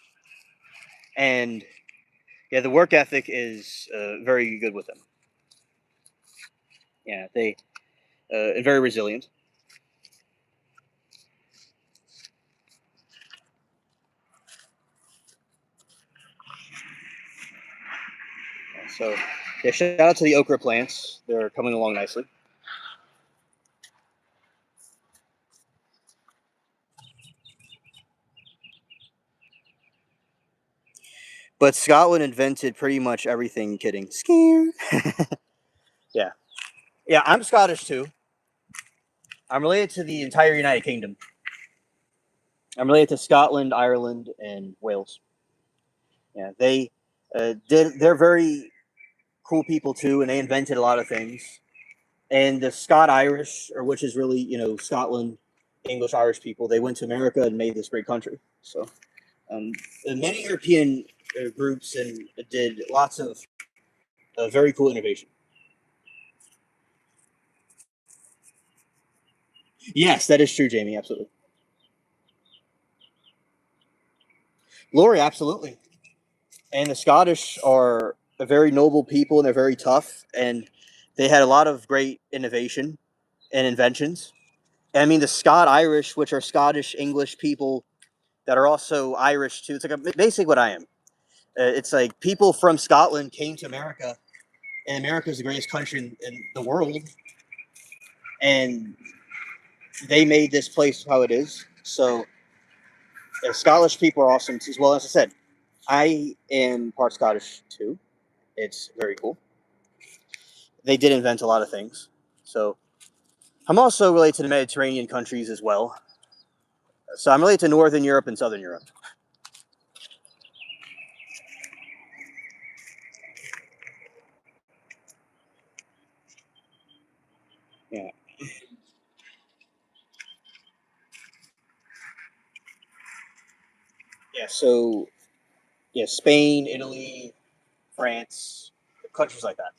And yeah, the work ethic is very good with them. Yeah, they very resilient. So, yeah, shout out to the okra plants. They're coming along nicely. But Scotland invented pretty much everything. Kidding. Scare. Yeah. Yeah, I'm Scottish too. I'm related to the entire United Kingdom. I'm related to Scotland, Ireland, and Wales. Yeah, they did. They're very cool people too, and they invented a lot of things. And the Scot Irish, or which is really Scotland, English Irish people, they went to America and made this great country. So many European groups and did lots of very cool innovation. Yes, that is true, Jamie. Absolutely, Lori. Absolutely. And the Scottish are a very noble people, and they're very tough, and they had a lot of great innovation and inventions. And I mean, the Scot Irish, which are Scottish English people that are also Irish too. It's like basically what I am. It's like people from Scotland came to America, and America is the greatest country in the world, and they made this place how it is. So, Scottish people are awesome as well. As I said, I am part Scottish too. It's very cool. They did invent a lot of things. So, I'm also related to the Mediterranean countries as well. So, I'm related to Northern Europe and Southern Europe. Yeah. Yeah. So, yeah, Spain, Italy, France, countries like that.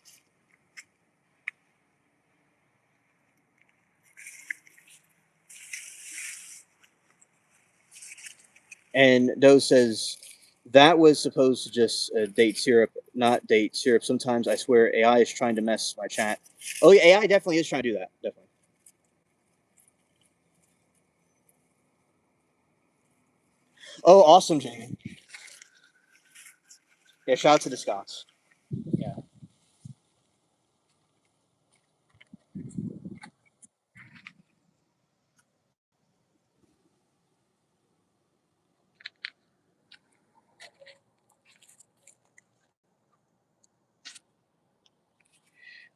And Doe says that was supposed to just date syrup, not date syrup. Sometimes I swear AI is trying to mess my chat. Oh yeah, AI definitely is trying to do that. Definitely. Oh, awesome, Jamie. Yeah, shout out to the Scots. Yeah,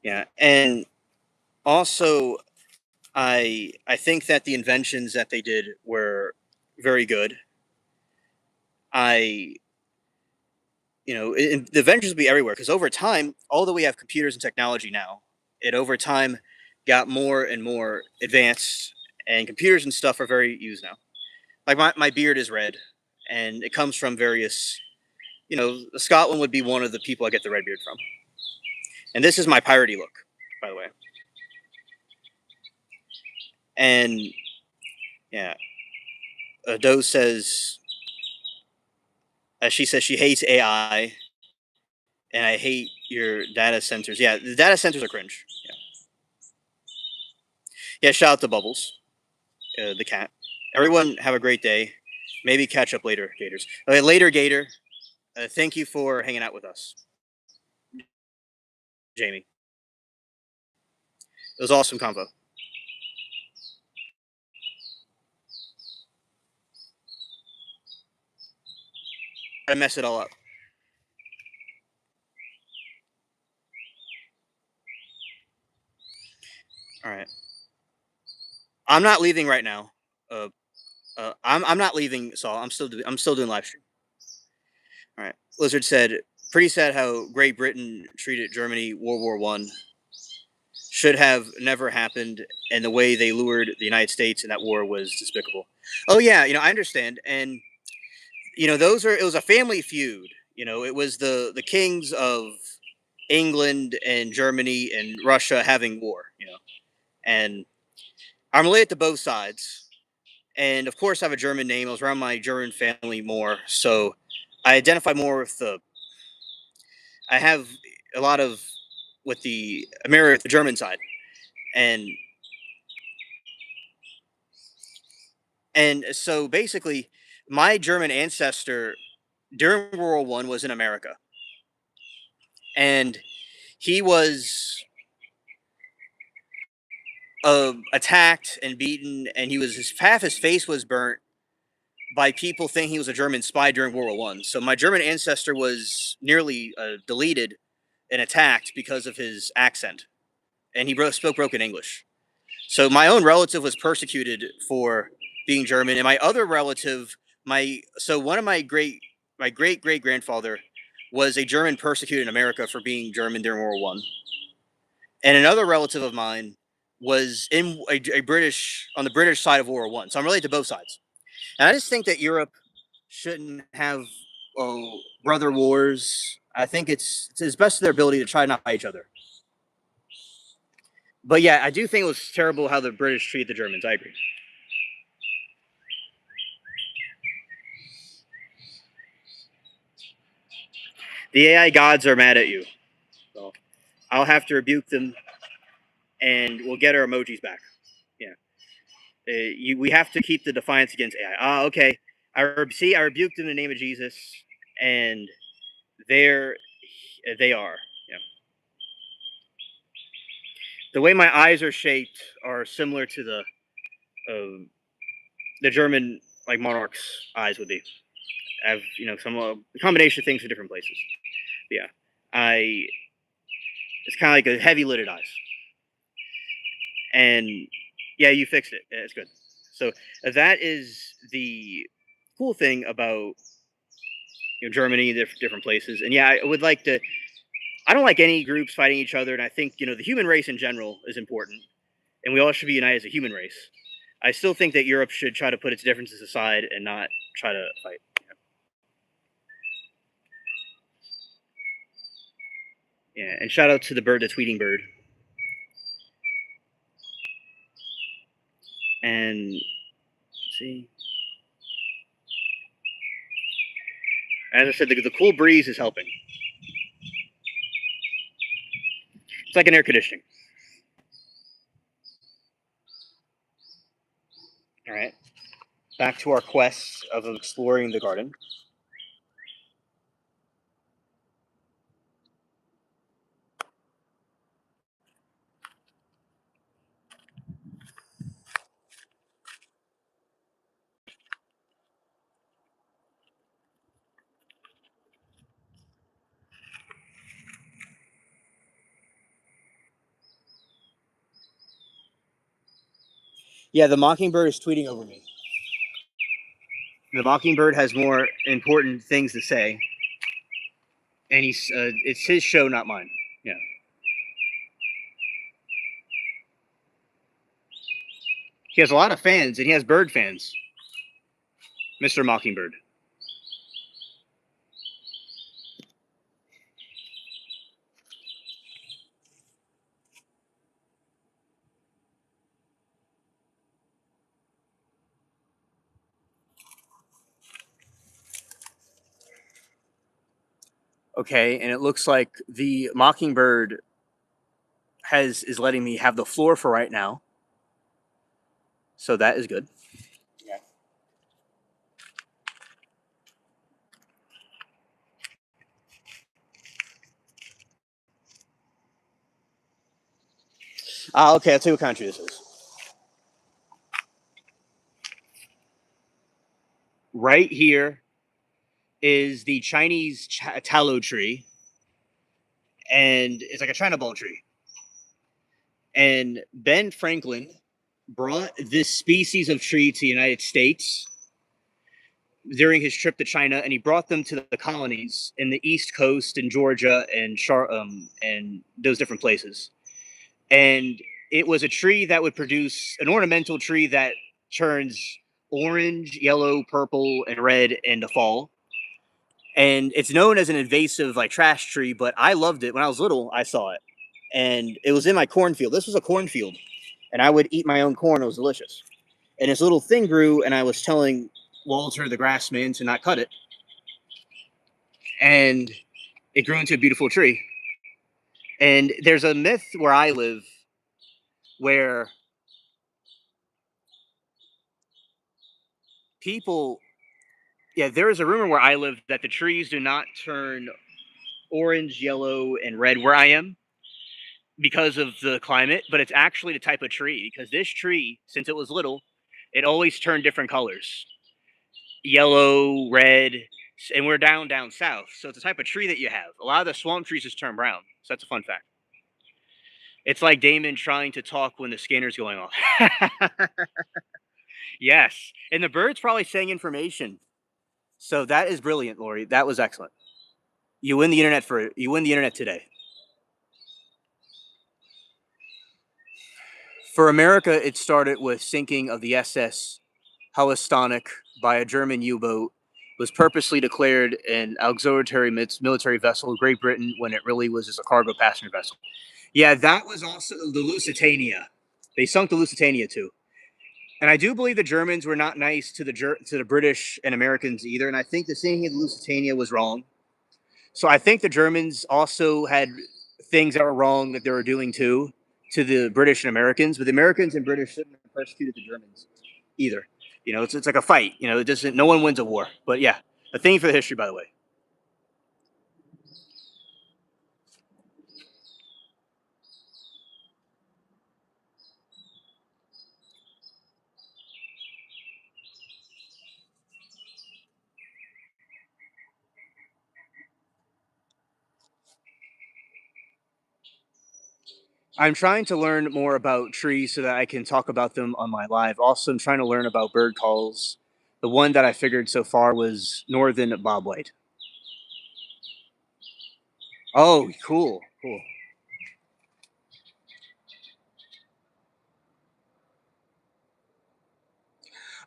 yeah, and also I think that the inventions that they did were very good. I the inventions will be everywhere because over time, although we have computers and technology now, it over time got more and more advanced, and computers and stuff are very used now. Like my beard is red, and it comes from various. Scotland would be one of the people I get the red beard from, and this is my piratey look, by the way. And yeah, Doe says, she says she hates AI, and I hate your data centers. Yeah, the data centers are cringe. Yeah, yeah. Shout out to Bubbles, the cat. Everyone have a great day. Maybe catch up later, Gators. Okay, later, Gator. Thank you for hanging out with us, Jamie. It was awesome convo. I mess it all up. All right. I'm not leaving right now. Uh, I'm not leaving, Saul. I'm still doing live stream. All right. Lizard said, pretty sad how Great Britain treated Germany World War I. Should have never happened, and the way they lured the United States in that war was despicable. Oh yeah, I understand, and it was a family feud. It was the kings of England and Germany and Russia having war. And I'm related to both sides, and of course I have a German name. I was around my German family more, so I identify more with I have a lot of with the American, the German side, and so basically, my German ancestor during World War I was in America, and he was attacked and beaten, and half his face was burnt by people thinking he was a German spy during World War I. So my German ancestor was nearly deleted and attacked because of his accent, and he spoke broken English. So my own relative was persecuted for being German, and my other relative, one of my great great grandfather was a German persecuted in America for being German during World War I, and another relative of mine was in a British on the British side of World War I. So I'm related to both sides, and I just think that Europe shouldn't have brother wars. I think it's best to their ability to try not fight each other. But yeah, I do think it was terrible how the British treated the Germans. I agree. The AI gods are mad at you. So I'll have to rebuke them, and we'll get our emojis back. Yeah. We have to keep the defiance against AI. Okay. I rebuked them in the name of Jesus, and they are. Yeah. The way my eyes are shaped are similar to the German monarch's eyes would be. I have some combination of things in different places. But yeah, it's kind of like a heavy lidded eyes, and yeah, you fixed it. Yeah, it's good. So that is the cool thing about Germany, different places, and yeah, I would like to. I don't like any groups fighting each other, and I think the human race in general is important, and we all should be united as a human race. I still think that Europe should try to put its differences aside and not try to fight. Yeah, and shout out to the bird, the tweeting bird. And let's see. As I said, the cool breeze is helping. It's like an air conditioning. All right. Back to our quest of exploring the garden. Yeah, the mockingbird is tweeting over me. The mockingbird has more important things to say, and it's his show, not mine. Yeah. He has a lot of fans, and he has bird fans. Mr. Mockingbird. Okay, and it looks like the mockingbird is letting me have the floor for right now. So that is good. Yeah. Okay, I'll tell you what country this is. Right here is the Chinese tallow tree, and it's like a China ball tree. And Ben Franklin brought this species of tree to the United States during his trip to China, and he brought them to the colonies in the East Coast in Georgia and those different places. And it was a tree that would produce an ornamental tree that turns orange, yellow, purple, and red in the fall. And it's known as an invasive trash tree, but I loved it. When I was little, I saw it. And it was in my cornfield. This was a cornfield. And I would eat my own corn. It was delicious. And this little thing grew, and I was telling Walter the grassman to not cut it. and it grew into a beautiful tree. And there's a myth where I live where people, yeah, there is a rumor where I live that the trees do not turn orange, yellow, and red where I am because of the climate, but it's actually the type of tree. Because this tree, since it was little, it always turned different colors, yellow, red, and we're down south, so it's a type of tree that you have. A lot of the swamp trees just turn brown, so that's a fun fact. It's like Damon trying to talk when the scanner's going off. Yes, and the bird's probably saying information. So that is brilliant, Lori. That was excellent. You win the internet today. For America, it started with sinking of the SS Housatonic by a German U-boat. Was purposely declared an auxiliary military vessel of Great Britain when it really was just a cargo passenger vessel. Yeah, that was also the Lusitania. They sunk the Lusitania too. And I do believe the Germans were not nice to the British and Americans either. And I think the sinking of the Lusitania was wrong. So I think the Germans also had things that were wrong that they were doing too to the British and Americans. But the Americans and British shouldn't have persecuted the Germans either. You know, it's like a fight. You know, it doesn't. No one wins a war. But yeah, a thing for the history, by the way. I'm trying to learn more about trees so that I can talk about them on my live. Also, I'm trying to learn about bird calls. The one that I figured so far was northern bobwhite. Oh, cool, cool.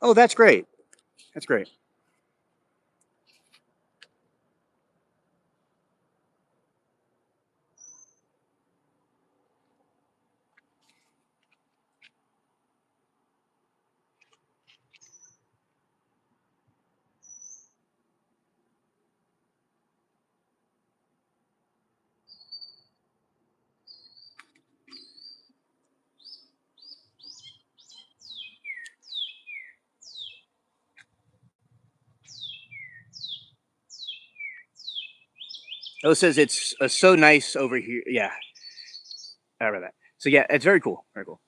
Oh, that's great. That's great. Oh, it says it's so nice over here. Yeah, I read that. So yeah, it's very cool. Very cool.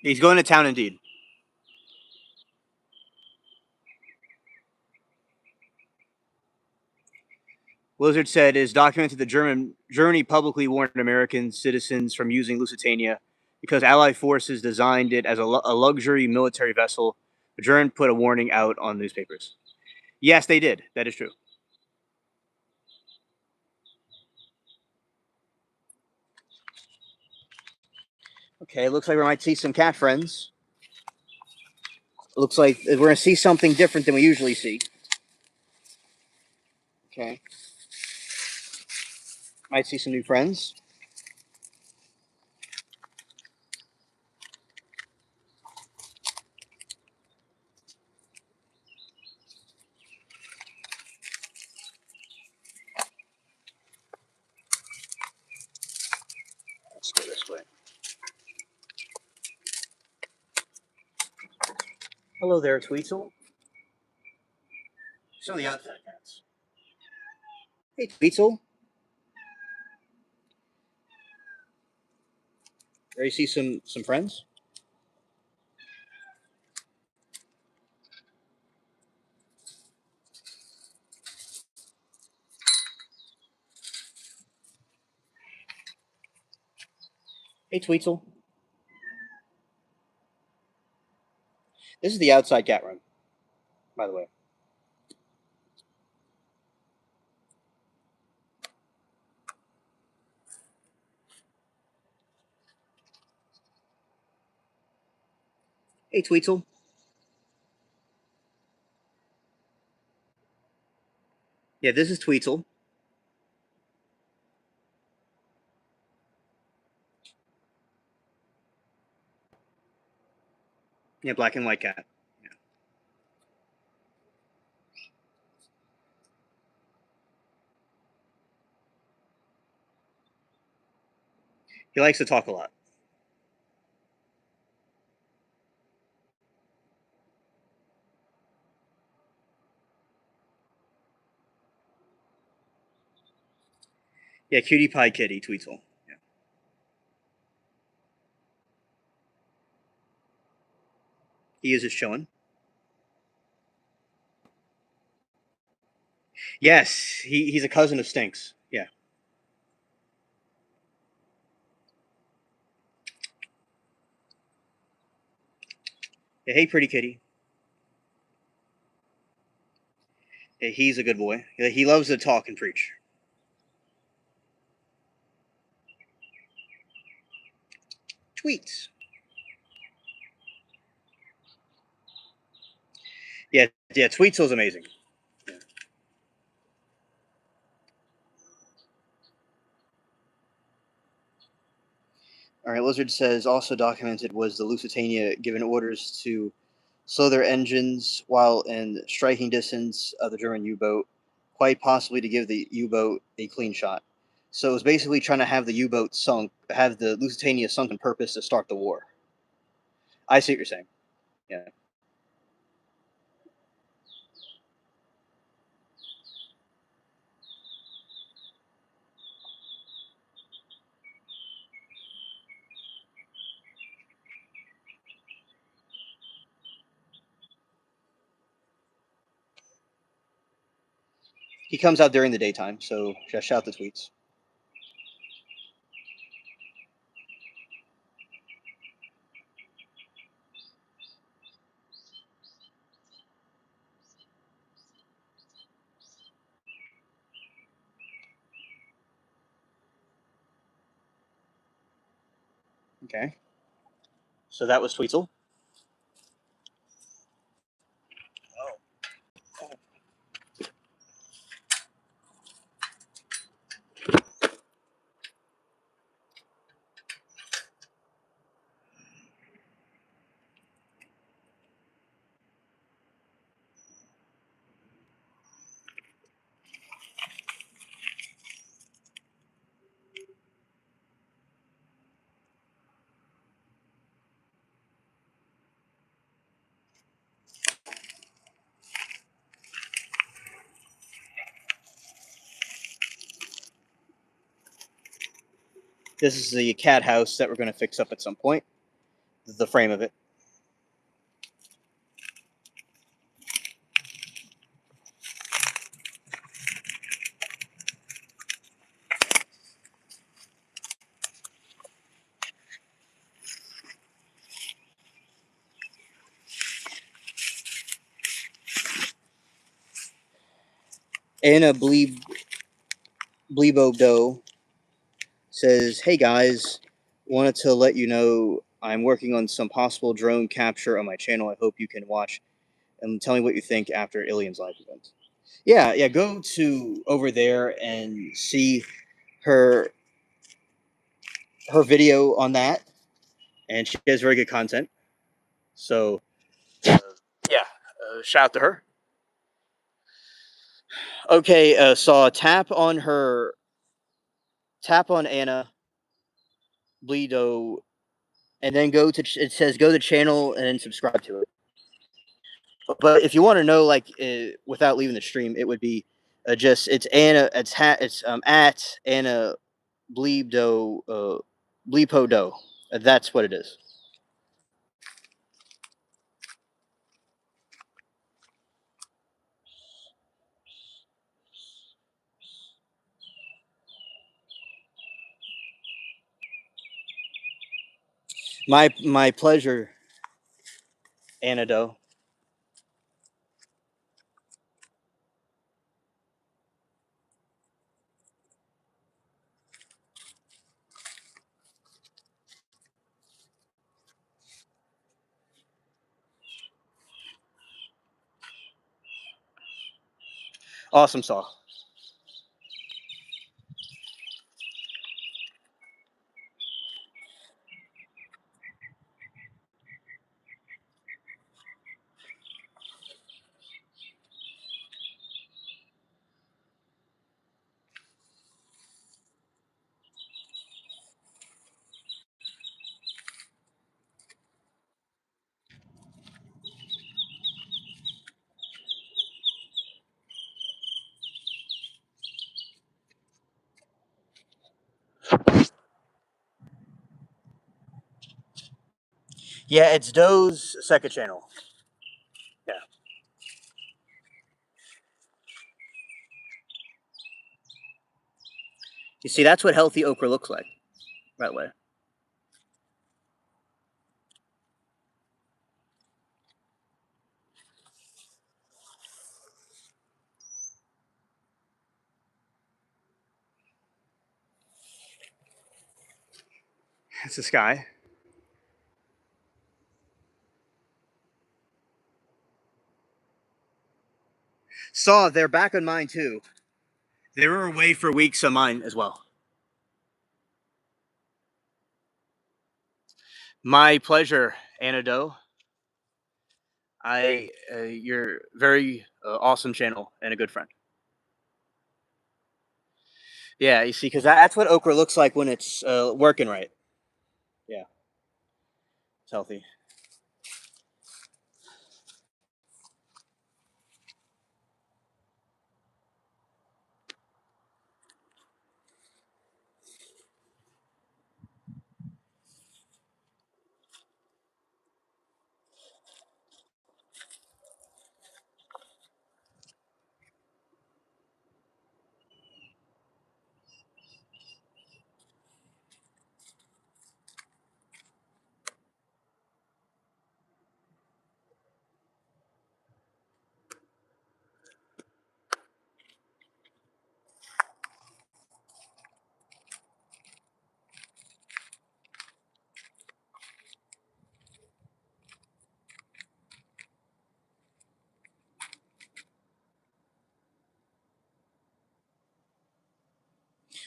He's going to town indeed. Blizzard said, is documented that Germany publicly warned American citizens from using Lusitania because Allied forces designed it as a luxury military vessel. The German put a warning out on newspapers. Yes, they did. That is true. Okay, looks like we might see some cat friends. Looks like we're going to see something different than we usually see. Okay. Might see some new friends. Let's go this way. Hello there, Tweetle. Some of the outside cats. Hey, Tweetle. Ready to see some friends? Hey, Tweetle. This is the outside cat room, by the way. Hey, Tweetle. Yeah, this is Tweetle. Yeah, black and white cat. Yeah. He likes to talk a lot. Yeah, cutie pie kitty, Tweetle. Yeah. He is just chilling. Yes, he's a cousin of Stinks. Yeah. Yeah, hey, pretty kitty. Yeah, he's a good boy. Yeah, he loves to talk and preach. Tweets. Yeah, Tweetle's amazing. Yeah. All right, Lizard says also documented was the Lusitania given orders to slow their engines while in striking distance of the German U-boat, quite possibly to give the U-boat a clean shot. So it was basically trying to have the U-boat sunk, have the Lusitania sunk on purpose to start the war. I see what you're saying. Yeah. He comes out during the daytime, so just shout the tweets. Okay. So that was Tweetle. This is the cat house that we're going to fix up at some point. The frame of it. Anna Blebodo says, "Hey guys, wanted to let you know I'm working on some possible drone capture on my channel. I hope you can watch and tell me what you think after Ilian's live event." Yeah, go to over there and see her video on that, and she has very good content. So, yeah, shout out to her. Okay, so tap on Anna Bleedo, and then it says go to channel and then subscribe to it. But if you want to know, like, without leaving the stream, it would be it's Anna, it's at Anna Bleedo, Bleepodo. That's what it is. My pleasure, Anna Doe. Awesome saw. Yeah, it's Doe's second channel. Yeah. You see, that's what healthy okra looks like, by the way. It's the sky. Saw, they're back on mine too. They were away for weeks on mine as well. My pleasure, Anna Doe. You're very awesome channel and a good friend. Yeah, you see, because that's what okra looks like when it's working right. Yeah, it's healthy.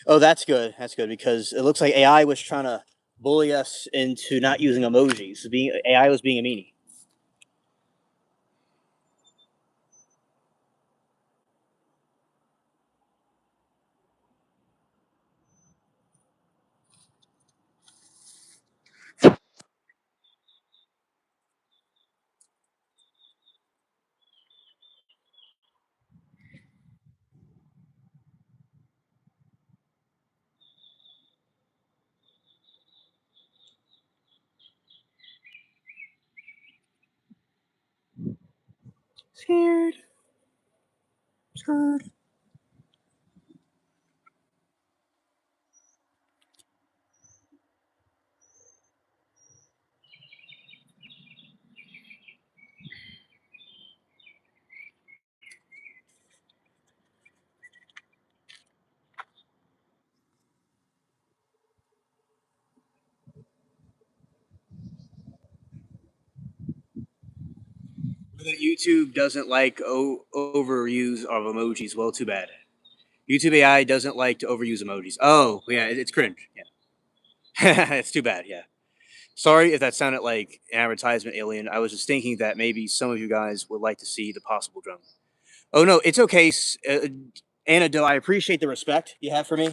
Oh, that's good. That's good because it looks like AI was trying to bully us into not using emojis. AI was being a meanie. Scared. Scared. YouTube doesn't like overuse of emojis. Well, too bad. YouTube AI doesn't like to overuse emojis. Oh, yeah, it's cringe. Yeah, it's too bad. Yeah, sorry if that sounded like an advertisement, Alien. I was just thinking that maybe some of you guys would like to see the possible drone. Oh no, it's okay, Anna Doe. I appreciate the respect you have for me,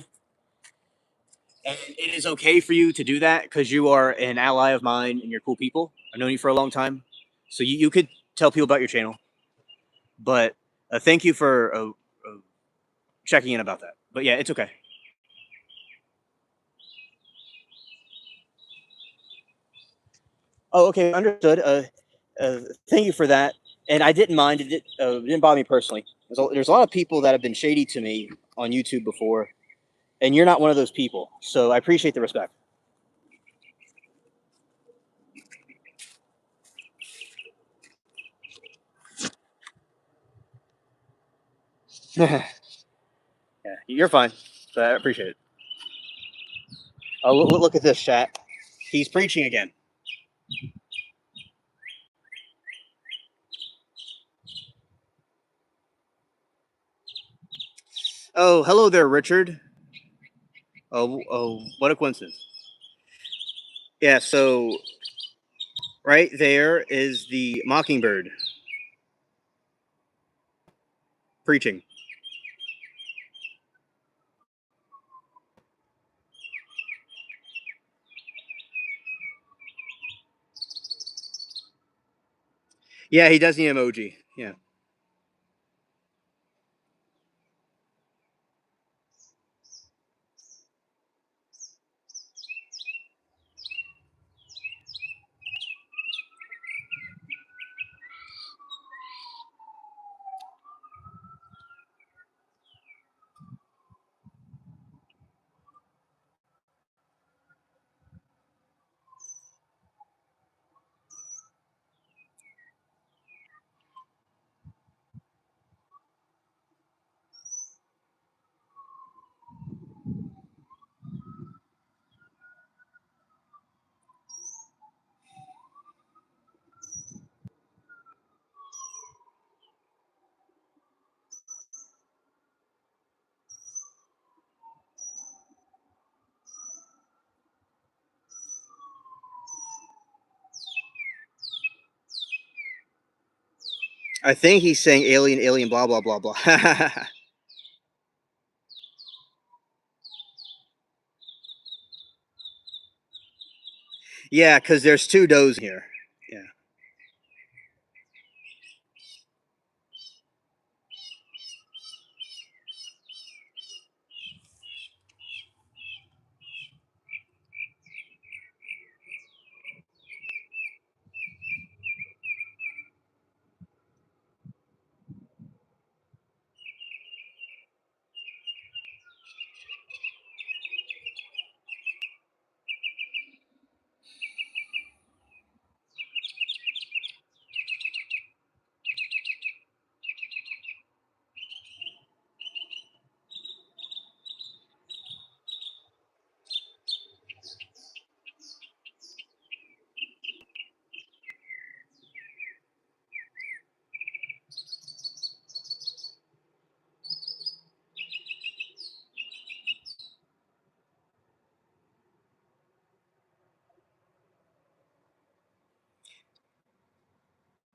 and it is okay for you to do that because you are an ally of mine and you're cool people. I've known you for a long time, so you could tell people about your channel. But thank you for checking in about that. But yeah, it's okay. Oh, okay, understood. Thank you for that. And I didn't mind it. Didn't bother me personally. There's a lot of people that have been shady to me on YouTube before, and you're not one of those people. So I appreciate the respect. Yeah, you're fine. But I appreciate it. Oh, look at this chat. He's preaching again. Oh, hello there, Richard. Oh, what a coincidence. Yeah, so right there is the mockingbird preaching. Yeah, he does the emoji. Yeah. I think he's saying alien, alien, blah, blah, blah, blah. Yeah, because there's two does here. Yeah.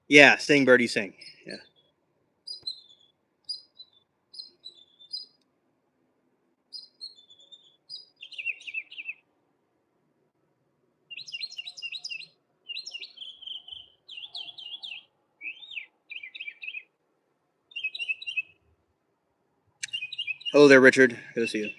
Yeah, sing birdie sing. Yeah. Hello there, Richard. Good to see you.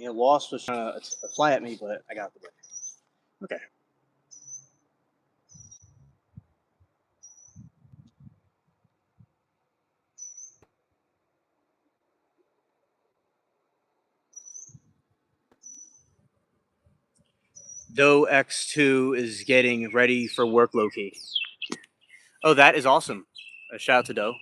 Lost was trying to fly at me, but I got the win. Okay. Doe X2 is getting ready for work, Loki. Oh, that is awesome. A shout out to Doe.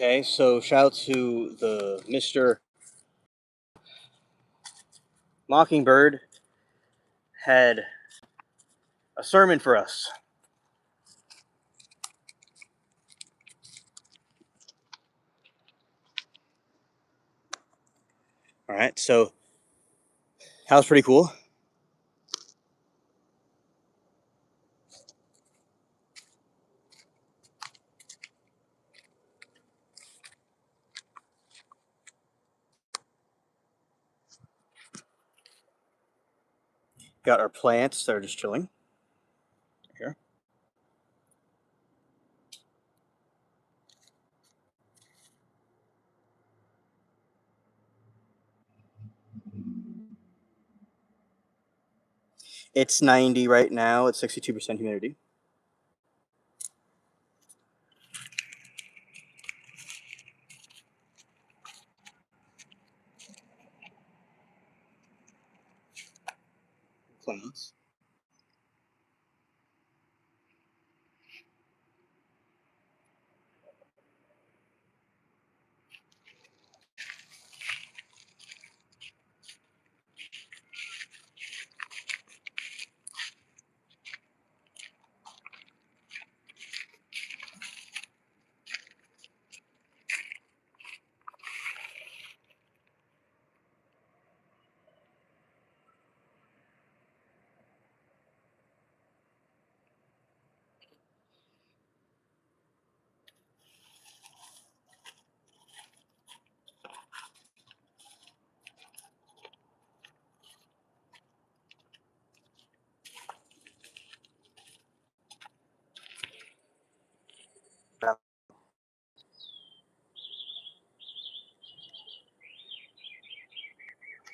Okay, so shout out to the Mr. Mockingbird had a sermon for us. All right, so that was pretty cool. Got our plants that are just chilling here. It's 90 right now. It's 62% humidity. Plants.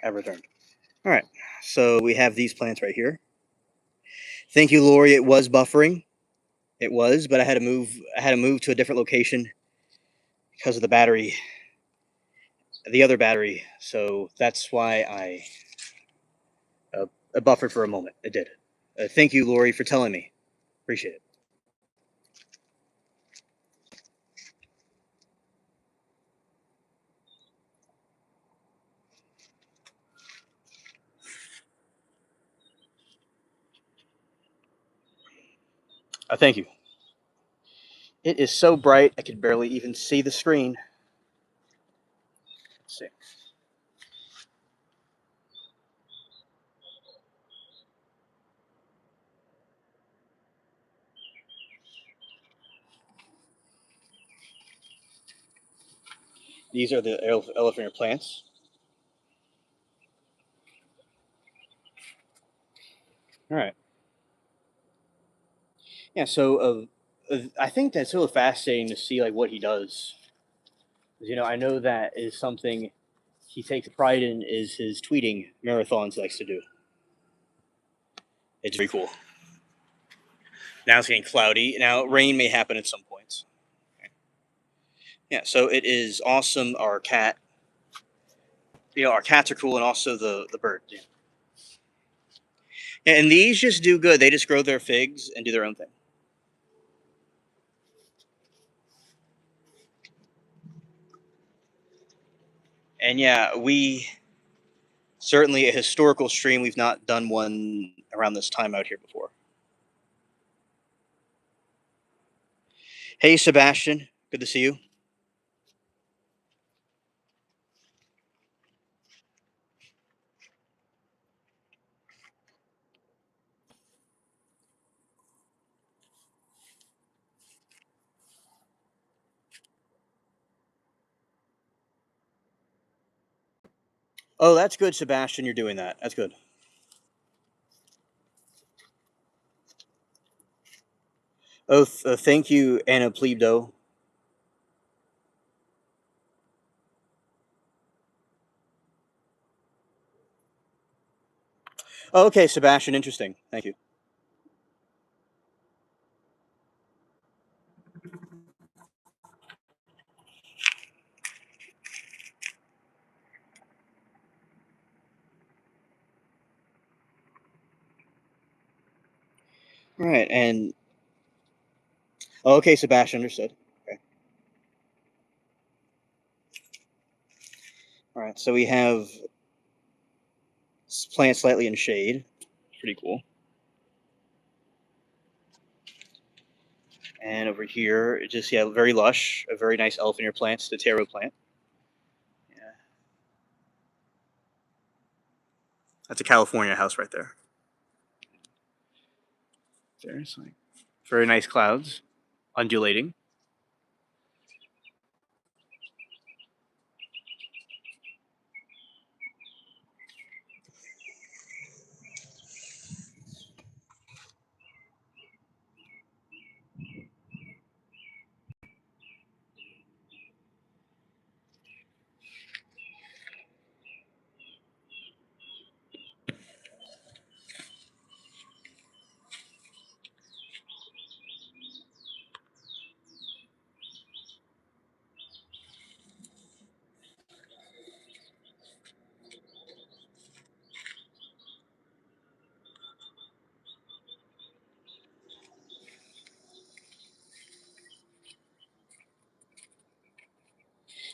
Have returned. All right, so we have these plants right here. Thank you, Lori. It was buffering. It was, but I had to move. I had to move to a different location because of the battery, the other battery. So that's why I buffered for a moment. It did. Thank you, Lori, for telling me. Appreciate it. Thank you. It is so bright I could barely even see the screen. Let's see. These are the elephant plants. All right. Yeah. So I think that's so fascinating to see like what he does. You know, I know that is something he takes pride in is his tweeting marathons he likes to do. It's very cool. Now it's getting cloudy. Now rain may happen at some points. Okay. Yeah. So it is awesome. Our cat. You know, our cats are cool, and also the bird. Yeah. And these just do good. They just grow their figs and do their own thing. And yeah, we certainly a historical stream. We've not done one around this time out here before. Hey, Sebastian. Good to see you. Oh, that's good, Sebastian. You're doing that. That's good. Oh, thank you, Anna Plebdo. Oh, okay, Sebastian. Interesting. Thank you. All right, and oh, okay, Sebastian. Understood. Okay. All right, so we have plants slightly in shade. Pretty cool. And over here, it just very lush, a very nice elephant ear plant, the taro plant. Yeah, that's a California house right there. There's like very nice clouds, undulating.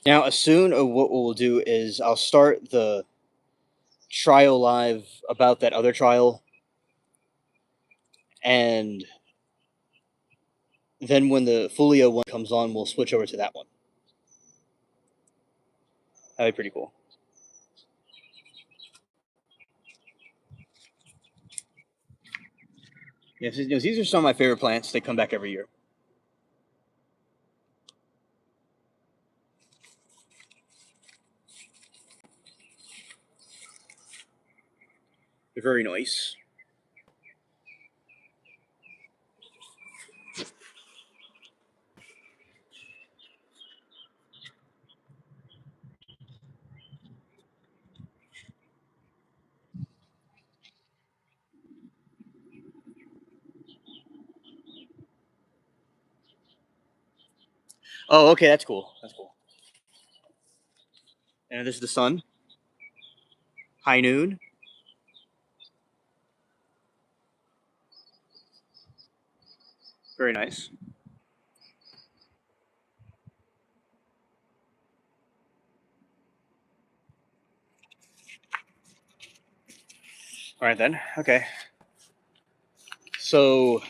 Now, soon, what we'll do is I'll start the trial live about that other trial, and then when the Folio one comes on, we'll switch over to that one. That'd be pretty cool. Yeah, these are some of my favorite plants. They come back every year. They're very nice. Oh, okay, that's cool. That's cool. And this is the sun. High noon. Very nice. All right then. Okay. So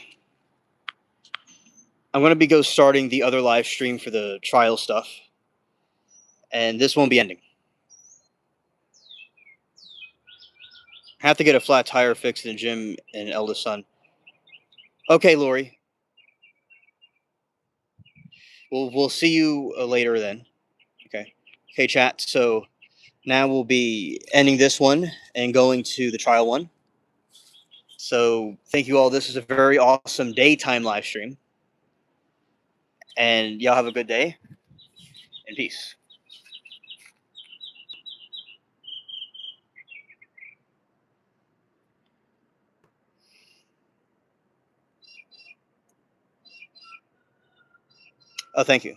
I'm gonna go starting the other live stream for the trial stuff, and this won't be ending. I have to get a flat tire fixed in the gym and eldest son. Okay, Lori. We'll see you later then. Okay. Okay, chat. So now we'll be ending this one and going to the trial one. So thank you all. This is a very awesome daytime live stream. And y'all have a good day and peace. Oh, thank you.